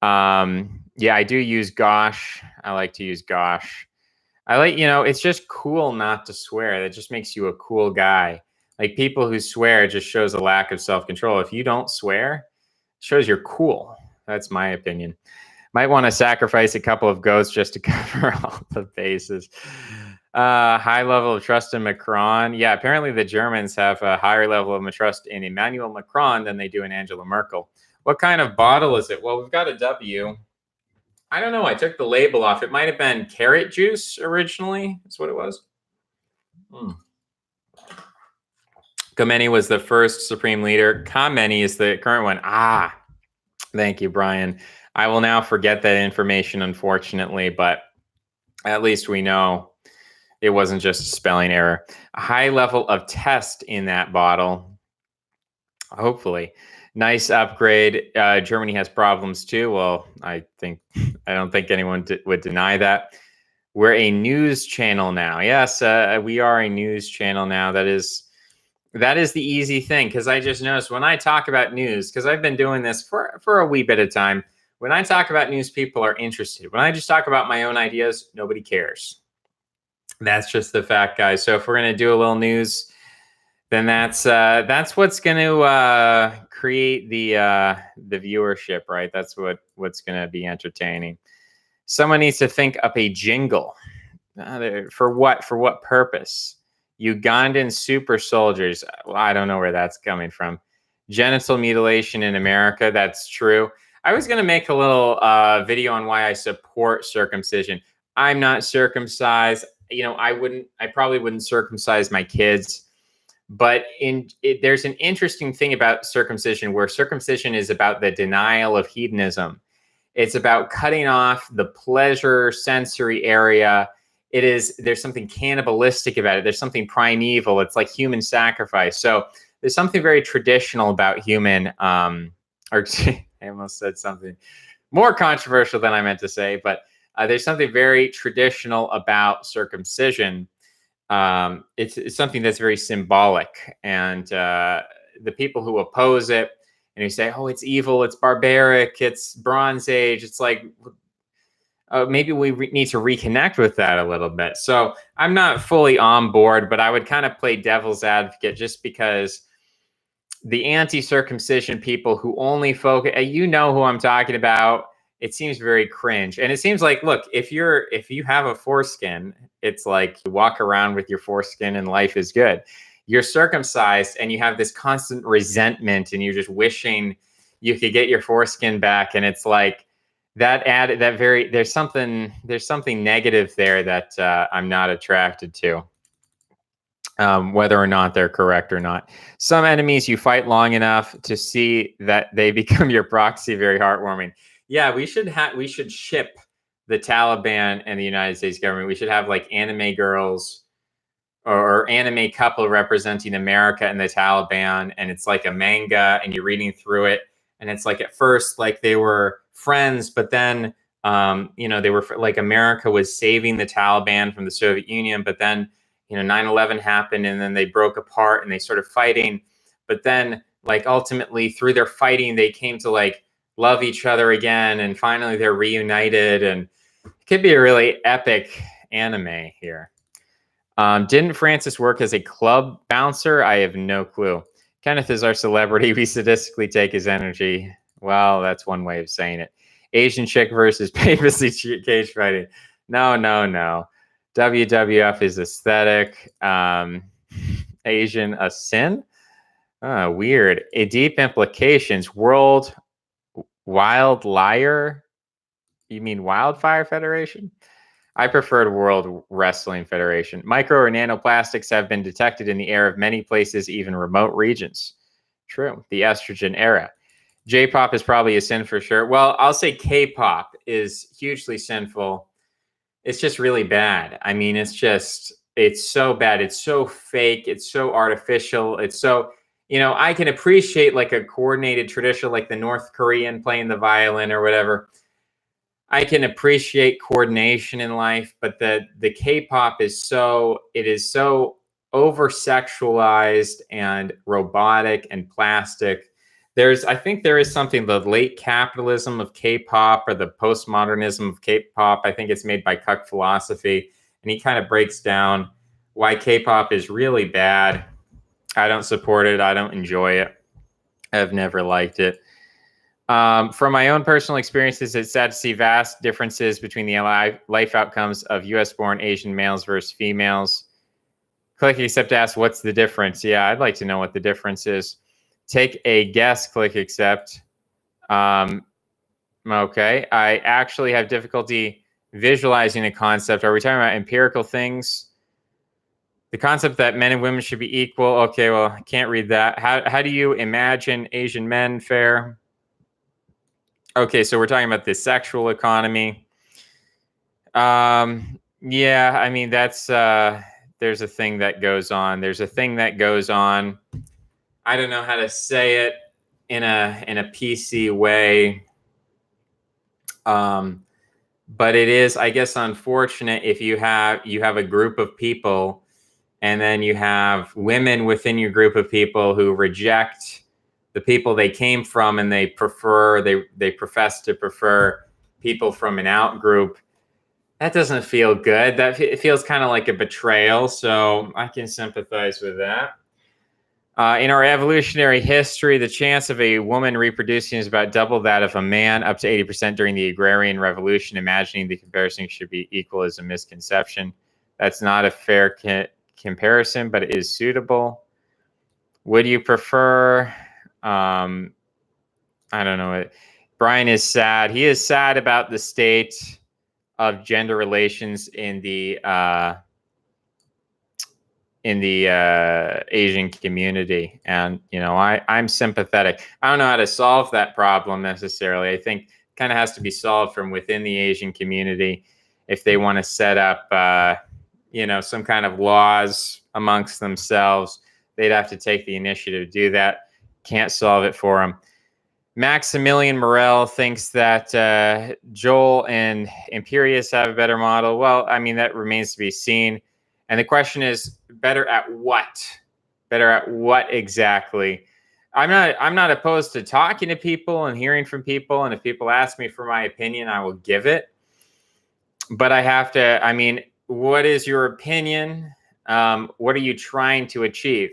Yeah, I do use gosh. I like to use gosh. I like, it's just cool not to swear. That just makes you a cool guy. Like, people who swear just shows a lack of self-control. If you don't swear, it shows you're cool. That's my opinion. Might want to sacrifice a couple of goats just to cover all the bases. High level of trust in Macron. Yeah, apparently the Germans have a higher level of trust in Emmanuel Macron than they do in Angela Merkel. What kind of bottle is it? Well, we've got a W. I don't know. I took the label off. It might have been carrot juice originally. That's what it was. Khomeini was the first supreme leader. Khamenei is the current one. Thank you, Brian. I will now forget that information, unfortunately, but at least we know it wasn't just a spelling error. A high level of test in that bottle. Hopefully. Nice upgrade. Germany has problems too. Well, I don't think anyone would deny that. We're a news channel now. Yes, we are a news channel now. That is the easy thing, because I just noticed when I talk about news, because I've been doing this for a wee bit of time, when I talk about news, people are interested. When I just talk about my own ideas, nobody cares. That's just the fact, guys. So if we're going to do a little news, then that's what's going to create the viewership, right? That's what's going to be entertaining. Someone needs to think up a jingle. For what? For what purpose? Ugandan super soldiers. Well, I don't know where that's coming from. Genital mutilation in America. That's true. I was going to make a little video on why I support circumcision. I'm not circumcised. I probably wouldn't circumcise my kids. But there's an interesting thing about circumcision, where circumcision is about the denial of hedonism. It's about cutting off the pleasure sensory area. There's something cannibalistic about it. There's something primeval. It's like human sacrifice. So there's something very traditional about human, I almost said something more controversial than I meant to say, but there's something very traditional about circumcision. It's something that's very symbolic, and the people who oppose it and who say, "Oh, it's evil, it's barbaric, it's Bronze Age," it's like, maybe we need to reconnect with that a little bit. So I'm not fully on board, but I would kind of play devil's advocate, just because the anti-circumcision people who only focus, who I'm talking about, it seems very cringe. And it seems like, look, if you have a foreskin, it's like you walk around with your foreskin and life is good. You're circumcised and you have this constant resentment and you're just wishing you could get your foreskin back. And it's like there's something negative there that I'm not attracted to. Whether or not they're correct or not. Some enemies you fight long enough to see that they become your proxy. Very heartwarming. Yeah, we should ship the Taliban and the United States government. We should have like anime girls or anime couple representing America and the Taliban, and it's like a manga, and you're reading through it, and it's like at first like they were friends, but then they were like America was saving the Taliban from the Soviet Union, but then 9/11 happened, and then they broke apart and they started fighting. But then, like, ultimately through their fighting, they came to like love each other again, and finally they're reunited. And it could be a really epic anime here. Didn't Francis work as a club bouncer? I have no clue. Kenneth is our celebrity. We sadistically take his energy. Well, that's one way of saying it. Asian chick versus papacy cage fighting. No. WWF is aesthetic. Asian a sin? Weird. A deep implications. World Wild Liar? You mean Wildfire Federation? I preferred World Wrestling Federation. Micro or nanoplastics have been detected in the air of many places, even remote regions. True. The estrogen era. J-pop is probably a sin for sure. Well, I'll say K-pop is hugely sinful. It's just really bad. I mean, it's so bad. It's so fake. It's so artificial. It's so, I can appreciate like a coordinated tradition, like the North Korean playing the violin or whatever. I can appreciate coordination in life, but the K-pop is so over-sexualized and robotic and plastic. I think there is something, the late capitalism of K-pop or the postmodernism of K-pop. I think it's made by Cuck Philosophy, and he kind of breaks down why K-pop is really bad. I don't support it. I don't enjoy it. I've never liked it. From my own personal experiences, it's sad to see vast differences between the life outcomes of US-born Asian males versus females. Click accept to ask, what's the difference? Yeah, I'd like to know what the difference is. Take a guess, click accept. Okay, I actually have difficulty visualizing a concept. Are we talking about empirical things? The concept that men and women should be equal. Okay, well, I can't read that. How do you imagine Asian men fare? Okay, so we're talking about the sexual economy. Yeah, I mean that's there's a thing that goes on. There's a thing that goes on. I don't know how to say it in a PC way. But it is, I guess, unfortunate if you have a group of people, and then you have women within your group of people who reject the people they came from, and they profess to prefer people from an out group. That doesn't feel good. It feels kind of like a betrayal. So I can sympathize with that. In our evolutionary history, the chance of a woman reproducing is about double that of a man, up to 80% during the agrarian revolution. Imagining the comparison should be equal is a misconception. That's not a fair comparison, but it is suitable. Would you prefer? I don't know. Brian is sad. He is sad about the state of gender relations in the Asian community. And, I'm sympathetic. I don't know how to solve that problem necessarily. I think kind of has to be solved from within the Asian community. If they want to set up, some kind of laws amongst themselves, they'd have to take the initiative to do that. Can't solve it for them. Maximilian Morel thinks that Joel and Imperius have a better model. Well, I mean, that remains to be seen. And the question is, better at what? Better at what exactly? I'm not opposed to talking to people and hearing from people. And if people ask me for my opinion, I will give it. But I have to, I mean, what is your opinion? What are you trying to achieve?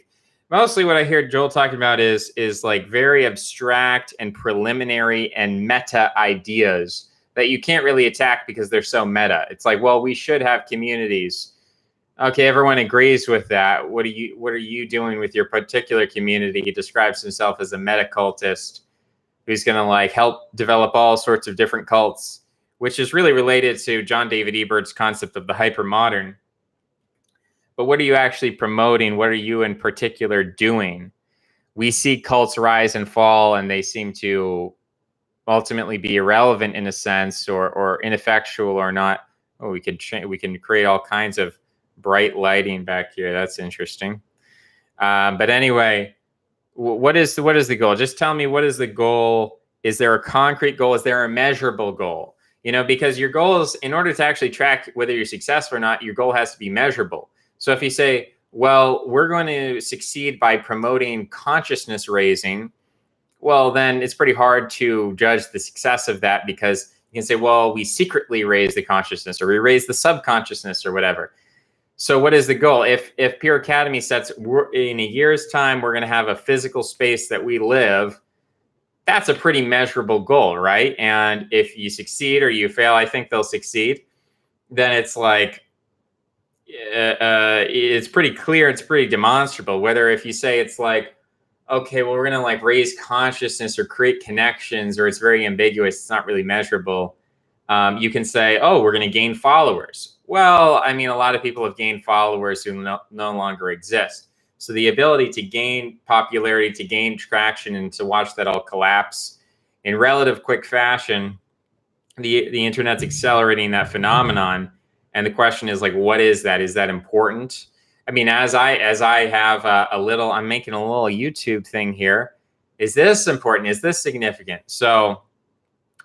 Mostly what I hear Joel talking about is like very abstract and preliminary and meta ideas that you can't really attack because they're so meta. It's like, well, we should have communities. Okay, everyone agrees with that. What are you doing with your particular community? He describes himself as a meta cultist who's going to like help develop all sorts of different cults, which is really related to John David Ebert's concept of the hypermodern. But what are you actually promoting? What are you in particular doing? We see cults rise and fall, and they seem to ultimately be irrelevant in a sense, or ineffectual, or not. Oh, we can create all kinds of bright lighting back here. That's interesting. But anyway, what is the goal? Just tell me, what is the goal? Is there a concrete goal? Is there a measurable goal? Because your goals, in order to actually track whether you're successful or not, your goal has to be measurable. So if you say, well, we're going to succeed by promoting consciousness raising, well, then it's pretty hard to judge the success of that, because you can say, well, we secretly raise the consciousness, or we raise the subconsciousness, or whatever. So what is the goal? If Pure Academy sets, in a year's time, we're going to have a physical space that we live, that's a pretty measurable goal, right? And if you succeed or you fail, I think they'll succeed, then it's like, it's pretty clear, it's pretty demonstrable. Whether if you say it's like, okay, well, we're going to like raise consciousness or create connections, or it's very ambiguous, it's not really measurable. You can say, oh, we're going to gain followers. Well, I mean, a lot of people have gained followers who no longer exist. So the ability to gain popularity, to gain traction, and to watch that all collapse in relative quick fashion, the internet's accelerating that phenomenon. And the question is like, what is that? Is that important? I mean, as I have I'm making a little YouTube thing here. Is this important? Is this significant? So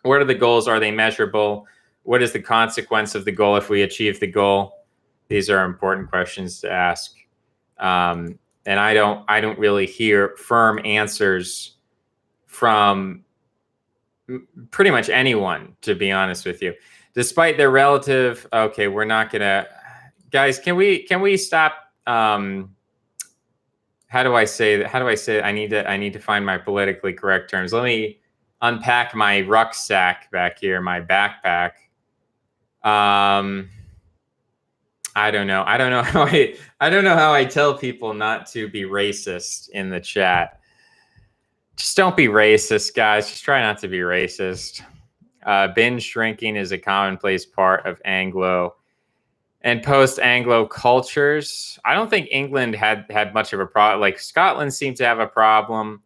what are the goals? Are they measurable? What is the consequence of the goal if we achieve the goal? These are important questions to ask. And I don't really hear firm answers from pretty much anyone, to be honest with you. Despite their relative, okay, we're not gonna, guys, can we stop? How do I say that? I need to find my politically correct terms. Let me unpack my rucksack back here, my backpack. I don't know. I don't know how I don't know how I tell people not to be racist in the chat. Just don't be racist, guys. Just try not to be racist. Binge drinking is a commonplace part of Anglo and post-Anglo cultures. I don't think England had much of a problem. Like Scotland seemed to have a problem.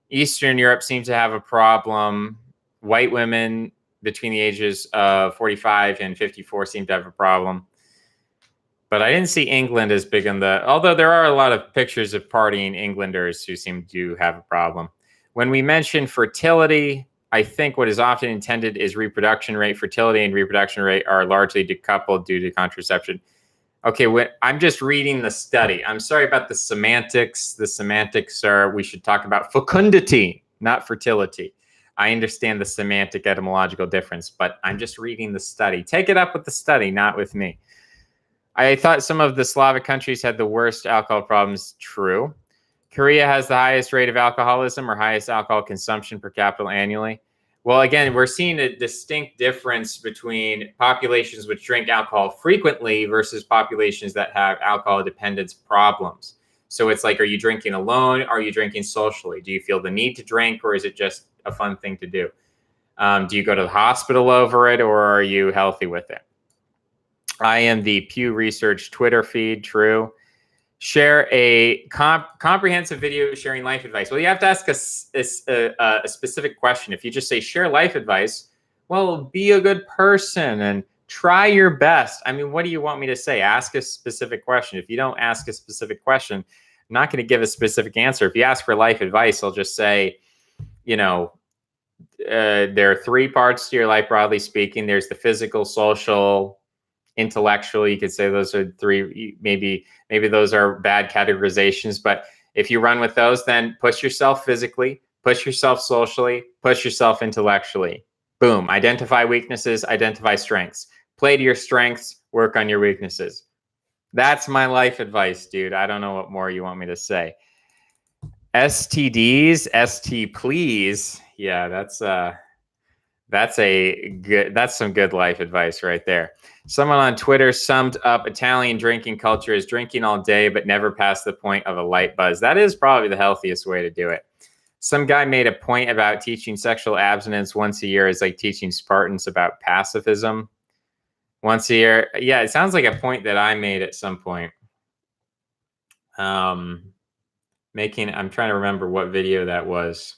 Eastern Europe seemed to have a problem. White women between the ages of 45 and 54 seemed to have a problem. But I didn't see England as big on the, although there are a lot of pictures of partying Englanders who seem to have a problem. When we mention fertility, I think what is often intended is reproduction rate. Fertility and reproduction rate are largely decoupled due to contraception. Okay, I'm just reading the study. I'm sorry about the semantics. The semantics are, we should talk about fecundity, not fertility. I understand the semantic etymological difference, but I'm just reading the study. Take it up with the study, not with me. I thought some of the Slavic countries had the worst alcohol problems. True. Korea has the highest rate of alcoholism or highest alcohol consumption per capita annually. Well, again, we're seeing a distinct difference between populations which drink alcohol frequently versus populations that have alcohol dependence problems. So it's like, are you drinking alone? Are you drinking socially? Do you feel the need to drink, or is it just a fun thing to do? Do you go to the hospital over it, or are you healthy with it? I am the Pew Research Twitter feed. True. Share a comprehensive video sharing life advice. Well, you have to ask a specific question. If you just say share life advice, well, be a good person and try your best. I mean, what do you want me to say? Ask a specific question. If you don't ask a specific question, I'm not going to give a specific answer. If you ask for life advice, I'll just say, you know, there are three parts to your life, broadly speaking. There's the physical, social, intellectual. You could say those are three. Maybe those are bad categorizations, but if you run with those, then push yourself physically, push yourself socially, push yourself intellectually. Boom. Identify weaknesses, identify strengths. Play to your strengths, work on your weaknesses. That's my life advice, dude. I don't know what more you want me to say. STDs, ST please. Yeah, that's some good life advice right there. Someone on Twitter summed up Italian drinking culture as drinking all day, but never past the point of a light buzz. That is probably the healthiest way to do it. Some guy made a point about teaching sexual abstinence once a year is like teaching Spartans about pacifism once a year. Yeah, it sounds like a point that I made at some point. I'm trying to remember what video that was.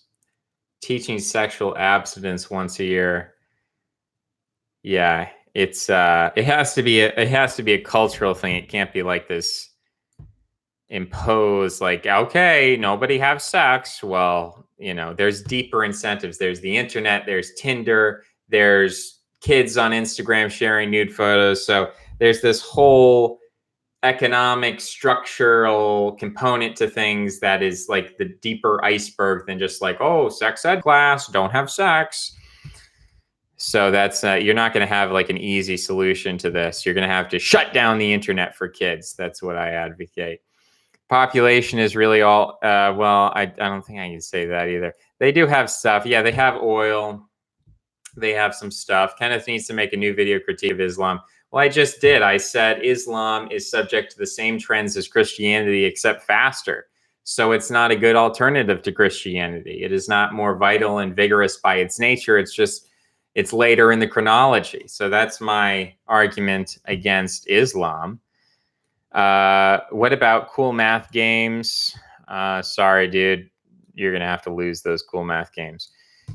Teaching sexual abstinence once a year. Yeah, it has to be a cultural thing. It can't be like this imposed, like, okay, nobody have sex. Well, you know, there's deeper incentives. There's the internet, there's Tinder, there's kids on Instagram sharing nude photos. So there's this whole economic structural component to things that is like the deeper iceberg than just like, oh, sex ed class, don't have sex. So that's you're not going to have like an easy solution to this. You're going to have to shut down the internet for kids. That's what I advocate. Population is really all well, I don't think I can say that either. They do have stuff. Yeah, they have oil. They have some stuff. Kenneth needs to make a new video critique of Islam. Well, I just did. I said Islam is subject to the same trends as Christianity, except faster. So it's not a good alternative to Christianity. It is not more vital and vigorous by its nature. It's later in the chronology. So that's my argument against Islam. What about cool math games? Sorry, dude. You're going to have to lose those cool math games.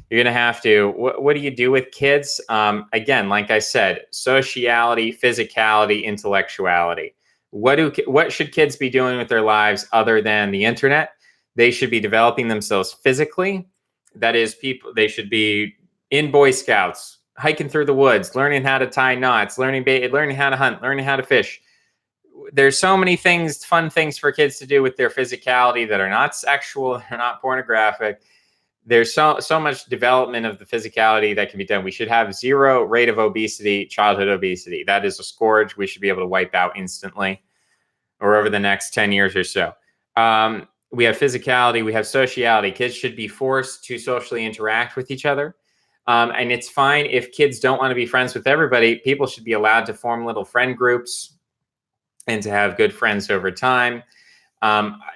You're going to have to, what do you do with kids? Again, like I said, sociality, physicality, intellectuality. What should kids be doing with their lives other than the internet? They should be developing themselves physically. That is, they should be in Boy Scouts, hiking through the woods, learning how to tie knots, learning how to hunt, learning how to fish. There's so many things, fun things for kids to do with their physicality that are not sexual, they're not pornographic. There's so much development of the physicality that can be done. We should have zero rate of obesity, childhood obesity. That is a scourge we should be able to wipe out instantly or over the next 10 years or so. we have physicality, we have sociality. Kids should be forced to socially interact with each other. And it's fine if kids don't want to be friends with everybody. People should be allowed to form little friend groups and to have good friends over time.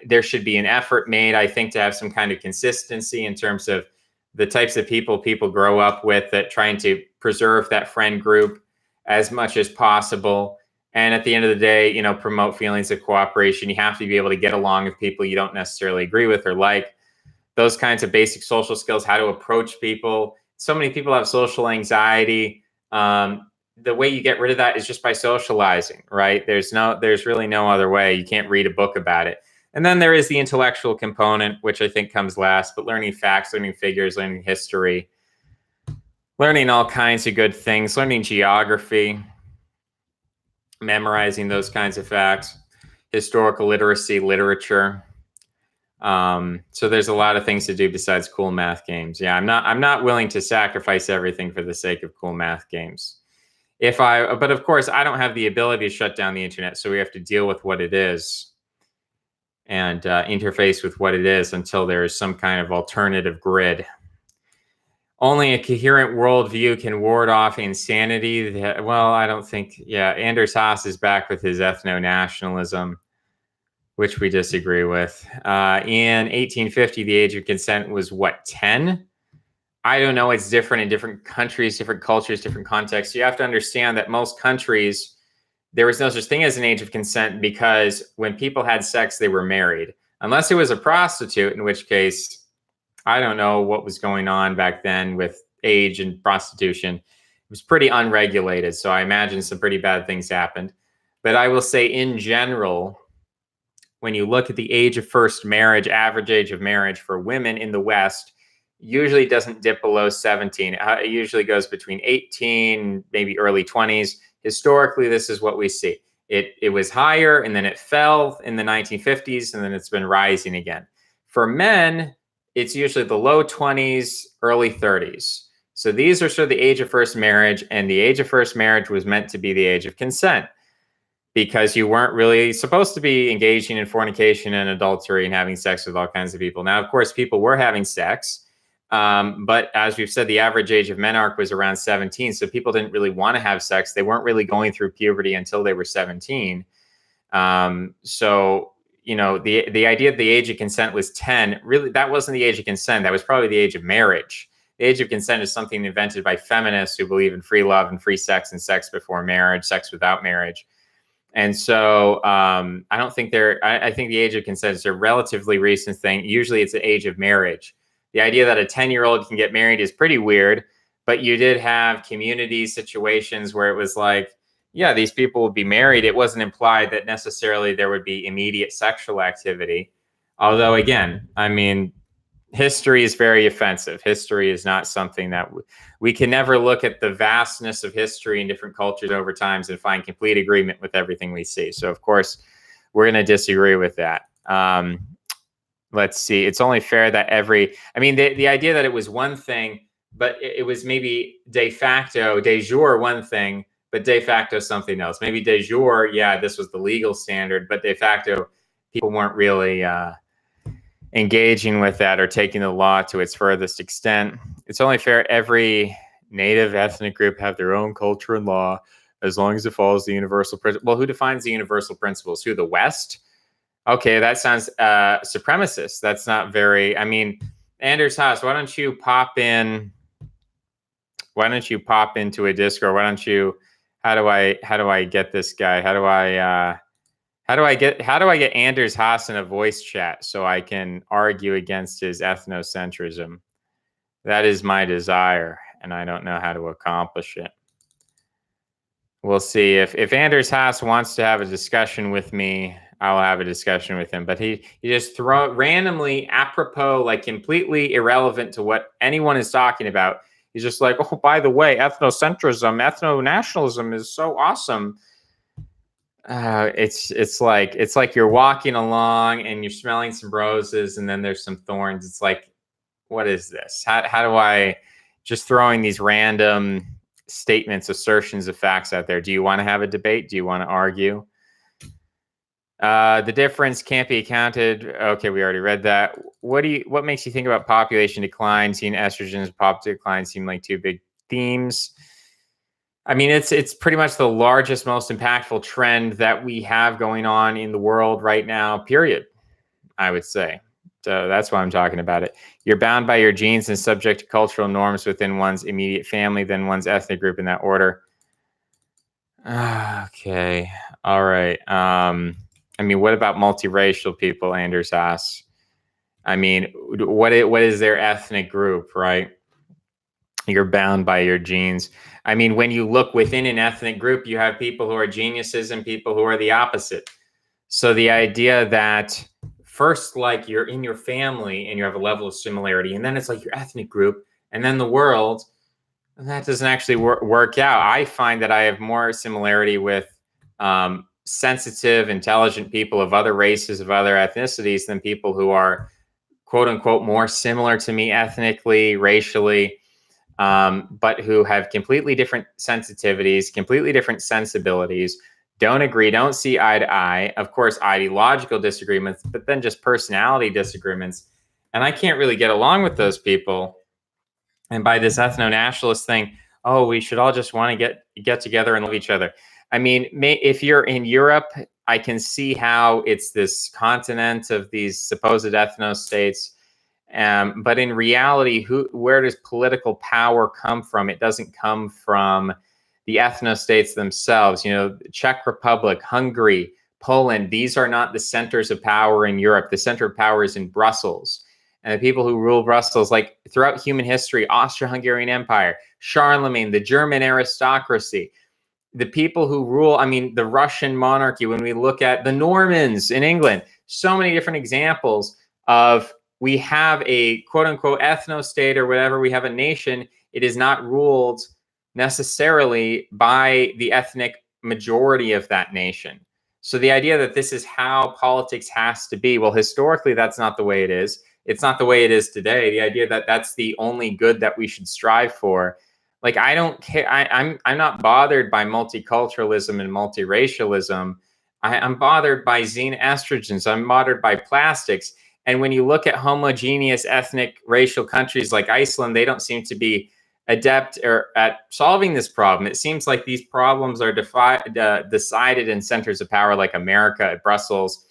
There should be an effort made, I think, to have some kind of consistency in terms of the types of people grow up with, that trying to preserve that friend group as much as possible. And at the end of the day, promote feelings of cooperation. You have to be able to get along with people you don't necessarily agree with or like. Those kinds of basic social skills, how to approach people. So many people have social anxiety. The way you get rid of that is just by socializing, right? There's really no other way. You can't read a book about it. And then there is the intellectual component, which I think comes last, but learning facts, learning figures, learning history, learning all kinds of good things, learning geography, memorizing those kinds of facts, historical literacy, literature. So there's a lot of things to do besides cool math games. Yeah, I'm not willing to sacrifice everything for the sake of cool math games. But of course, I don't have the ability to shut down the internet, so we have to deal with what it is and interface with what it is until there is some kind of alternative grid. Only a coherent worldview can ward off insanity. Well, I don't think. Yeah, Anders Haas is back with his ethno-nationalism, which we disagree with. In 1850, the age of consent was what, 10? I don't know. It's different in different countries, different cultures, different contexts. You have to understand that most countries, there was no such thing as an age of consent, because when people had sex, they were married. Unless it was a prostitute, in which case, I don't know what was going on back then with age and prostitution. It was pretty unregulated, so I imagine some pretty bad things happened. But I will say, in general, when you look at the age of first marriage, average age of marriage for women in the West, usually doesn't dip below 17. It usually goes between 18, maybe early 20s. Historically, this is what we see. It was higher, and then it fell in the 1950s, and then it's been rising again. For men, it's usually the low 20s, early 30s. So these are sort of the age of first marriage, and the age of first marriage was meant to be the age of consent, because you weren't really supposed to be engaging in fornication and adultery and having sex with all kinds of people. Now, of course, people were having sex. But as we've said, the average age of menarche was around 17. So people didn't really want to have sex. They weren't really going through puberty until they were 17. So, the idea that the age of consent was 10, really, that wasn't the age of consent. That was probably the age of marriage. The age of consent is something invented by feminists who believe in free love and free sex and sex before marriage, sex without marriage. And so I don't think I think the age of consent is a relatively recent thing. Usually it's the age of marriage. The idea that a 10-year-old can get married is pretty weird, but you did have community situations where it was like, yeah, these people would be married. It wasn't implied that necessarily there would be immediate sexual activity. Although, again, I mean, history is very offensive. History is not something that we can never look at the vastness of history in different cultures over times and find complete agreement with everything we see. So, of course, we're going to disagree with that. Let's see. It's only fair that the idea that it was one thing, but it was maybe de jure one thing, but de facto something else. Maybe de jure, yeah, this was the legal standard, but de facto, people weren't really engaging with that or taking the law to its furthest extent. It's only fair every native ethnic group have their own culture and law, as long as it follows the universal principle. Well, who defines the universal principles? Who? The West? Okay, that sounds supremacist. That's not very. I mean, Anders Haas, why don't you pop into a Discord? Why don't you? How do I get this guy? How do I get Anders Haas in a voice chat so I can argue against his ethnocentrism? That is my desire, and I don't know how to accomplish it. We'll see. If Anders Haas wants to have a discussion with me, I'll have a discussion with him. But he just throw randomly, apropos, like completely irrelevant to what anyone is talking about. He's just like, oh, by the way, ethnocentrism, ethno-nationalism is so awesome. It's like you're walking along and you're smelling some roses and then there's some thorns. It's like, what is this? How do I just throwing these random statements, assertions of facts out there? Do you want to have a debate? Do you want to argue? The difference can't be accounted. Okay, we already read that. What makes you think about population decline? Seeing estrogens, pop decline seem like two big themes. I mean, it's pretty much the largest, most impactful trend that we have going on in the world right now, period, I would say. So that's why I'm talking about it. You're bound by your genes and subject to cultural norms within one's immediate family, then one's ethnic group in that order. Okay. All right. I mean, what about multiracial people, Anders asks? I mean, what is their ethnic group, right? You're bound by your genes. I mean, when you look within an ethnic group, you have people who are geniuses and people who are the opposite. So the idea that first, like, you're in your family and you have a level of similarity, and then it's like your ethnic group, and then the world, that doesn't actually work out. I find that I have more similarity with sensitive, intelligent people of other races, of other ethnicities, than people who are, quote unquote, more similar to me ethnically, racially, but who have completely different sensitivities, completely different sensibilities, don't agree, don't see eye to eye. Of course, ideological disagreements, but then just personality disagreements. And I can't really get along with those people. And by this ethno-nationalist thing, oh, we should all just want to get together and love each other. I mean, if you're in Europe, I can see how it's this continent of these supposed ethno-states. But in reality, where does political power come from? It doesn't come from the ethno-states themselves. You know, Czech Republic, Hungary, Poland, these are not the centers of power in Europe. The center of power is in Brussels. And the people who rule Brussels, like throughout human history, Austro-Hungarian Empire, Charlemagne, the German aristocracy, the people who rule, I mean, the Russian monarchy, when we look at the Normans in England, so many different examples of, we have a quote unquote ethno state or whatever, we have a nation, it is not ruled necessarily by the ethnic majority of that nation. So the idea that this is how politics has to be, well, historically, that's not the way it is. It's not the way it is today. The idea that that's the only good that we should strive for. Like, I don't care. I'm not bothered by multiculturalism and multiracialism. I'm bothered by xenoestrogens. I'm bothered by plastics. And when you look at homogeneous ethnic racial countries like Iceland, they don't seem to be adept at solving this problem. It seems like these problems are decided in centers of power like America, Brussels,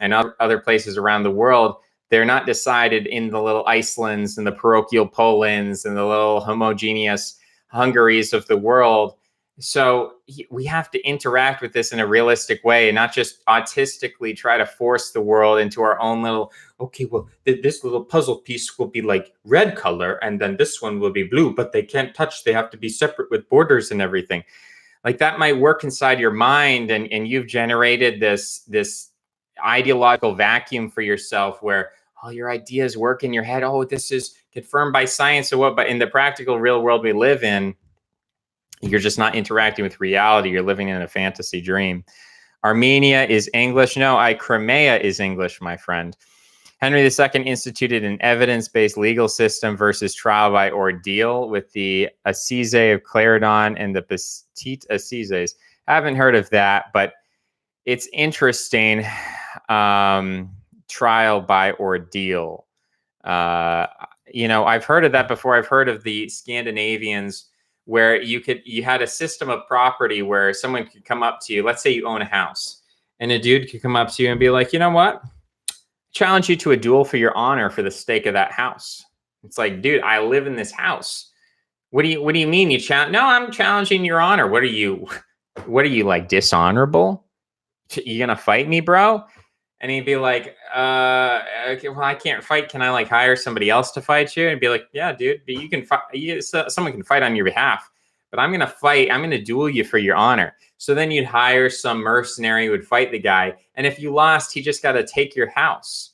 and other places around the world. They're not decided in the little Icelands and the parochial Polands and the little homogeneous Hungaries of the world. So we have to interact with this in a realistic way and not just autistically try to force the world into our own little, okay, well, this little puzzle piece will be like red color and then this one will be blue, but they can't touch. They have to be separate with borders and everything. Like, that might work inside your mind, and you've generated this ideological vacuum for yourself where all your ideas work in your head. Oh, this is confirmed by science or what? But in the practical real world we live in, you're just not interacting with reality. You're living in a fantasy dream. Armenia is English. No, Crimea is English, my friend. Henry II instituted an evidence-based legal system versus trial by ordeal with the Assize of Clarendon and the Petite Assizes. I haven't heard of that, but it's interesting. Trial by ordeal. I've heard of that before. I've heard of the Scandinavians where you had a system of property where someone could come up to you. Let's say you own a house, and a dude could come up to you and be like, you know what? Challenge you to a duel for your honor for the stake of that house. It's like, dude, I live in this house. What do you mean you challenge? No, I'm challenging your honor. What are you like, dishonorable? You gonna fight me, bro? And he'd be like, okay, well, I can't fight. Can I like hire somebody else to fight you? And be like, yeah, dude, but you can fight. Someone can fight on your behalf, but I'm going to fight. I'm going to duel you for your honor. So then you'd hire some mercenary who would fight the guy. And if you lost, he just got to take your house.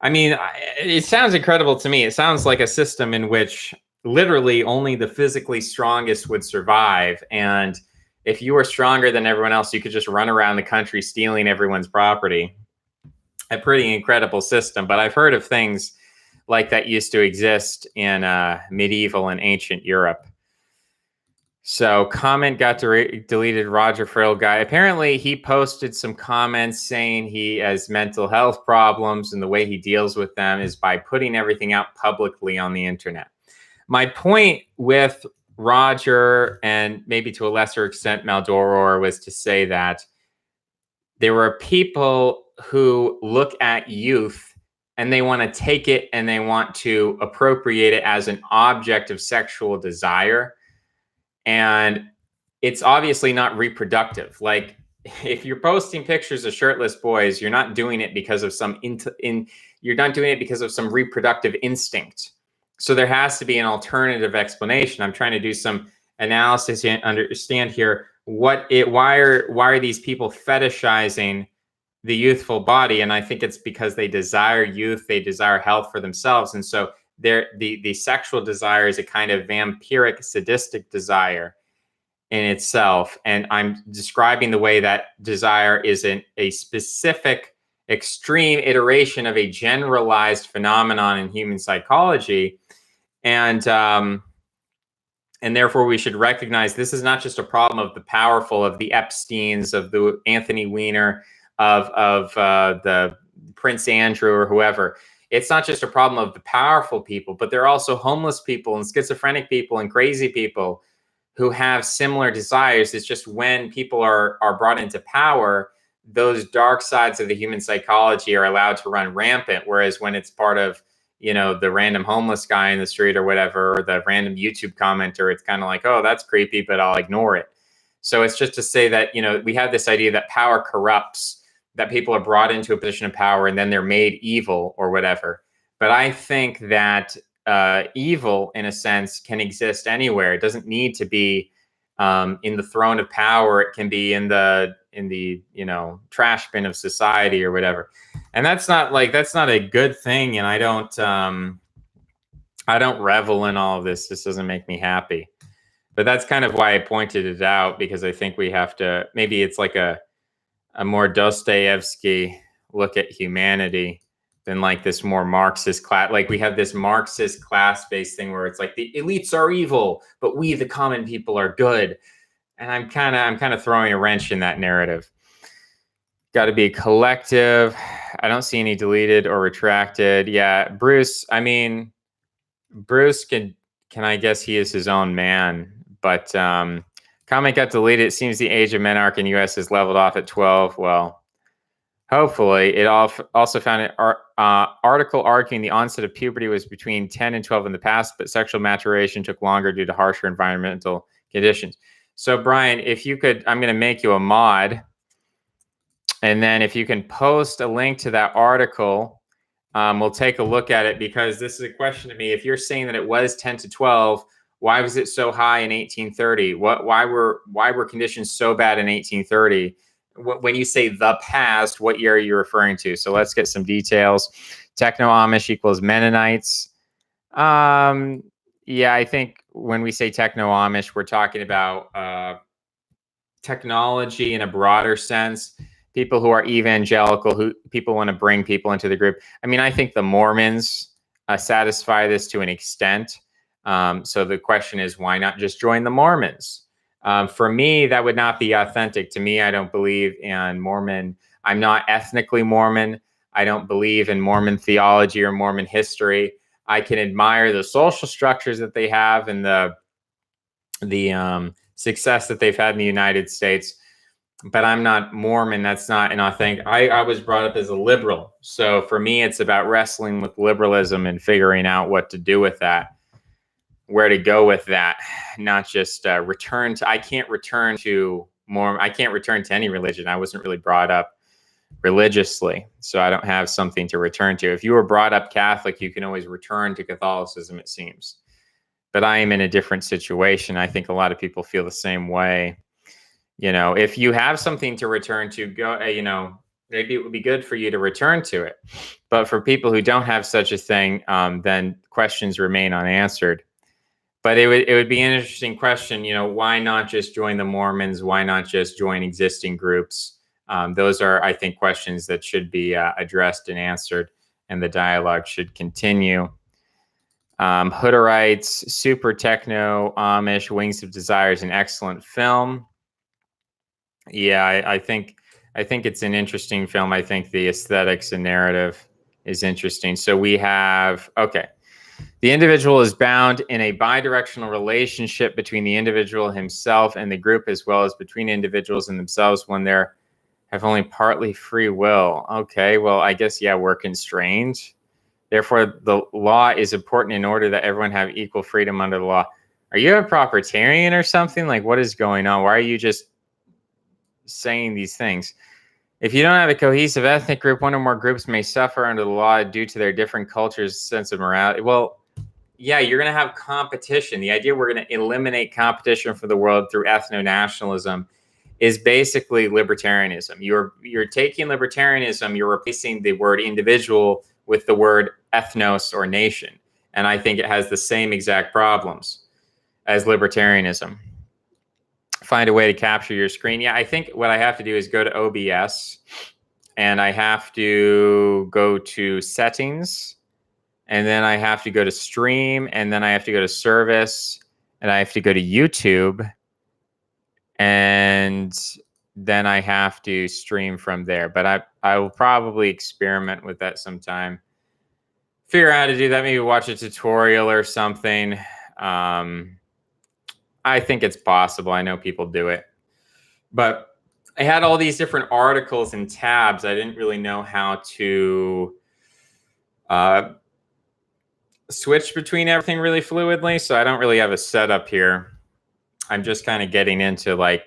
I mean, it sounds incredible to me. It sounds like a system in which literally only the physically strongest would survive. And if you were stronger than everyone else, you could just run around the country stealing everyone's property. A pretty incredible system. But I've heard of things like that used to exist in medieval and ancient Europe. So comment got deleted. Roger Frill guy. Apparently, he posted some comments saying he has mental health problems, and the way he deals with them is by putting everything out publicly on the internet. My point with Roger, and maybe to a lesser extent Maldoror, was to say that there were people who look at youth and they want to take it and they want to appropriate it as an object of sexual desire. And it's obviously not reproductive. Like, if you're posting pictures of shirtless boys, you're not doing it because of you're not doing it because of some reproductive instinct. So there has to be an alternative explanation. I'm trying to do some analysis and understand here why are these people fetishizing the youthful body? And I think it's because they desire youth, they desire health for themselves, and so the sexual desire is a kind of vampiric, sadistic desire in itself. And I'm describing the way that desire is a specific, extreme iteration of a generalized phenomenon in human psychology. And therefore, we should recognize this is not just a problem of the powerful, of the Epsteins, of the Anthony Weiner, of the Prince Andrew or whoever. It's not just a problem of the powerful people, but there are also homeless people and schizophrenic people and crazy people who have similar desires. It's just when people are brought into power, those dark sides of the human psychology are allowed to run rampant. Whereas when it's part of, the random homeless guy in the street or whatever, or the random YouTube commenter, it's kind of like, oh, that's creepy, but I'll ignore it. So it's just to say that, we have this idea that power corrupts, that people are brought into a position of power and then they're made evil or whatever. But I think that evil, in a sense, can exist anywhere. It doesn't need to be in the throne of power. It can be in the trash bin of society or whatever. And that's not a good thing. And I don't revel in all of this. This doesn't make me happy. But that's kind of why I pointed it out, because I think we have to, maybe it's like a more Dostoevsky look at humanity than like this more Marxist class. Like, we have this Marxist class-based thing where it's like the elites are evil, but we, the common people, are good. And I'm kind of throwing a wrench in that narrative. Got to be collective. I don't see any deleted or retracted. Yeah, Bruce. I mean, Bruce can I guess he is his own man, but comment got deleted. It seems the age of menarche in U.S. has leveled off at 12. Well, hopefully. It also found an article arguing the onset of puberty was between 10 and 12 in the past, but sexual maturation took longer due to harsher environmental conditions. So, Brian, if you could, I'm going to make you a mod. And then if you can post a link to that article, we'll take a look at it, because this is a question to me. If you're saying that it was 10 to 12, why was it so high in 1830? Why were conditions so bad in 1830? When you say the past, what year are you referring to? So let's get some details. Techno-Amish equals Mennonites. Yeah, I think when we say Techno-Amish, we're talking about technology in a broader sense. People who are evangelical, who people want to bring people into the group. I mean, I think the Mormons satisfy this to an extent. So the question is, why not just join the Mormons? For me, that would not be authentic. To me, I don't believe in Mormon. I'm not ethnically Mormon. I don't believe in Mormon theology or Mormon history. I can admire the social structures that they have and the success that they've had in the United States. But I'm not Mormon. That's not an authentic. I was brought up as a liberal. So for me, it's about wrestling with liberalism and figuring out what to do with that, where to go with that, not just return to. I can't return to Mormon. I can't return to any religion. I wasn't really brought up religiously, so I don't have something to return to. If you were brought up Catholic, you can always return to Catholicism, it seems. But I am in a different situation. I think a lot of people feel the same way. If you have something to return to, go, maybe it would be good for you to return to it. But for people who don't have such a thing, then questions remain unanswered. But it would be an interesting question, why not just join the Mormons? Why not just join existing groups? Those are, I think, questions that should be addressed and answered, and the dialogue should continue. Hooderites, Super Techno, Amish, Wings of Desire is an excellent film. Yeah, I think it's an interesting film. I think the aesthetics and narrative is interesting. So we have, okay. The individual is bound in a bidirectional relationship between the individual himself and the group, as well as between individuals and themselves when they have only partly free will. Okay, well, I guess, yeah, we're constrained. Therefore, the law is important in order that everyone have equal freedom under the law. Are you a proprietarian or something? Like, what is going on? Why are you just saying these things? If you don't have a cohesive ethnic group, one or more groups may suffer under the law due to their different cultures' sense of morality. Well, yeah, you're going to have competition. The idea we're going to eliminate competition for the world through ethno-nationalism is basically libertarianism. You're taking libertarianism, you're replacing the word individual with the word ethnos or nation. And I think it has the same exact problems as libertarianism. Find a way to capture your screen. Yeah, I think what I have to do is go to OBS and I have to go to settings. And then I have to go to stream, and then I have to go to service, and I have to go to YouTube, and then I have to stream from there. But I will probably experiment with that sometime. Figure out how to do that, maybe watch a tutorial or something. I think it's possible. I know people do it. But I had all these different articles and tabs. I didn't really know how to switch between everything really fluidly, so I don't really have a setup here. I'm just kind of getting into like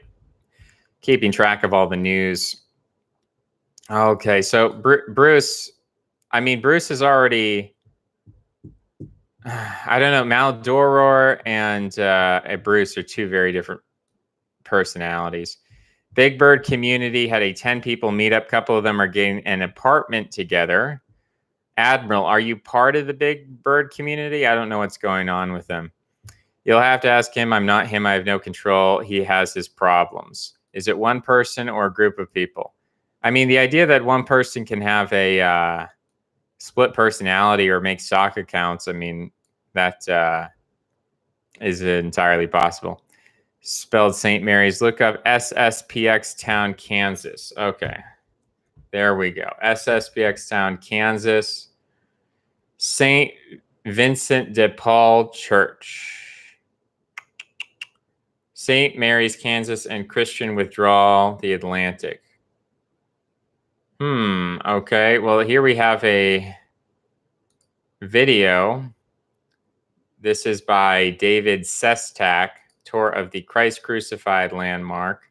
keeping track of all the news. Okay, so Bruce, I mean, Bruce is already, I don't know, Maldoror and Bruce are two very different personalities. Big Bird community had a 10 people meetup. Couple of them are getting an apartment together. Admiral, are you part of the Big Bird community? I don't know what's going on with them. You'll have to ask him. I'm not him. I have no control. He has his problems. Is it one person or a group of people? I mean, the idea that one person can have a split personality or make stock accounts, I mean, that is entirely possible. Spelled St. Mary's. Look up SSPX Town, Kansas. Okay. There we go. SSPX Town, Kansas. St. Vincent de Paul Church. St. Mary's, Kansas, and Christian Withdrawal, the Atlantic. Okay. Well, here we have a video. This is by David Sestak, tour of the Christ Crucified landmark.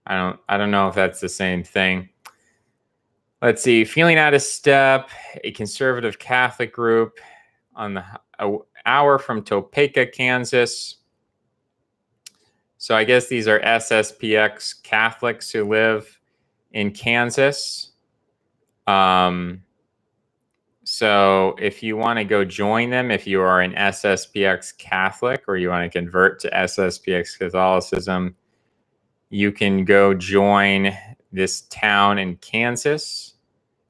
I don't know if that's the same thing. Let's see. Feeling Out of Step, a conservative Catholic group on the hour from Topeka, Kansas. So I guess these are SSPX Catholics who live in Kansas. So if you want to go join them, if you are an SSPX Catholic or you want to convert to SSPX Catholicism, you can go join this town in Kansas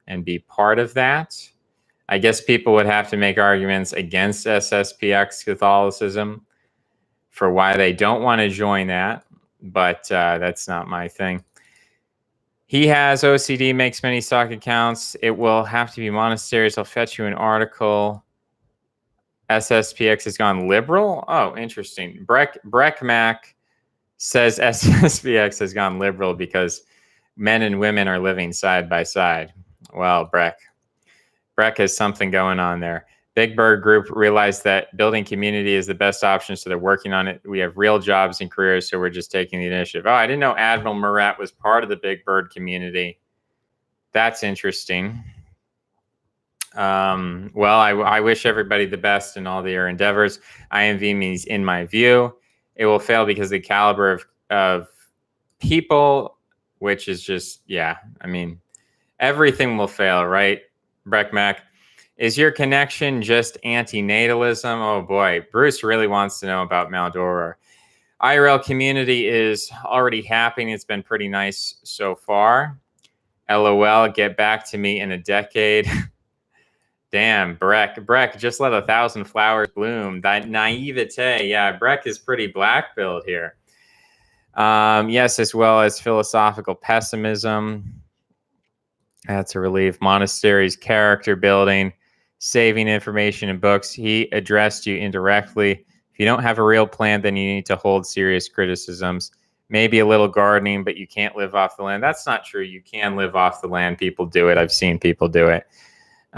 and be part of that. I guess people would have to make arguments against SSPX Catholicism for why they don't want to join that, but that's not my thing. He has OCD, makes many stock accounts. It will have to be monasteries. I'll fetch you an article. SSPX has gone liberal. Oh, interesting. Breck Mac says SSPX has gone liberal because men and women are living side by side. Well, Breck has something going on there. Big Bird Group realized that building community is the best option, so they're working on it. We have real jobs and careers, so we're just taking the initiative. Oh, I didn't know Admiral Murat was part of the Big Bird community. That's interesting. Well, I wish everybody the best in all their endeavors. IMV means in my view. It will fail because the caliber of people, which is just, yeah, I mean, everything will fail, right, Breck Mac? Is your connection just antinatalism? Oh boy, Bruce really wants to know about Maldoror. IRL community is already happening. It's been pretty nice so far. LOL, get back to me in a decade. Damn, Breck, just let 1,000 flowers bloom. That naivete. Yeah, Breck is pretty black-pilled here. Yes, as well as philosophical pessimism. That's a relief. Monasteries, character building, saving information in books. He addressed you indirectly. If you don't have a real plan, then you need to hold serious criticisms. Maybe a little gardening, but you can't live off the land. That's not true. You can live off the land. People do it. I've seen people do it.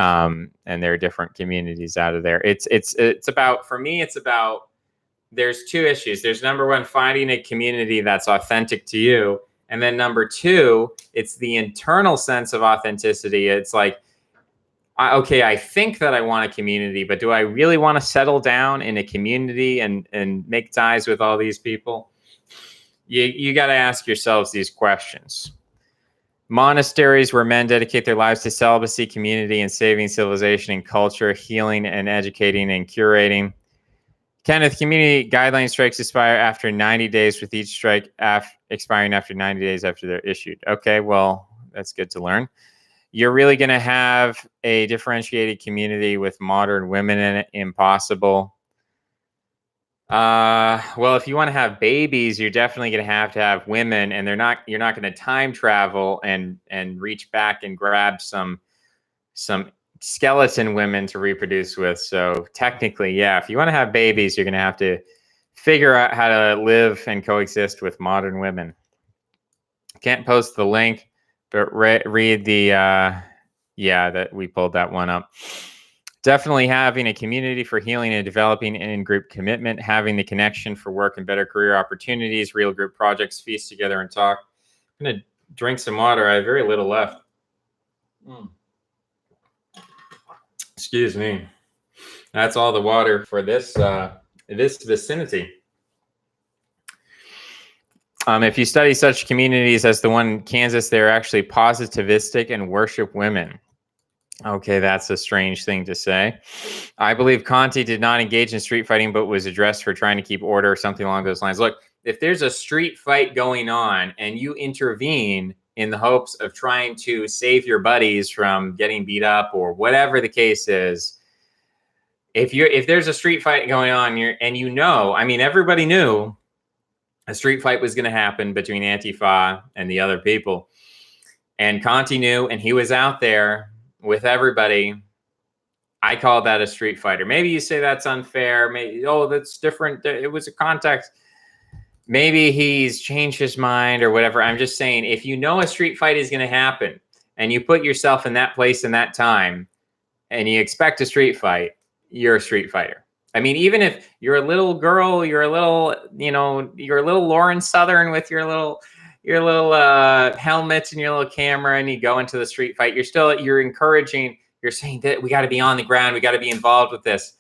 And there are different communities out of there. It's about, for me, it's about, there's two issues. There's number one, finding a community that's authentic to you. And then number two, it's the internal sense of authenticity. It's like, okay, I think that I want a community, but do I really want to settle down in a community and make ties with all these people? You got to ask yourselves these questions. Monasteries where men dedicate their lives to celibacy, community, and saving civilization and culture, healing and educating and curating. Kenneth, community guideline strikes expire after 90 days, with each strike expiring after 90 days after they're issued. Okay, well, that's good to learn. You're really going to have a differentiated community with modern women in it? Impossible. Well, if you want to have babies, you're definitely going to have women, and you're not going to time travel and reach back and grab some skeleton women to reproduce with. So technically, yeah, if you want to have babies, you're going to have to figure out how to live and coexist with modern women. Can't post the link, but read the, that we pulled that one up. Definitely having a community for healing and developing in-group commitment, having the connection for work and better career opportunities, real group projects, feast together and talk. I'm going to drink some water. I have very little left. Excuse me. That's all the water for this vicinity. If you study such communities as the one in Kansas, they're actually positivistic and worship women. Okay, that's a strange thing to say. I believe Conti did not engage in street fighting, but was addressed for trying to keep order or something along those lines. Look, if there's a street fight going on and you intervene in the hopes of trying to save your buddies from getting beat up or whatever the case is, if there's a street fight going on and I mean, everybody knew a street fight was going to happen between Antifa and the other people. And Conti knew, and he was out there with everybody. I call that a street fighter. Maybe you say that's unfair. Maybe, that's different. It was a context. Maybe he's changed his mind or whatever. I'm just saying, if you know a street fight is going to happen and you put yourself in that place in that time and you expect a street fight, you're a street fighter. I mean, even if you're a little girl, you're a little Lauren Southern with your little helmet and your little camera, and you go into the street fight, you're encouraging, you're saying that we got to be on the ground, we got to be involved with this.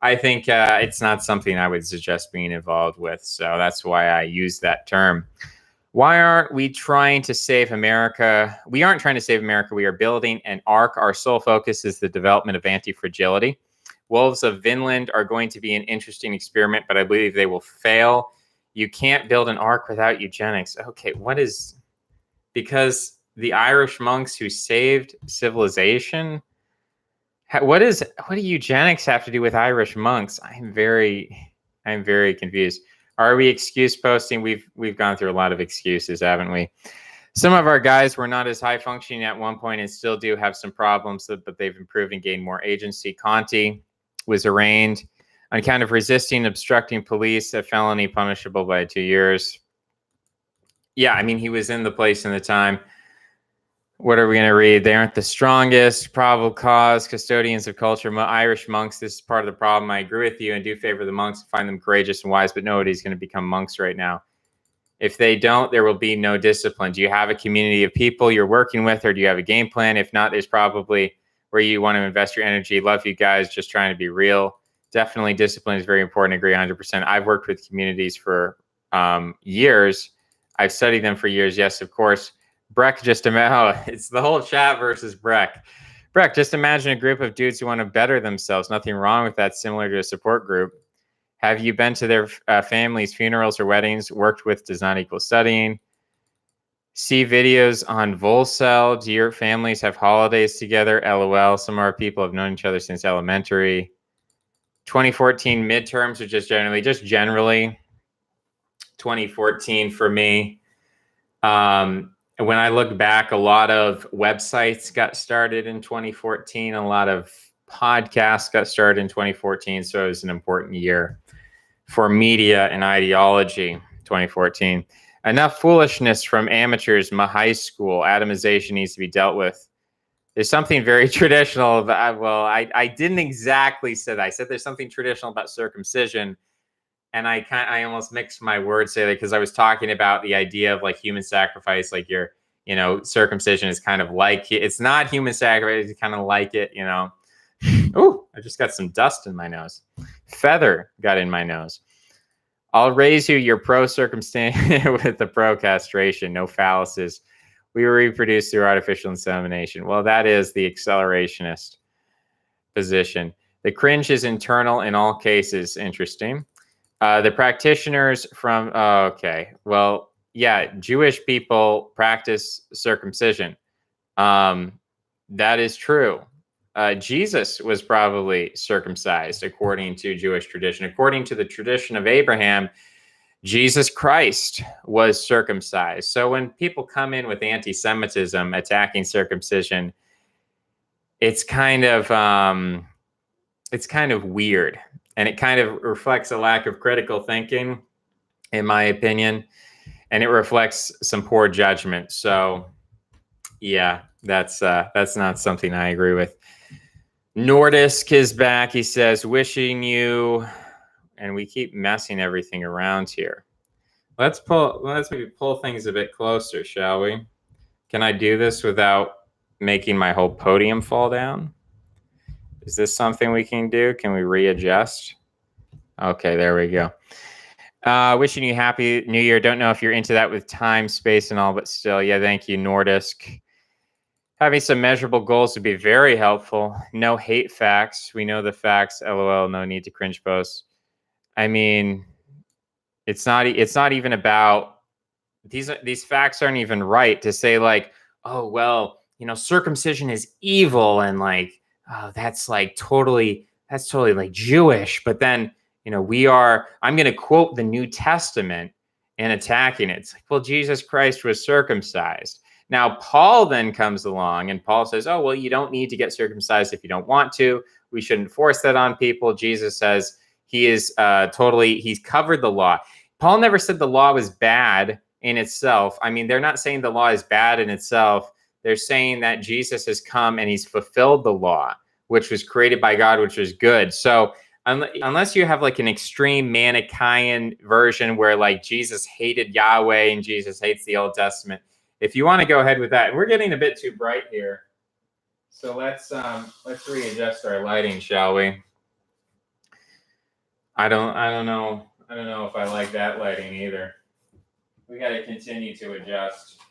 I think it's not something I would suggest being involved with. So that's why I use that term. Why aren't we trying to save America? We aren't trying to save America. We are building an ark. Our sole focus is the development of anti-fragility. Wolves of Vinland are going to be an interesting experiment, but I believe they will fail. You can't build an ark without eugenics. Okay, because the Irish monks who saved civilization? What do eugenics have to do with Irish monks? I'm very confused. Are we excuse posting? We've gone through a lot of excuses, haven't we? Some of our guys were not as high functioning at one point and still do have some problems, but they've improved and gained more agency. Conti was arraigned on account of resisting, obstructing police, a felony punishable by 2 years. Yeah, I mean, he was in the place and the time. What are we going to read? They aren't the strongest. Probable cause, custodians of culture, Irish monks. This is part of the problem. I agree with you and do favor the monks, find them courageous and wise, but nobody's going to become monks right now. If they don't, there will be no discipline. Do you have a community of people you're working with, or do you have a game plan? If not, there's probably where you want to invest your energy. Love you guys, just trying to be real. Definitely discipline is very important. Agree 100%. I've worked with communities for years. I've studied them for years. Yes, of course. Breck, it's the whole chat versus Breck. Breck, just imagine a group of dudes who want to better themselves. Nothing wrong with that, similar to a support group. Have you been to their families' funerals or weddings? Worked with does not equal studying. See videos on Volcel. Do your families have holidays together? LOL. Some of our people have known each other since elementary. 2014 midterms, or just generally 2014 for me. When I look back, a lot of websites got started in 2014. A lot of podcasts got started in 2014. So it was an important year for media and ideology, 2014. Enough foolishness from amateurs, my high school. Atomization needs to be dealt with. There's something very traditional. I didn't exactly say that. I said there's something traditional about circumcision. And I almost mixed my words there because I was talking about the idea of like human sacrifice, like circumcision is kind of like, it's not human sacrifice, it's kind of like it, Oh, I just got some dust in my nose. Feather got in my nose. I'll raise you your pro-circumstance with the pro-castration, no phalluses. We reproduce through artificial insemination. Well, that is the accelerationist position. The cringe is internal in all cases. Interesting. The practitioners from, okay. Well, yeah, Jewish people practice circumcision. That is true. Jesus was probably circumcised according to Jewish tradition. According to the tradition of Abraham, Jesus Christ was circumcised. So when people come in with anti-Semitism attacking circumcision, it's kind of weird, and it kind of reflects a lack of critical thinking, in my opinion, and it reflects some poor judgment. So, yeah, that's not something I agree with. Nordisk is back. He says, wishing you, and we keep messing everything around here. Let's maybe pull things a bit closer, shall we? Can I do this without making my whole podium fall down? Is this something we can do? Can we readjust? Okay, there we go. Wishing you happy new year. Don't know if you're into that with time, space, and all, but still, yeah, thank you, Nordisk. Having some measurable goals would be very helpful. No hate facts. We know the facts. LOL. No need to cringe posts. I mean, it's not even about these facts aren't even right to say like, oh well, circumcision is evil and like, oh, that's totally like Jewish. But then I'm going to quote the New Testament and attacking it. It's like, well, Jesus Christ was circumcised. Now, Paul then comes along and Paul says, oh, well, you don't need to get circumcised if you don't want to. We shouldn't force that on people. Jesus says he's covered the law. Paul never said the law was bad in itself. I mean, they're not saying the law is bad in itself. They're saying that Jesus has come and he's fulfilled the law, which was created by God, which was good. So unless you have like an extreme Manichaean version where like Jesus hated Yahweh and Jesus hates the Old Testament, if you want to go ahead with that, and we're getting a bit too bright here. So let's readjust our lighting, shall we? I don't know if I like that lighting either. We got to continue to adjust.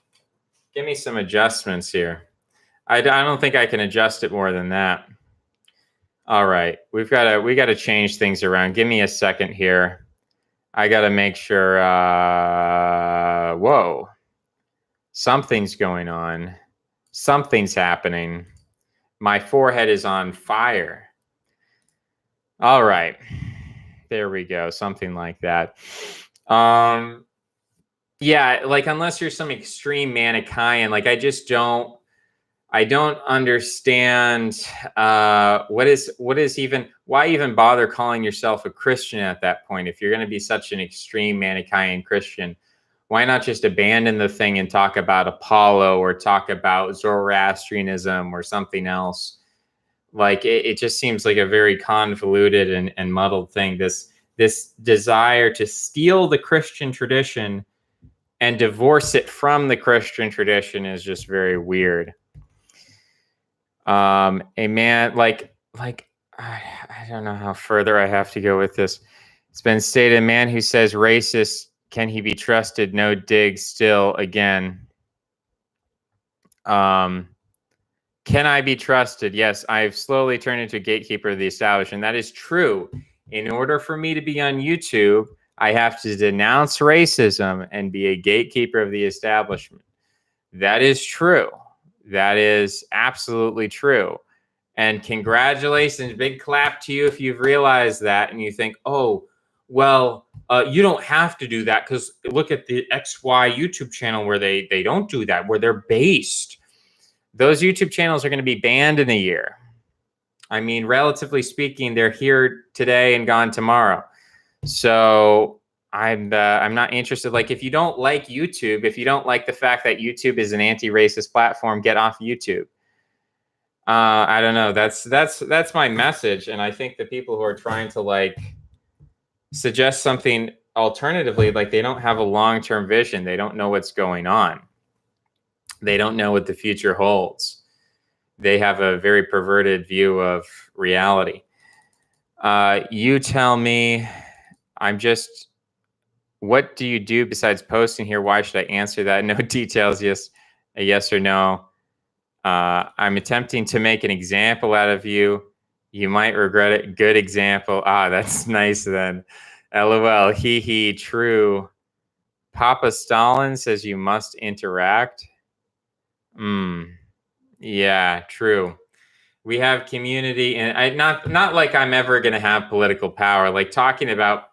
Give me some adjustments here. I don't think I can adjust it more than that. All right, we got to change things around. Give me a second here. I got to make sure. Whoa, something's going on. Something's happening. My forehead is on fire. All right, there we go. Something like that. Yeah, like unless you're some extreme Manichaean, like I don't understand why even bother calling yourself a Christian at that point? If you're going to be such an extreme Manichaean Christian, why not just abandon the thing and talk about Apollo or talk about Zoroastrianism or something else? Like it just seems like a very convoluted and muddled thing. This desire to steal the Christian tradition and divorce it from the Christian tradition is just very weird. A man like I don't know how further I have to go with this. It's been stated, a man who says racist, can he be trusted? No dig still again. Can I be trusted? Yes, I've slowly turned into a gatekeeper of the establishment. That is true. In order for me to be on YouTube, I have to denounce racism and be a gatekeeper of the establishment. That is true. That is absolutely true. And congratulations, big clap to you if you've realized that and you think, oh, well, you don't have to do that because look at the XY YouTube channel where they don't do that, where they're based. Those YouTube channels are going to be banned in a year. I mean, relatively speaking, they're here today and gone tomorrow. So I'm not interested. Like, if you don't like YouTube, if you don't like the fact that YouTube is an anti-racist platform, get off YouTube. I don't know. That's my message, and I think the people who are trying to like suggest something alternatively, like they don't have a long-term vision. They don't know what's going on. They don't know what the future holds. They have a very perverted view of reality. You tell me. What do you do besides posting here? Why should I answer that? No details. Yes, a yes or no. I'm attempting to make an example out of you. You might regret it. Good example. That's nice then. LOL. Hee hee. True. Papa Stalin says you must interact. Yeah, true. We have community, and not like I'm ever going to have political power. Like talking about,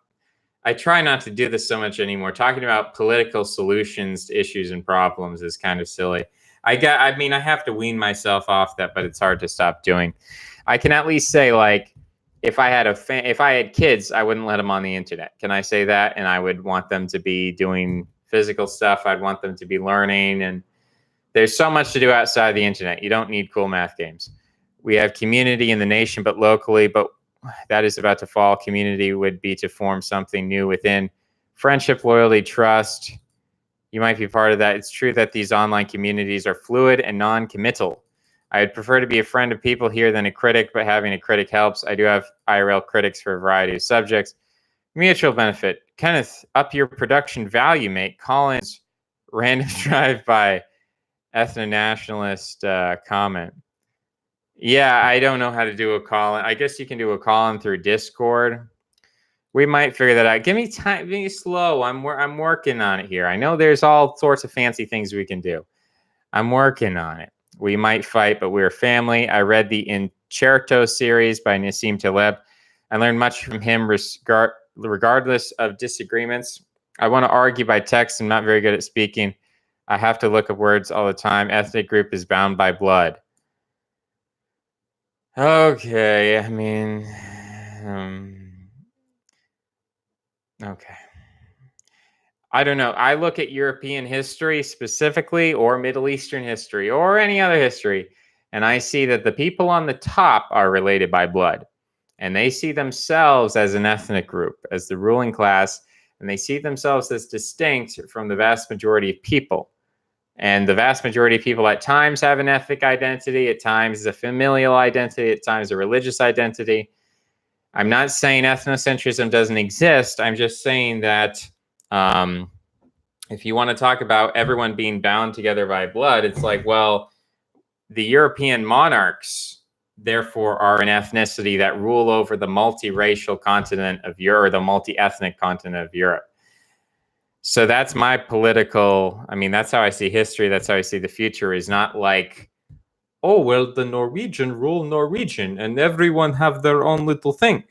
I try not to do this so much anymore. Talking about political solutions to issues and problems is kind of silly. I have to wean myself off that, but it's hard to stop doing. I can at least say, like, if I had kids, I wouldn't let them on the internet. Can I say that? And I would want them to be doing physical stuff. I'd want them to be learning. And there's so much to do outside the internet. You don't need cool math games. We have community in the nation, but locally, but that is about to fall. Community would be to form something new within. Friendship, loyalty, trust. You might be part of that. It's true that these online communities are fluid and non-committal. I would prefer to be a friend of people here than a critic, but having a critic helps. I do have IRL critics for a variety of subjects. Mutual benefit. Kenneth, up your production value, mate. Collins, random drive-by ethno-nationalist comment. Yeah, I don't know how to do a call-in. I guess you can do a call-in through Discord. We might figure that out. Give me time. Be slow. I'm working on it here. I know there's all sorts of fancy things we can do. I'm working on it. We might fight, but we're family. I read the Incerto series by Nassim Taleb. I learned much from him regardless of disagreements. I want to argue by text. I'm not very good at speaking. I have to look up words all the time. Ethnic group is bound by blood. Okay, I mean, okay. I don't know. I look at European history specifically, or Middle Eastern history, or any other history, and I see that the people on the top are related by blood, and they see themselves as an ethnic group, as the ruling class, and they see themselves as distinct from the vast majority of people. And the vast majority of people at times have an ethnic identity, at times a familial identity, at times a religious identity. I'm not saying ethnocentrism doesn't exist. I'm just saying that if you want to talk about everyone being bound together by blood, it's like, well, the European monarchs, therefore, are an ethnicity that rule over the multiracial continent of Europe, or the multi-ethnic continent of Europe. So that's my political, I mean, that's how I see history. That's how I see the future, is not like, oh, well, the Norwegian rule Norwegian and everyone have their own little thing.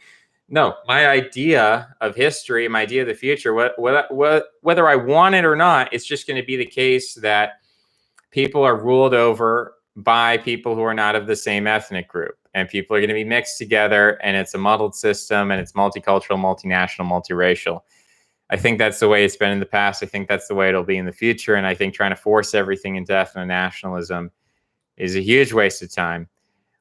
No, my idea of history, my idea of the future, whether I want it or not, it's just going to be the case that people are ruled over by people who are not of the same ethnic group. And people are going to be mixed together, and it's a muddled system, and it's multicultural, multinational, multiracial. I think that's the way it's been in the past. I think that's the way it'll be in the future. And I think trying to force everything into ethno-nationalism is a huge waste of time.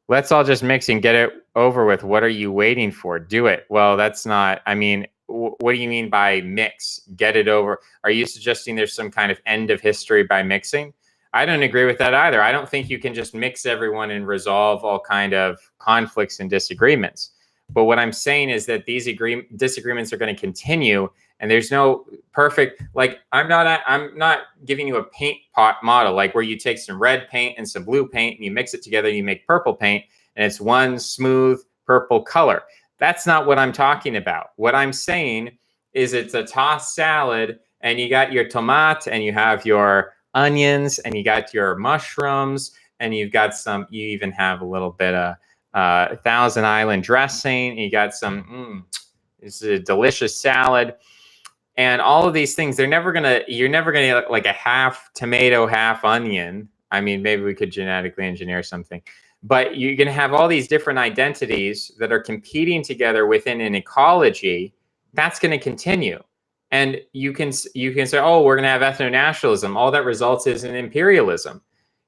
Let's all just mix and get it over with. What are you waiting for? Do it. Well, that's not, I mean, what do you mean by mix? Get it over. Are you suggesting there's some kind of end of history by mixing? I don't agree with that either. I don't think you can just mix everyone and resolve all kind of conflicts and disagreements. But what I'm saying is that these disagreements are going to continue, and there's no perfect, like, I'm not giving you a paint pot model, like where you take some red paint and some blue paint and you mix it together and you make purple paint, and it's one smooth purple color. That's not what I'm talking about. What I'm saying is it's a tossed salad, and you got your tomate and you have your onions, and you got your mushrooms, and you've got some, you even have a little bit of Thousand Island dressing, and you got some, it's a delicious salad. And all of these things, you're never gonna get like a half tomato, half onion. I mean, maybe we could genetically engineer something, but you're gonna have all these different identities that are competing together within an ecology. That's gonna continue. And you can say, oh, we're gonna have ethno-nationalism. All that results is in imperialism.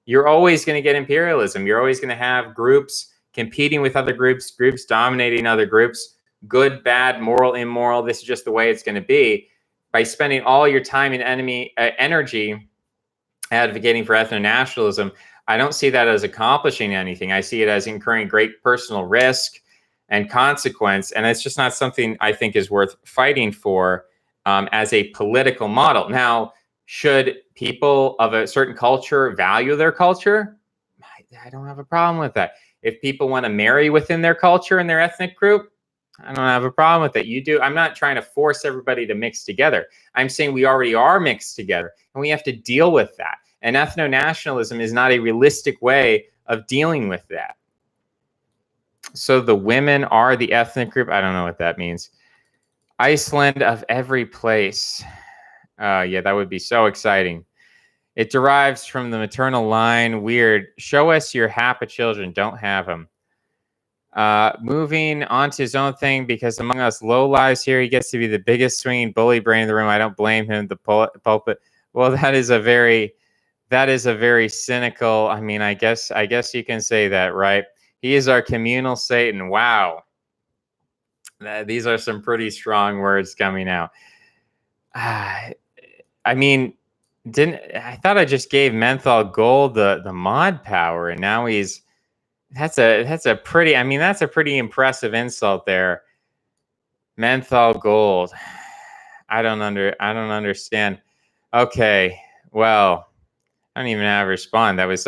You're always gonna get imperialism. You're always gonna have groups competing with other groups, groups dominating other groups, good, bad, moral, immoral. This is just the way it's gonna be. By spending all your time and energy advocating for ethno-nationalism, I don't see that as accomplishing anything. I see it as incurring great personal risk and consequence, and it's just not something I think is worth fighting for as a political model. Now, should people of a certain culture value their culture? I don't have a problem with that. If people want to marry within their culture and their ethnic group, I don't have a problem with that. You do. I'm not trying to force everybody to mix together. I'm saying we already are mixed together, and we have to deal with that. And ethno-nationalism is not a realistic way of dealing with that. So the women are the ethnic group. I don't know what that means. Iceland of every place. Yeah, that would be so exciting. It derives from the maternal line. Weird. Show us your happy children. Don't have them. Moving on to his own thing, because among us low lives here, he gets to be the biggest swinging bully brain in the room. I don't blame him. The pulpit. Well, that is a very cynical. I mean, I guess you can say that, right? He is our communal Satan. Wow. These are some pretty strong words coming out. I mean, I thought I just gave Menthol Gold the mod power, and now he's. That's a pretty impressive insult there. Menthol Gold. I don't understand. Okay. Well, I don't even know how to respond. It was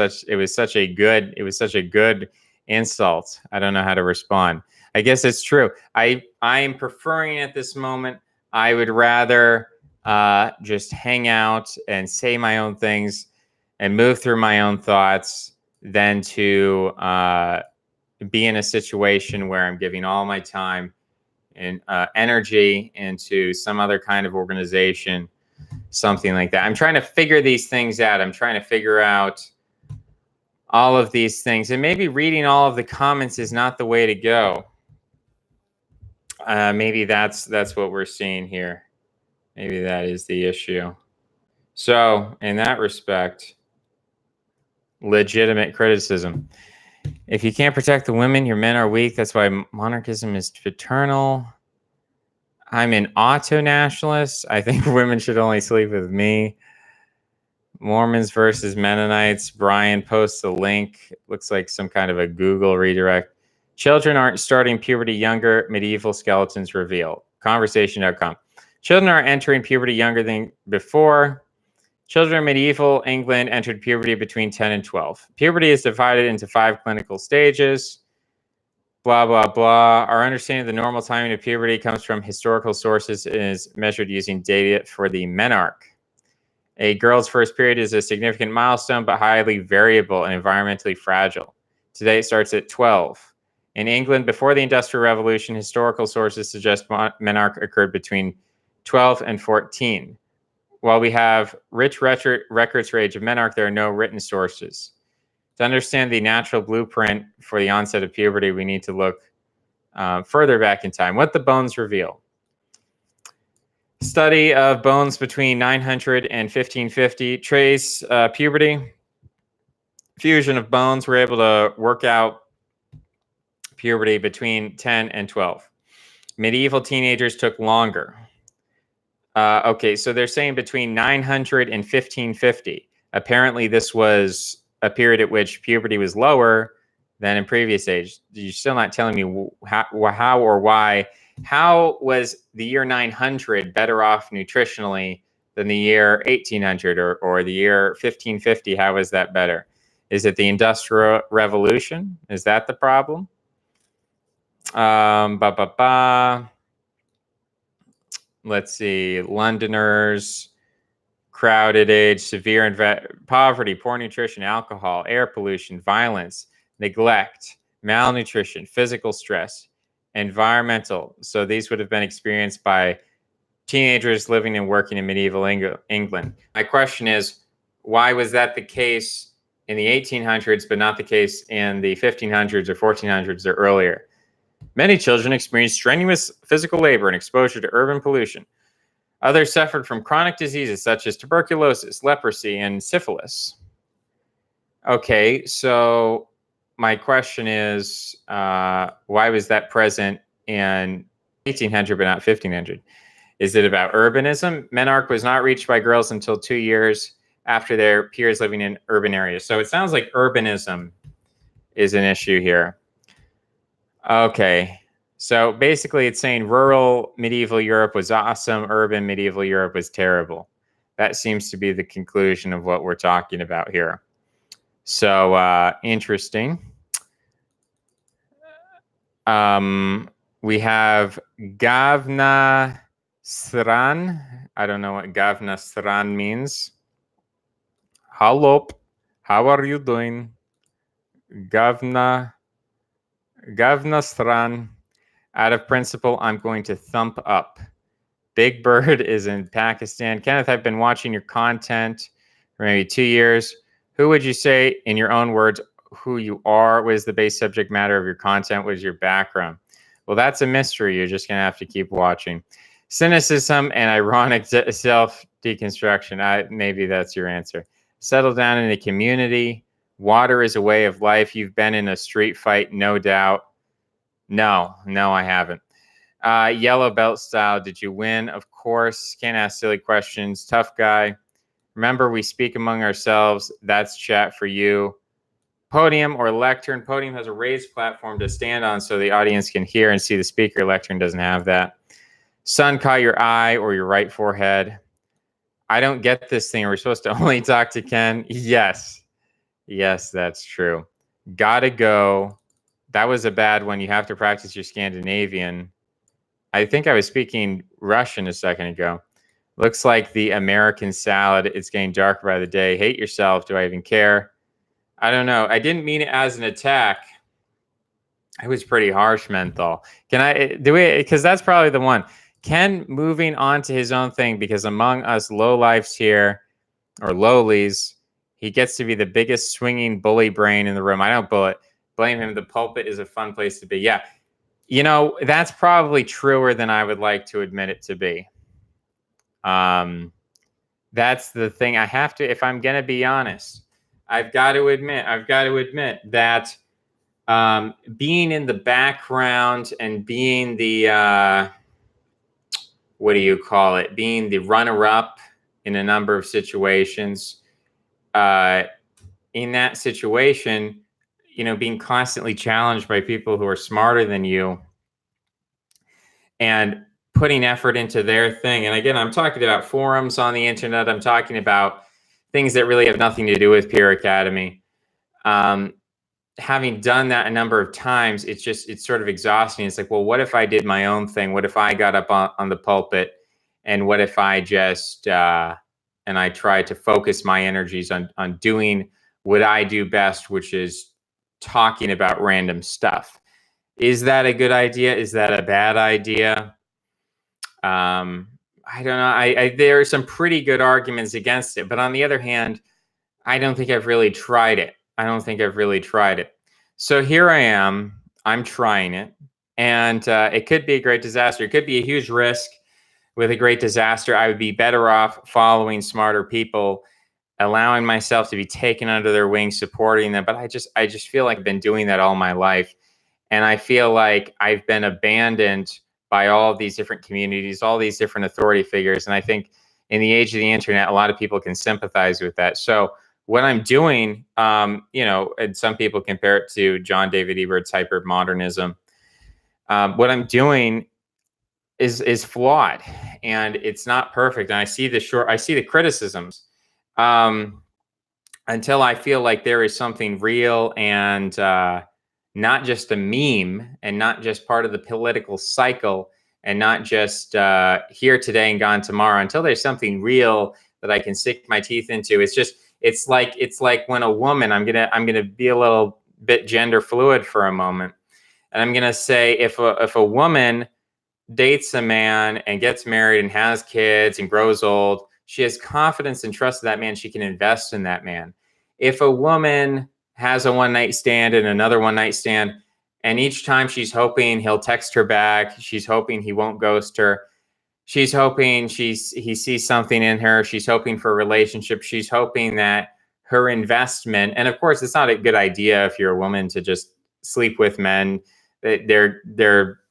such a good insult. I don't know how to respond. I guess it's true. I am preferring at this moment. I would rather just hang out and say my own things and move through my own thoughts than to be in a situation where I'm giving all my time and energy into some other kind of organization, something like that. I'm trying to figure these things out. I'm trying to figure out all of these things. And maybe reading all of the comments is not the way to go. Maybe that's what we're seeing here. Maybe that is the issue. So in that respect, legitimate criticism. If you can't protect the women, your men are weak. That's why monarchism is fraternal. I'm an auto-nationalist. I think women should only sleep with me. Mormons versus Mennonites. Brian posts a link. It looks like some kind of a Google redirect. Children aren't starting puberty younger. Medieval skeletons reveal. Conversation.com. Children are entering puberty younger than before. Children in medieval England entered puberty between 10 and 12. Puberty is divided into 5 clinical stages. Blah, blah, blah. Our understanding of the normal timing of puberty comes from historical sources and is measured using data for the menarche. A girl's first period is a significant milestone, but highly variable and environmentally fragile. Today, it starts at 12. In England, before the Industrial Revolution, historical sources suggest menarche occurred between 12 and 14. While we have rich records for age of menarche, there are no written sources. To understand the natural blueprint for the onset of puberty, we need to look further back in time. What the bones reveal. Study of bones between 900 and 1550 trace puberty. Fusion of bones. We're able to work out puberty between 10 and 12. Medieval teenagers took longer. Okay, so they're saying between 900 and 1550. Apparently, this was a period at which puberty was lower than in previous age. You're still not telling me how or why. How was the year 900 better off nutritionally than the year 1800 or the year 1550? How is that better? Is it the Industrial Revolution? Is that the problem? Let's see. Londoners, crowded age, severe poverty, poor nutrition, alcohol, air pollution, violence, neglect, malnutrition, physical stress, environmental. So these would have been experienced by teenagers living and working in medieval England. My question is, why was that the case in the 1800s, but not the case in the 1500s or 1400s or earlier? Many children experienced strenuous physical labor and exposure to urban pollution. Others suffered from chronic diseases such as tuberculosis, leprosy, and syphilis. Okay, so my question is, why was that present in 1800 but not 1500? Is it about urbanism? Menarche was not reached by girls until 2 years after their peers living in urban areas. So it sounds like urbanism is an issue here. Okay. So basically, it's saying rural medieval Europe was awesome, urban medieval Europe was terrible. That seems to be the conclusion of what we're talking about here. So interesting. We have Gavna Sran. I don't know what Gavna Sran means. Hello, how are you doing? Gavna Sran. Out of principle, I'm going to thump up. Big Bird is in Pakistan. Kenneth, I've been watching your content for maybe 2 years. Who would you say, in your own words, who you are? What is the base subject matter of your content? What is your background? Well, that's a mystery. You're just going to have to keep watching. Cynicism and ironic self-deconstruction. Maybe that's your answer. Settle down in a community. Water is a way of life. You've been in a street fight, no doubt. No, I haven't. Yellow belt style. Did you win? Of course. Can't ask silly questions. Tough guy. Remember, we speak among ourselves. That's chat for you. Podium or lectern. Podium has a raised platform to stand on so the audience can hear and see the speaker. Lectern doesn't have that. Sun caught your eye or your right forehead. I don't get this thing. Are we supposed to only talk to Ken? Yes, that's true. Gotta go. That was a bad one. You have to practice your Scandinavian. I think I was speaking Russian a second ago. Looks like the American salad. It's getting darker by the day. Hate yourself. Do I even care? I don't know. I didn't mean it as an attack. I was pretty harsh, Menthol. Can I do it? Because that's probably the one. Ken moving on to his own thing, because among us lowlifes here, or lowlies, he gets to be the biggest swinging bully brain in the room. I don't blame him. The pulpit is a fun place to be. Yeah. You know, that's probably truer than I would like to admit it to be. That's the thing. I have to, if I'm going to be honest, I've got to admit that being in the background and being the, what do you call it? Being the runner-up in a number of situations, in that situation, you know, being constantly challenged by people who are smarter than you and putting effort into their thing. And again, I'm talking about forums on the internet. I'm talking about things that really have nothing to do with Peer Academy. Having done that a number of times, it's sort of exhausting. It's like, well, what if I did my own thing? What if I got up on the pulpit, and what if I just and I tried to focus my energies on doing what I do best, which is talking about random stuff. Is that a good idea? Is that a bad idea? I don't know. There are some pretty good arguments against it, but on the other hand, I don't think I've really tried it. So here I am. I'm trying it, and it could be a great disaster. It could be a huge risk. With a great disaster, I would be better off following smarter people, allowing myself to be taken under their wing, supporting them. But I just feel like I've been doing that all my life. And I feel like I've been abandoned by all of these different communities, all these different authority figures. And I think in the age of the internet, a lot of people can sympathize with that. So what I'm doing, you know, and some people compare it to John David Ebert's hypermodernism. What I'm doing is flawed, and it's not perfect. And I see the criticisms until I feel like there is something real and not just a meme, and not just part of the political cycle, and not just here today and gone tomorrow. Until there's something real that I can sink my teeth into. It's like when a woman, I'm gonna be a little bit gender fluid for a moment, and I'm gonna say if a woman dates a man and gets married and has kids and grows old, she has confidence and trust in that man. She can invest in that man. If a woman has a one night stand and another one night stand, and each time she's hoping he'll text her back, she's hoping he won't ghost her, she's hoping he sees something in her, she's hoping for a relationship, she's hoping that her investment, and of course, it's not a good idea if you're a woman to just sleep with men. They're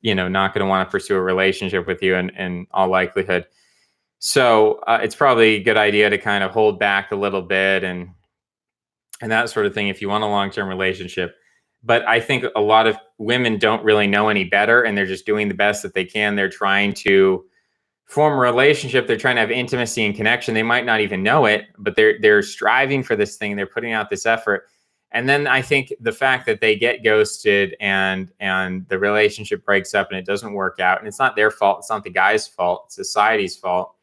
not going to want to pursue a relationship with you in all likelihood. So it's probably a good idea to kind of hold back a little bit and that sort of thing if you want a long-term relationship. But I think a lot of women don't really know any better, and they're just doing the best that they can. They're trying to form a relationship. They're trying to have intimacy and connection. They might not even know it, but they're striving for this thing. They're putting out this effort. And then I think the fact that they get ghosted and the relationship breaks up and it doesn't work out, and it's not their fault. It's not the guy's fault. It's society's fault.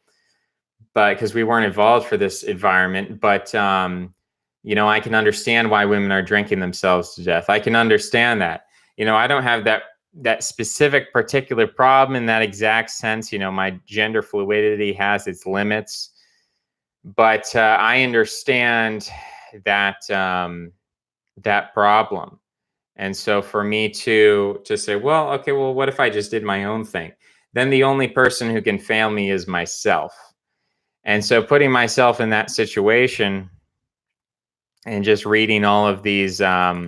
But because we weren't involved for this environment, but I can understand why women are drinking themselves to death. I can understand that. I don't have that specific particular problem in that exact sense. My gender fluidity has its limits, but I understand that that problem. And so for me to say, well, okay, well, what if I just did my own thing? Then the only person who can fail me is myself. And so putting myself in that situation and just reading all of these chats,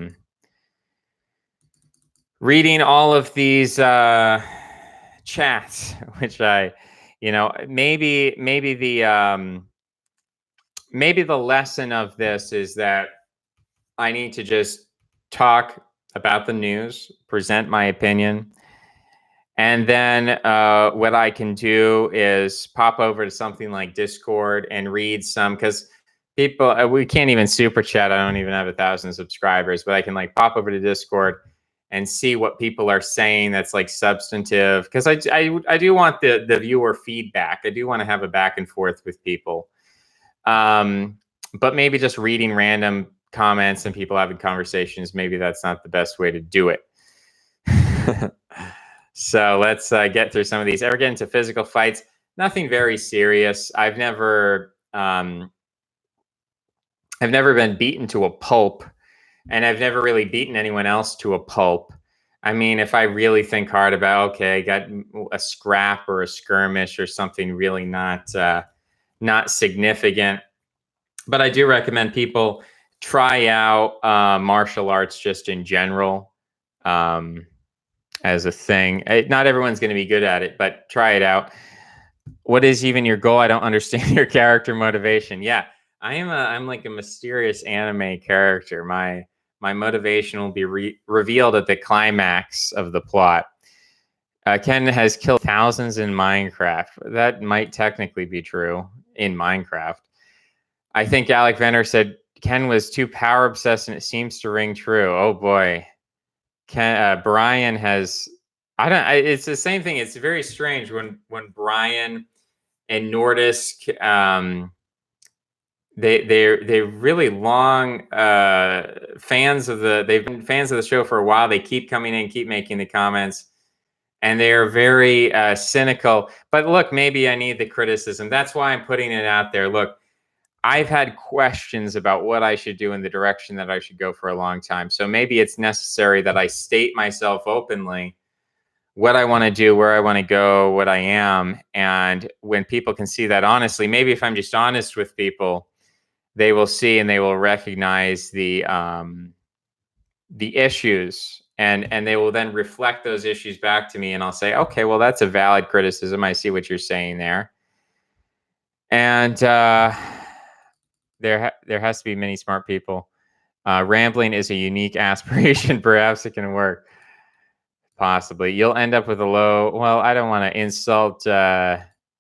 which maybe the lesson of this is that I need to just talk about the news, present my opinion, and then what I can do is pop over to something like Discord and read some, because people, we can't even super chat. I don't even have 1,000 subscribers, but I can pop over to Discord and see what people are saying that's substantive, because I do want the viewer feedback. I do want to have a back and forth with people. But maybe just reading random comments and people having conversations, maybe that's not the best way to do it. So let's get through some of these. Ever get into physical fights? Nothing very serious. I've never been beaten to a pulp, and I've never really beaten anyone else to a pulp. I mean, if I really think hard about, okay, I got a scrap or a skirmish or something really not significant. But I do recommend people try out martial arts just in general as a thing. Not everyone's going to be good at it, but try it out. What is even your goal? I don't understand your character motivation. Yeah, I'm like a mysterious anime character. My motivation will be revealed at the climax of the plot. Ken has killed thousands in Minecraft. That might technically be true in Minecraft. I think Alec Venner said Ken was too power obsessed, and it seems to ring true. Oh boy, Brian has. It's the same thing. It's very strange when Brian and Nordisk, they're really long fans of they've been fans of the show for a while. They keep coming in, keep making the comments, and they're very cynical. But look, maybe I need the criticism. That's why I'm putting it out there. Look, I've had questions about what I should do in the direction that I should go for a long time. So maybe it's necessary that I state myself openly, what I want to do, where I want to go, what I am. And when people can see that honestly, maybe if I'm just honest with people, they will see and they will recognize the issues, and they will then reflect those issues back to me, and I'll say, okay, well, that's a valid criticism. I see what you're saying there. And there has to be many smart people. Rambling is a unique aspiration. Perhaps it can work. Possibly. You'll end up with a low. Well, I don't want to insult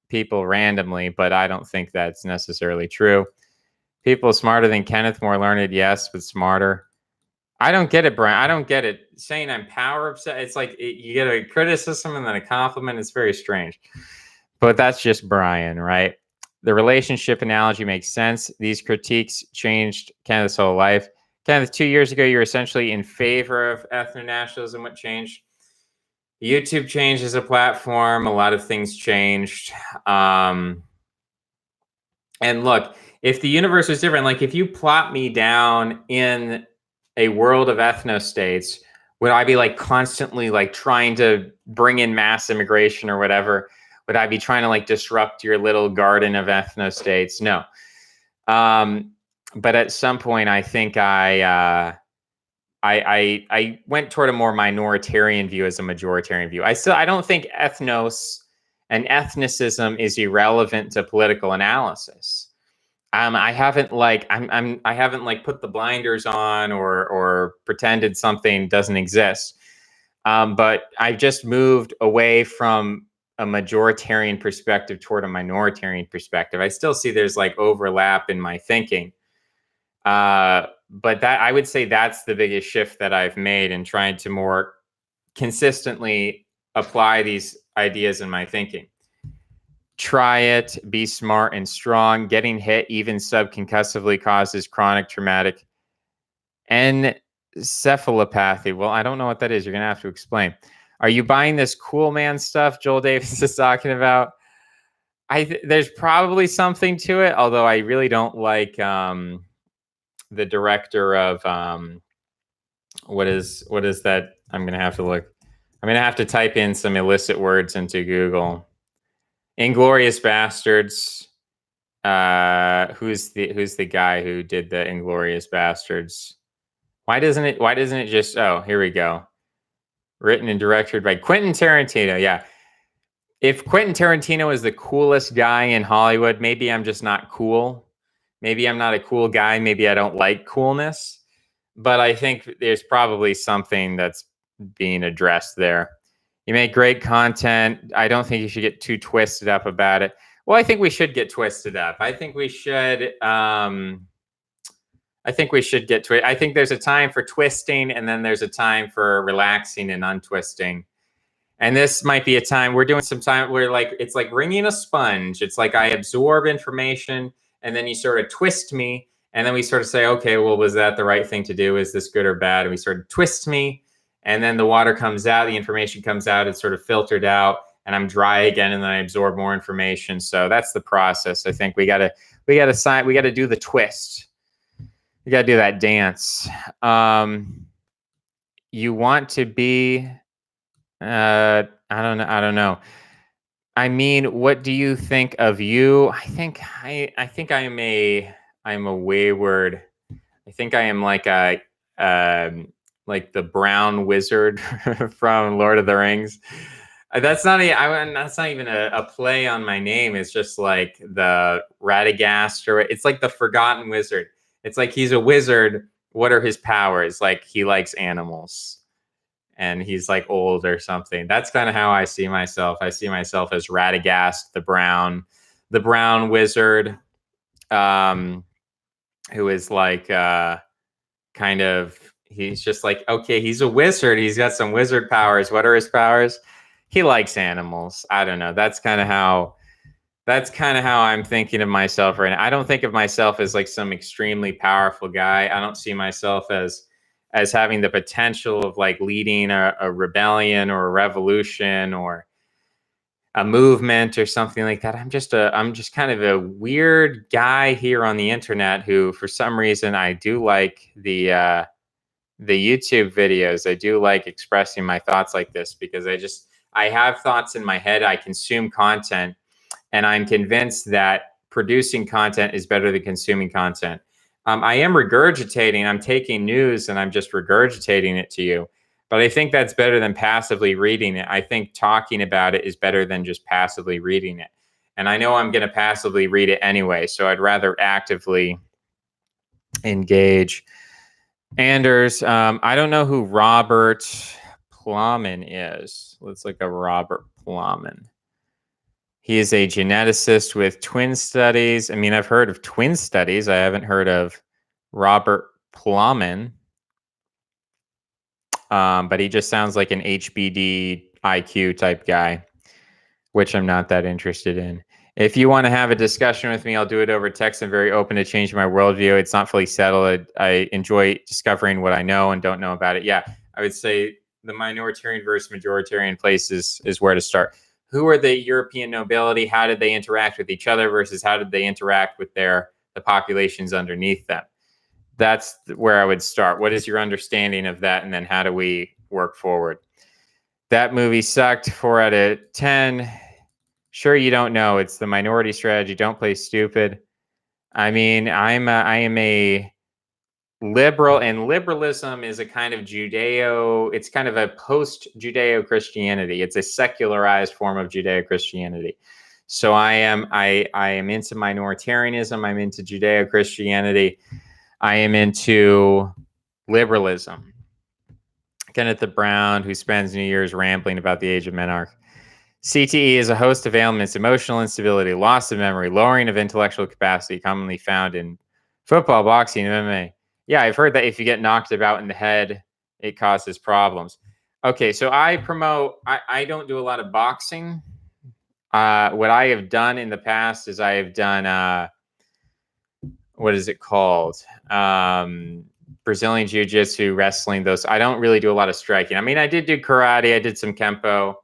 people randomly, but I don't think that's necessarily true. People smarter than Kenneth, more learned, yes, but smarter. I don't get it, Brian. I don't get it. Saying I'm power obsessed, it's like you get a criticism and then a compliment. It's very strange. But that's just Brian, right? The relationship analogy makes sense. These critiques changed Canada's whole life. Kenneth, 2 years ago, you were essentially in favor of ethno-nationalism. What changed? YouTube changed as a platform. A lot of things changed. And look, if the universe was different, like if you plot me down in a world of ethno-states, would I be like constantly like trying to bring in mass immigration or whatever? Would I be trying to like disrupt your little garden of ethno-states? No. But at some point, I think I went toward a more minoritarian view as a majoritarian view. I don't think ethnos and ethnicism is irrelevant to political analysis. I haven't like I haven't like put the blinders on or pretended something doesn't exist. But I've just moved away from a majoritarian perspective toward a minoritarian perspective. I still see there's like overlap in my thinking. But that I would say that's the biggest shift that I've made in trying to more consistently apply these ideas in my thinking. Try it, be smart and strong. Getting hit, even subconcussively, causes chronic traumatic encephalopathy. Well, I don't know what that is. You're going to have to explain. Are you buying this cool man stuff Joel Davis is talking about? There's probably something to it, although I really don't like the director of what is that? I'm going to have to look. I'm going to have to type in some illicit words into Google. Inglourious Bastards. Who's the guy who did the Inglourious Bastards? Why doesn't it just? Oh, here we go. Written and directed by Quentin Tarantino. Yeah. If Quentin Tarantino is the coolest guy in Hollywood, maybe I'm just not cool. Maybe I'm not a cool guy. Maybe I don't like coolness. But I think there's probably something that's being addressed there. You make great content. I don't think you should get too twisted up about it. Well, I think we should get twisted up. I think we should. I think there's a time for twisting, and then there's a time for relaxing and untwisting. And this might be a time we're doing some time where like it's like wringing a sponge. It's like I absorb information, and then you sort of twist me, and then we sort of say, okay, well, was that the right thing to do? Is this good or bad? And we sort of twist me. And then the water comes out, the information comes out, it's sort of filtered out, and I'm dry again, and then I absorb more information. So that's the process. I think we gotta do the twist. We gotta do that dance. You want to be, I don't know. I mean, what do you think of you? I think I'm a wayward. I think I am like like the brown wizard from Lord of the Rings. That's not even a play on my name. It's just like the Radagast, or it's like the Forgotten Wizard. It's like he's a wizard. What are his powers? Like he likes animals, and he's like old or something. That's kind of how I see myself. I see myself as Radagast, the brown wizard, who is like kind of. He's just like, okay, he's a wizard. He's got some wizard powers. What are his powers? He likes animals. I don't know. That's kind of how I'm thinking of myself right now. I don't think of myself as like some extremely powerful guy. I don't see myself as having the potential of like leading a rebellion or a revolution or a movement or something like that. I'm just kind of a weird guy here on the internet who, for some reason, I do like the YouTube videos. I do like expressing my thoughts like this because I have thoughts in my head. I consume content, and I'm convinced that producing content is better than consuming content. I am regurgitating. I'm taking news and I'm just regurgitating it to you. But I think that's better than passively reading it. I think talking about it is better than just passively reading it. And I know I'm going to passively read it anyway, so I'd rather actively engage. Anders, I don't know who Robert Plomin is. Let's look at Robert Plomin. He is a geneticist with twin studies. I mean, I've heard of twin studies. I haven't heard of Robert Plomin. But he just sounds like an HBD IQ type guy, which I'm not that interested in. If you want to have a discussion with me, I'll do it over text. I'm very open to changing my worldview. It's not fully settled. I enjoy discovering what I know and don't know about it. Yeah, I would say the minoritarian versus majoritarian place is where to start. Who are the European nobility? How did they interact with each other versus how did they interact with the populations underneath them? That's where I would start. What is your understanding of that? And then how do we work forward? That movie sucked. 4 out of 10. Sure, you don't know. It's the minority strategy. Don't play stupid. I mean, I am a liberal, and liberalism is a kind of it's kind of a post-Judeo-Christianity. It's a secularized form of Judeo-Christianity. So I am into minoritarianism. I'm into Judeo-Christianity. I am into liberalism. Kenneth Brown, who spends New Year's rambling about the age of menarche. CTE is a host of ailments, emotional instability, loss of memory, lowering of intellectual capacity, commonly found in football, boxing, and MMA. Yeah, I've heard that if you get knocked about in the head, it causes problems. Okay, so I don't do a lot of boxing. What I have done in the past is I have done, what is it called? Brazilian Jiu-Jitsu, wrestling, those. I don't really do a lot of striking. I mean, I did do karate. I did some Kempo.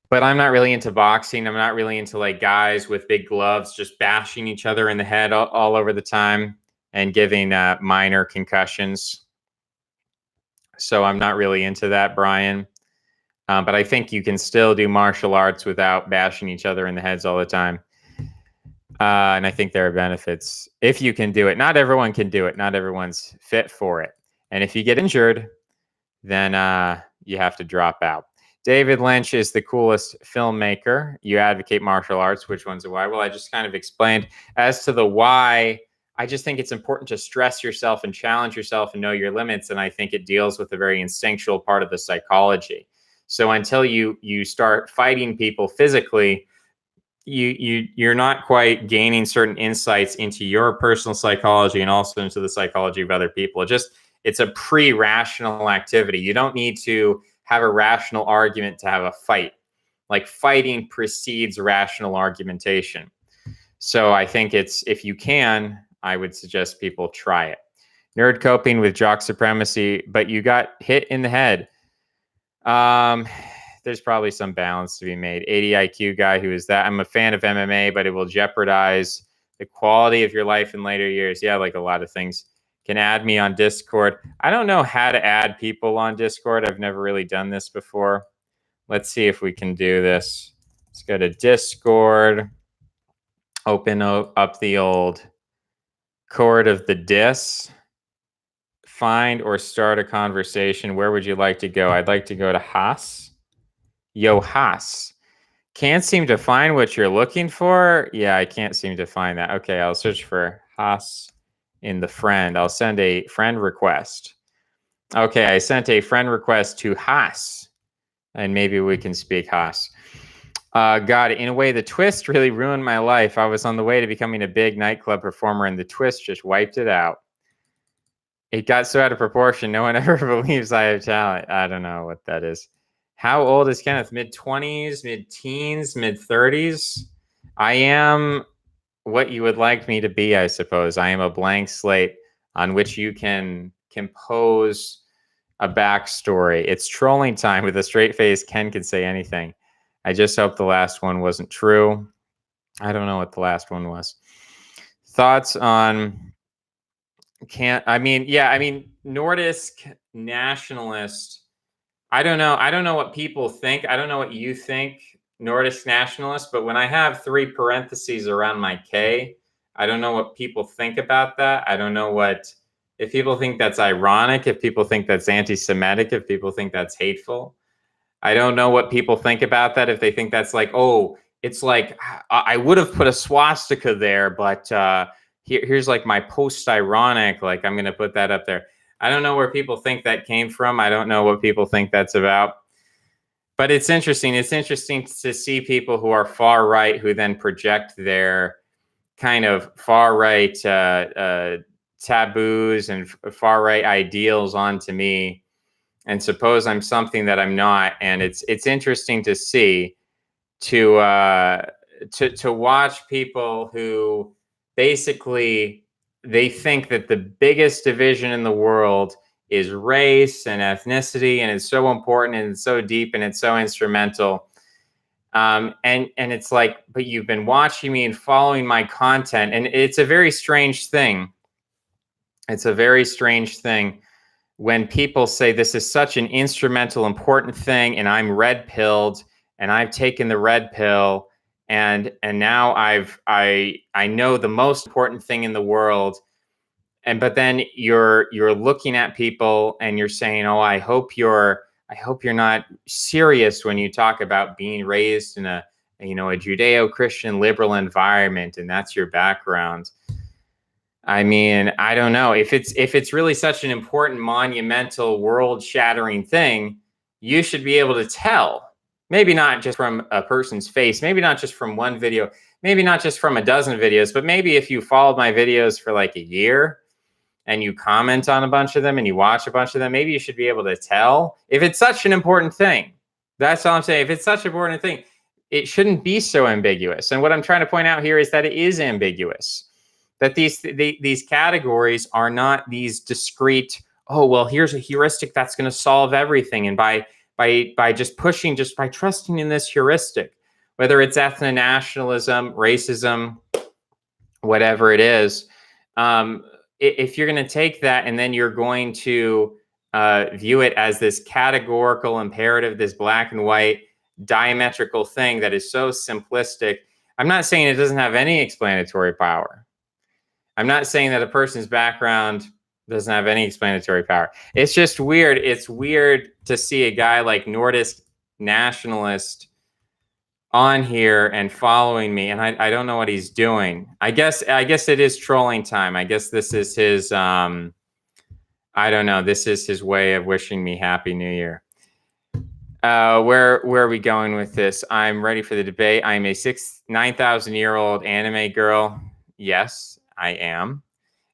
But I'm not really into boxing. I'm not really into like guys with big gloves just bashing each other in the head all over the time and giving minor concussions. So I'm not really into that, Brian. But I think you can still do martial arts without bashing each other in the heads all the time. And I think there are benefits if you can do it. Not everyone can do it. Not everyone's fit for it. And if you get injured, then you have to drop out. David Lynch is the coolest filmmaker. You advocate martial arts. Which one's the why? Well, I just kind of explained. As to the why, I just think it's important to stress yourself and challenge yourself and know your limits. And I think it deals with a very instinctual part of the psychology. So until you start fighting people physically, you're not quite gaining certain insights into your personal psychology and also into the psychology of other people. It's a pre-rational activity. You don't need to have a rational argument to have a fight. Like fighting precedes rational argumentation. So I think if you can, I would suggest people try it. Nerd coping with jock supremacy, but you got hit in the head. There's probably some balance to be made. 80 IQ guy who is that. I'm a fan of MMA, but it will jeopardize the quality of your life in later years. Yeah, like a lot of things. Can add me on Discord. I don't know how to add people on Discord. I've never really done this before. Let's see if we can do this. Let's go to Discord. Open up the old cord of the dis. Find or start a conversation. Where would you like to go? I'd like to go to Haas. Yo, Haas. Can't seem to find what you're looking for. Yeah, I can't seem to find that. Okay, I'll search for Haas in the friend. I'll send a friend request. Okay, I sent a friend request to Haas, and maybe we can speak Haas. God, in a way, the twist really ruined my life. I was on the way to becoming a big nightclub performer, and the twist just wiped it out. It got so out of proportion, no one ever believes I have talent. I don't know what that is. How old is Kenneth? Mid-20s, mid-teens, mid-30s? I am what you would like me to be, I suppose. I am a blank slate on which you can compose a backstory. It's trolling time with a straight face. Ken can say anything. I just hope the last one wasn't true. I don't know what the last one was. Thoughts on Nordisk nationalist. I don't know what people think. I don't know what you think, Nordisk nationalist, but when I have 3 parentheses around my K, I don't know what people think about that. I don't know if people think that's ironic, if people think that's anti-Semitic, if people think that's hateful. I don't know what people think about that. If they think that's like, oh, it's like, I would have put a swastika there, but here's like my post-ironic, like I'm going to put that up there. I don't know where people think that came from. I don't know what people think that's about. But it's interesting. It's interesting to see people who are far right who then project their kind of far right taboos and far right ideals onto me and suppose I'm something that I'm not. And it's interesting to see to watch people who basically they think that the biggest division in the world is race and ethnicity, and it's so important and it's so deep and it's so instrumental. And it's like, but you've been watching me and following my content, and it's a very strange thing. It's a very strange thing when people say this is such an instrumental, important thing, and I'm red pilled, and I've taken the red pill, and now I know the most important thing in the world, but then you're looking at people and you're saying, oh, I hope you're not serious when you talk about being raised in a Judeo-Christian liberal environment, and that's your background. I mean, I don't know if it's really such an important, monumental, world-shattering thing. You should be able to tell. Maybe not just from a person's face, maybe not just from one video, maybe not just from a dozen videos, but maybe if you followed my videos for like a year and you comment on a bunch of them and you watch a bunch of them, maybe you should be able to tell if it's such an important thing. That's all I'm saying. If it's such an important thing, it shouldn't be so ambiguous. And what I'm trying to point out here is that it is ambiguous. That these categories are not these discrete, oh, well, here's a heuristic that's going to solve everything. And by just pushing, just by trusting in this heuristic, whether it's ethno-nationalism, racism, whatever it is, if you're going to take that and then you're going to view it as this categorical imperative, this black and white diametrical thing that is so simplistic, I'm not saying it doesn't have any explanatory power. I'm not saying that a person's background doesn't have any explanatory power. It's just weird. It's weird to see a guy like Nordist Nationalist on here and following me, and I don't know what he's doing. I guess it is trolling time. I guess this is his I don't know. This is his way of wishing me Happy New Year. Where are we going with this? I'm ready for the debate. I'm a 9,000-year-old anime girl. Yes, I am.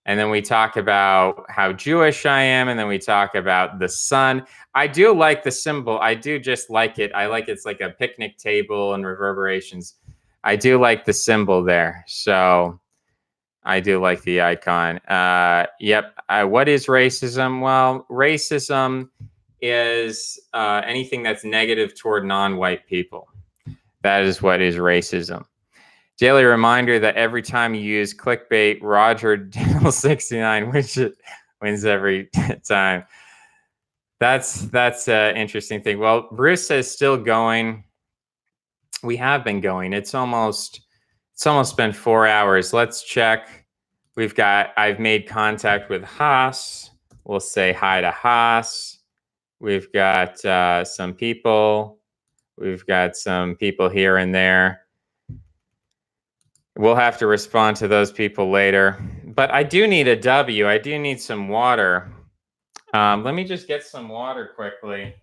And then we talk about how Jewish I am, and then we talk about the sun. I do like the symbol. I do just like it. I like it's like a picnic table and reverberations. I do like the symbol there. So I do like the icon. Yep. What is racism? Well, racism is anything that's negative toward non-white people. That is what is racism. Daily reminder that every time you use clickbait, Roger Daniel 69 wins every time. That's an interesting thing. Well, Bruce says still going. We have been going. It's almost been 4 hours. Let's check. I've made contact with Haas. We'll say hi to Haas. We've got some people. We've got some people here and there. We'll have to respond to those people later. But I do need a W. I do need some water. Let me just get some water quickly.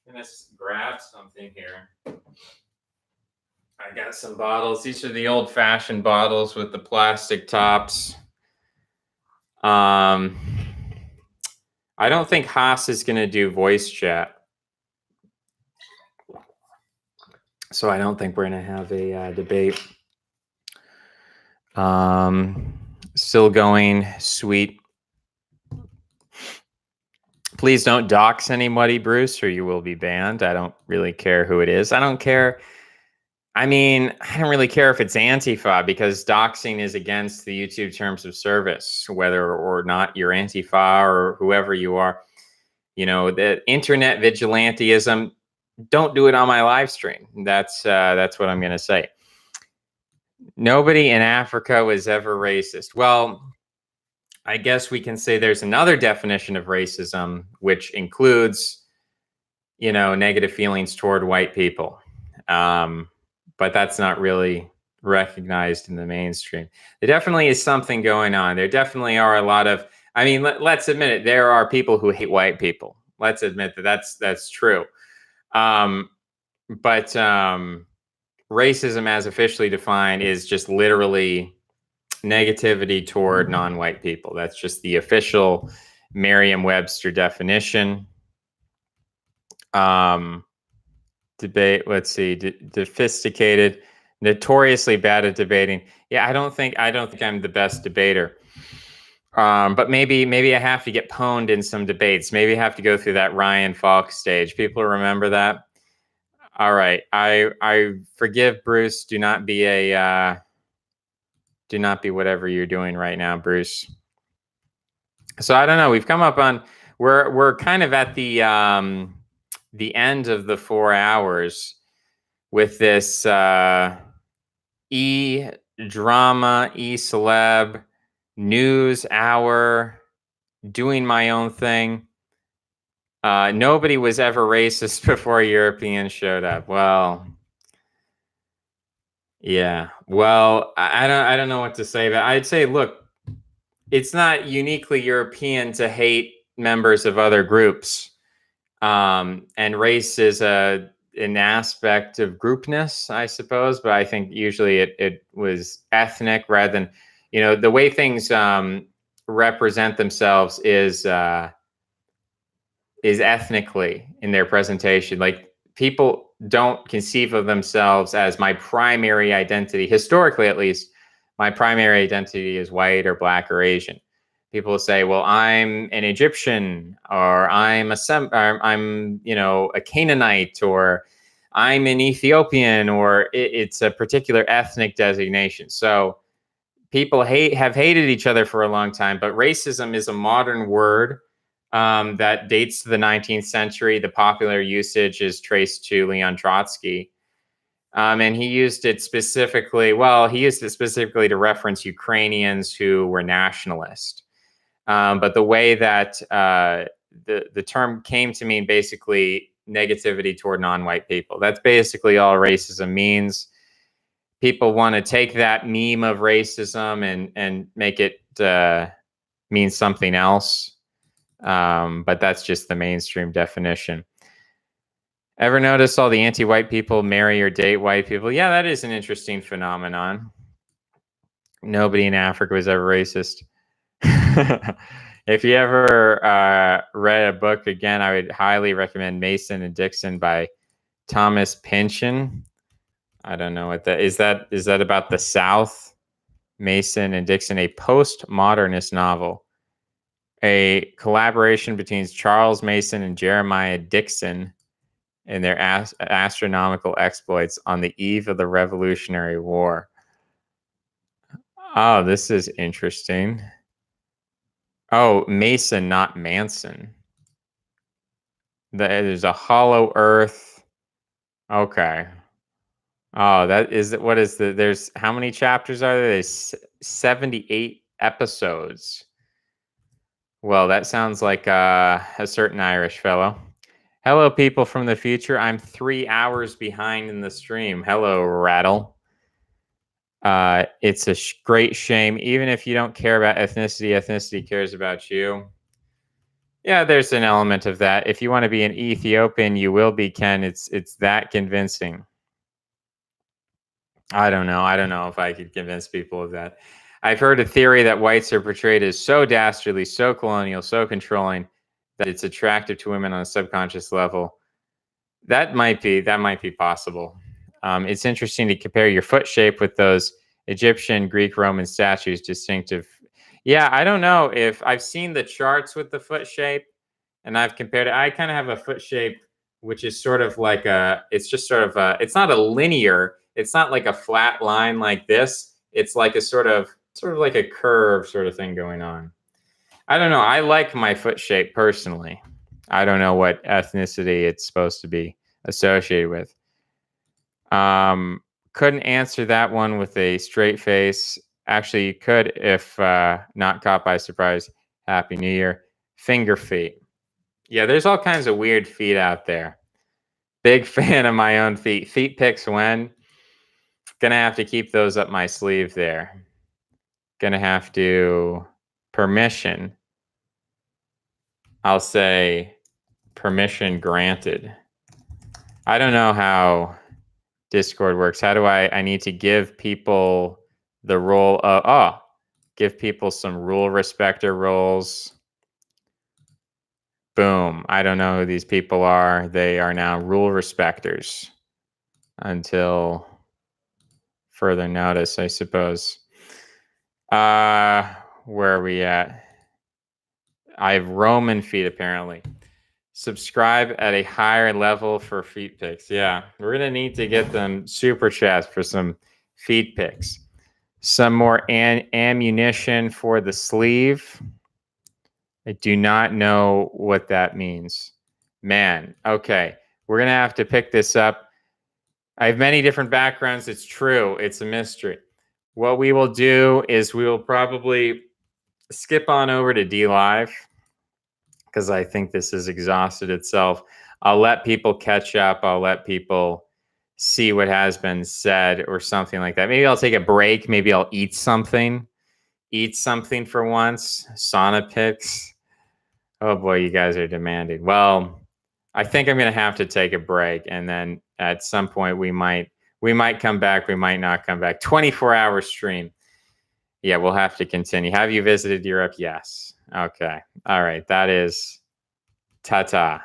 I'm going to grab something here. I got some bottles. These are the old-fashioned bottles with the plastic tops. I don't think Haas is going to do voice chat. So I don't think we're going to have a debate. Still going, sweet. Please don't dox anybody, Bruce, or you will be banned. I don't really care who it is. I don't care. I mean, I don't really care if it's Antifa, because doxing is against the YouTube terms of service, whether or not you're Antifa or whoever you are. You know, the internet vigilantism, don't do it on my live stream. That's what I'm going to say. Nobody in Africa was ever racist. Well, I guess we can say there's another definition of racism, which includes, negative feelings toward white people. But that's not really recognized in the mainstream. There definitely is something going on. There definitely are a lot of, let's admit it. There are people who hate white people. Let's admit that's true. But racism as officially defined is just literally negativity toward non-white people. That's just the official Merriam-Webster definition. Debate, let's see, sophisticated. Notoriously bad at debating. Yeah, I don't think I'm the best debater. But maybe I have to get pwned in some debates. Maybe I have to go through that Ryan Falk stage. People remember that? All right. I forgive Bruce. Do not be whatever you're doing right now, Bruce. So I don't know. We've come up on we're kind of at the end of the 4 hours with this e drama, e celeb, news hour, doing my own thing. Nobody was ever racist before Europeans showed up. Well, yeah. Well, I don't know what to say, but I'd say, look, it's not uniquely European to hate members of other groups. And race is an aspect of groupness, I suppose, but I think usually it was ethnic rather than, the way things represent themselves is ethnically in their presentation. Like, people don't conceive of themselves as my primary identity, historically at least. My primary identity is white or black or Asian. People say, well, I'm an Egyptian, or I'm a Canaanite, or I'm an Ethiopian, or it's a particular ethnic designation. So people have hated each other for a long time, but racism is a modern word that dates to the 19th century. The popular usage is traced to Leon Trotsky. And he used it specifically, to reference Ukrainians who were nationalist. But the way that the term came to mean basically negativity toward non-white people. That's basically all racism means. People want to take that meme of racism and make it mean something else. But that's just the mainstream definition. Ever notice all the anti-white people marry or date white people? Yeah, that is an interesting phenomenon. Nobody in Africa was ever racist. If you ever read a book, again, I would highly recommend Mason and Dixon by Thomas Pynchon. I don't know what that is. Is that about the South? Mason and Dixon, a postmodernist novel, a collaboration between Charles Mason and Jeremiah Dixon in their astronomical exploits on the eve of the Revolutionary War. Oh, this is interesting. Oh, Mason, not Manson. There's a hollow earth. Okay. Oh, there's how many chapters are there? There's 78 episodes. Well, that sounds like a certain Irish fellow. Hello, people from the future. I'm 3 hours behind in the stream. Hello, Rattle. It's a great shame. Even if you don't care about ethnicity, ethnicity cares about you. Yeah, there's an element of that. If you want to be an Ethiopian, you will be, Ken. It's that convincing. I don't know. I don't know if I could convince people of that. I've heard a theory that whites are portrayed as so dastardly, so colonial, so controlling that it's attractive to women on a subconscious level. That might be possible. It's interesting to compare your foot shape with those Egyptian, Greek, Roman statues distinctive. Yeah, I don't know if I've seen the charts with the foot shape and I've compared it. I kind of have a foot shape which is sort of like it's not a linear, it's not like a flat line like this. It's like a sort of like a curve sort of thing going on. I don't know. I like my foot shape personally. I don't know what ethnicity it's supposed to be associated with. Couldn't answer that one with a straight face. Actually, you could if not caught by surprise. Happy New Year. Finger feet. Yeah, there's all kinds of weird feet out there. Big fan of my own feet. Feet pics when? Gonna have to keep those up my sleeve there. Gonna have to permission. I'll say permission granted. I don't know how Discord works. How do I need to give people the role of, give people some rule respecter roles. Boom. I don't know who these people are. They are now rule respecters until further notice, I suppose. Where are we at? I have Roman feet apparently. Subscribe at a higher level for feet pics. Yeah, we're gonna need to get them super chats for some feet pics. Some more ammunition for the sleeve. I do not know what that means. Man, okay. We're gonna have to pick this up. I have many different backgrounds. It's true. It's a mystery. What we will do is we will probably skip on over to DLive because I think this has exhausted itself. I'll let people catch up. I'll let people see what has been said or something like that. Maybe I'll take a break. Maybe I'll eat something. Eat something for once. Sauna pics. Oh boy, you guys are demanding. Well, I think I'm going to have to take a break, and then at some point we might come back. We might not come back. 24-hour stream. Yeah, we'll have to continue. Have you visited Europe? Yes. Okay. All right. That is ta-ta.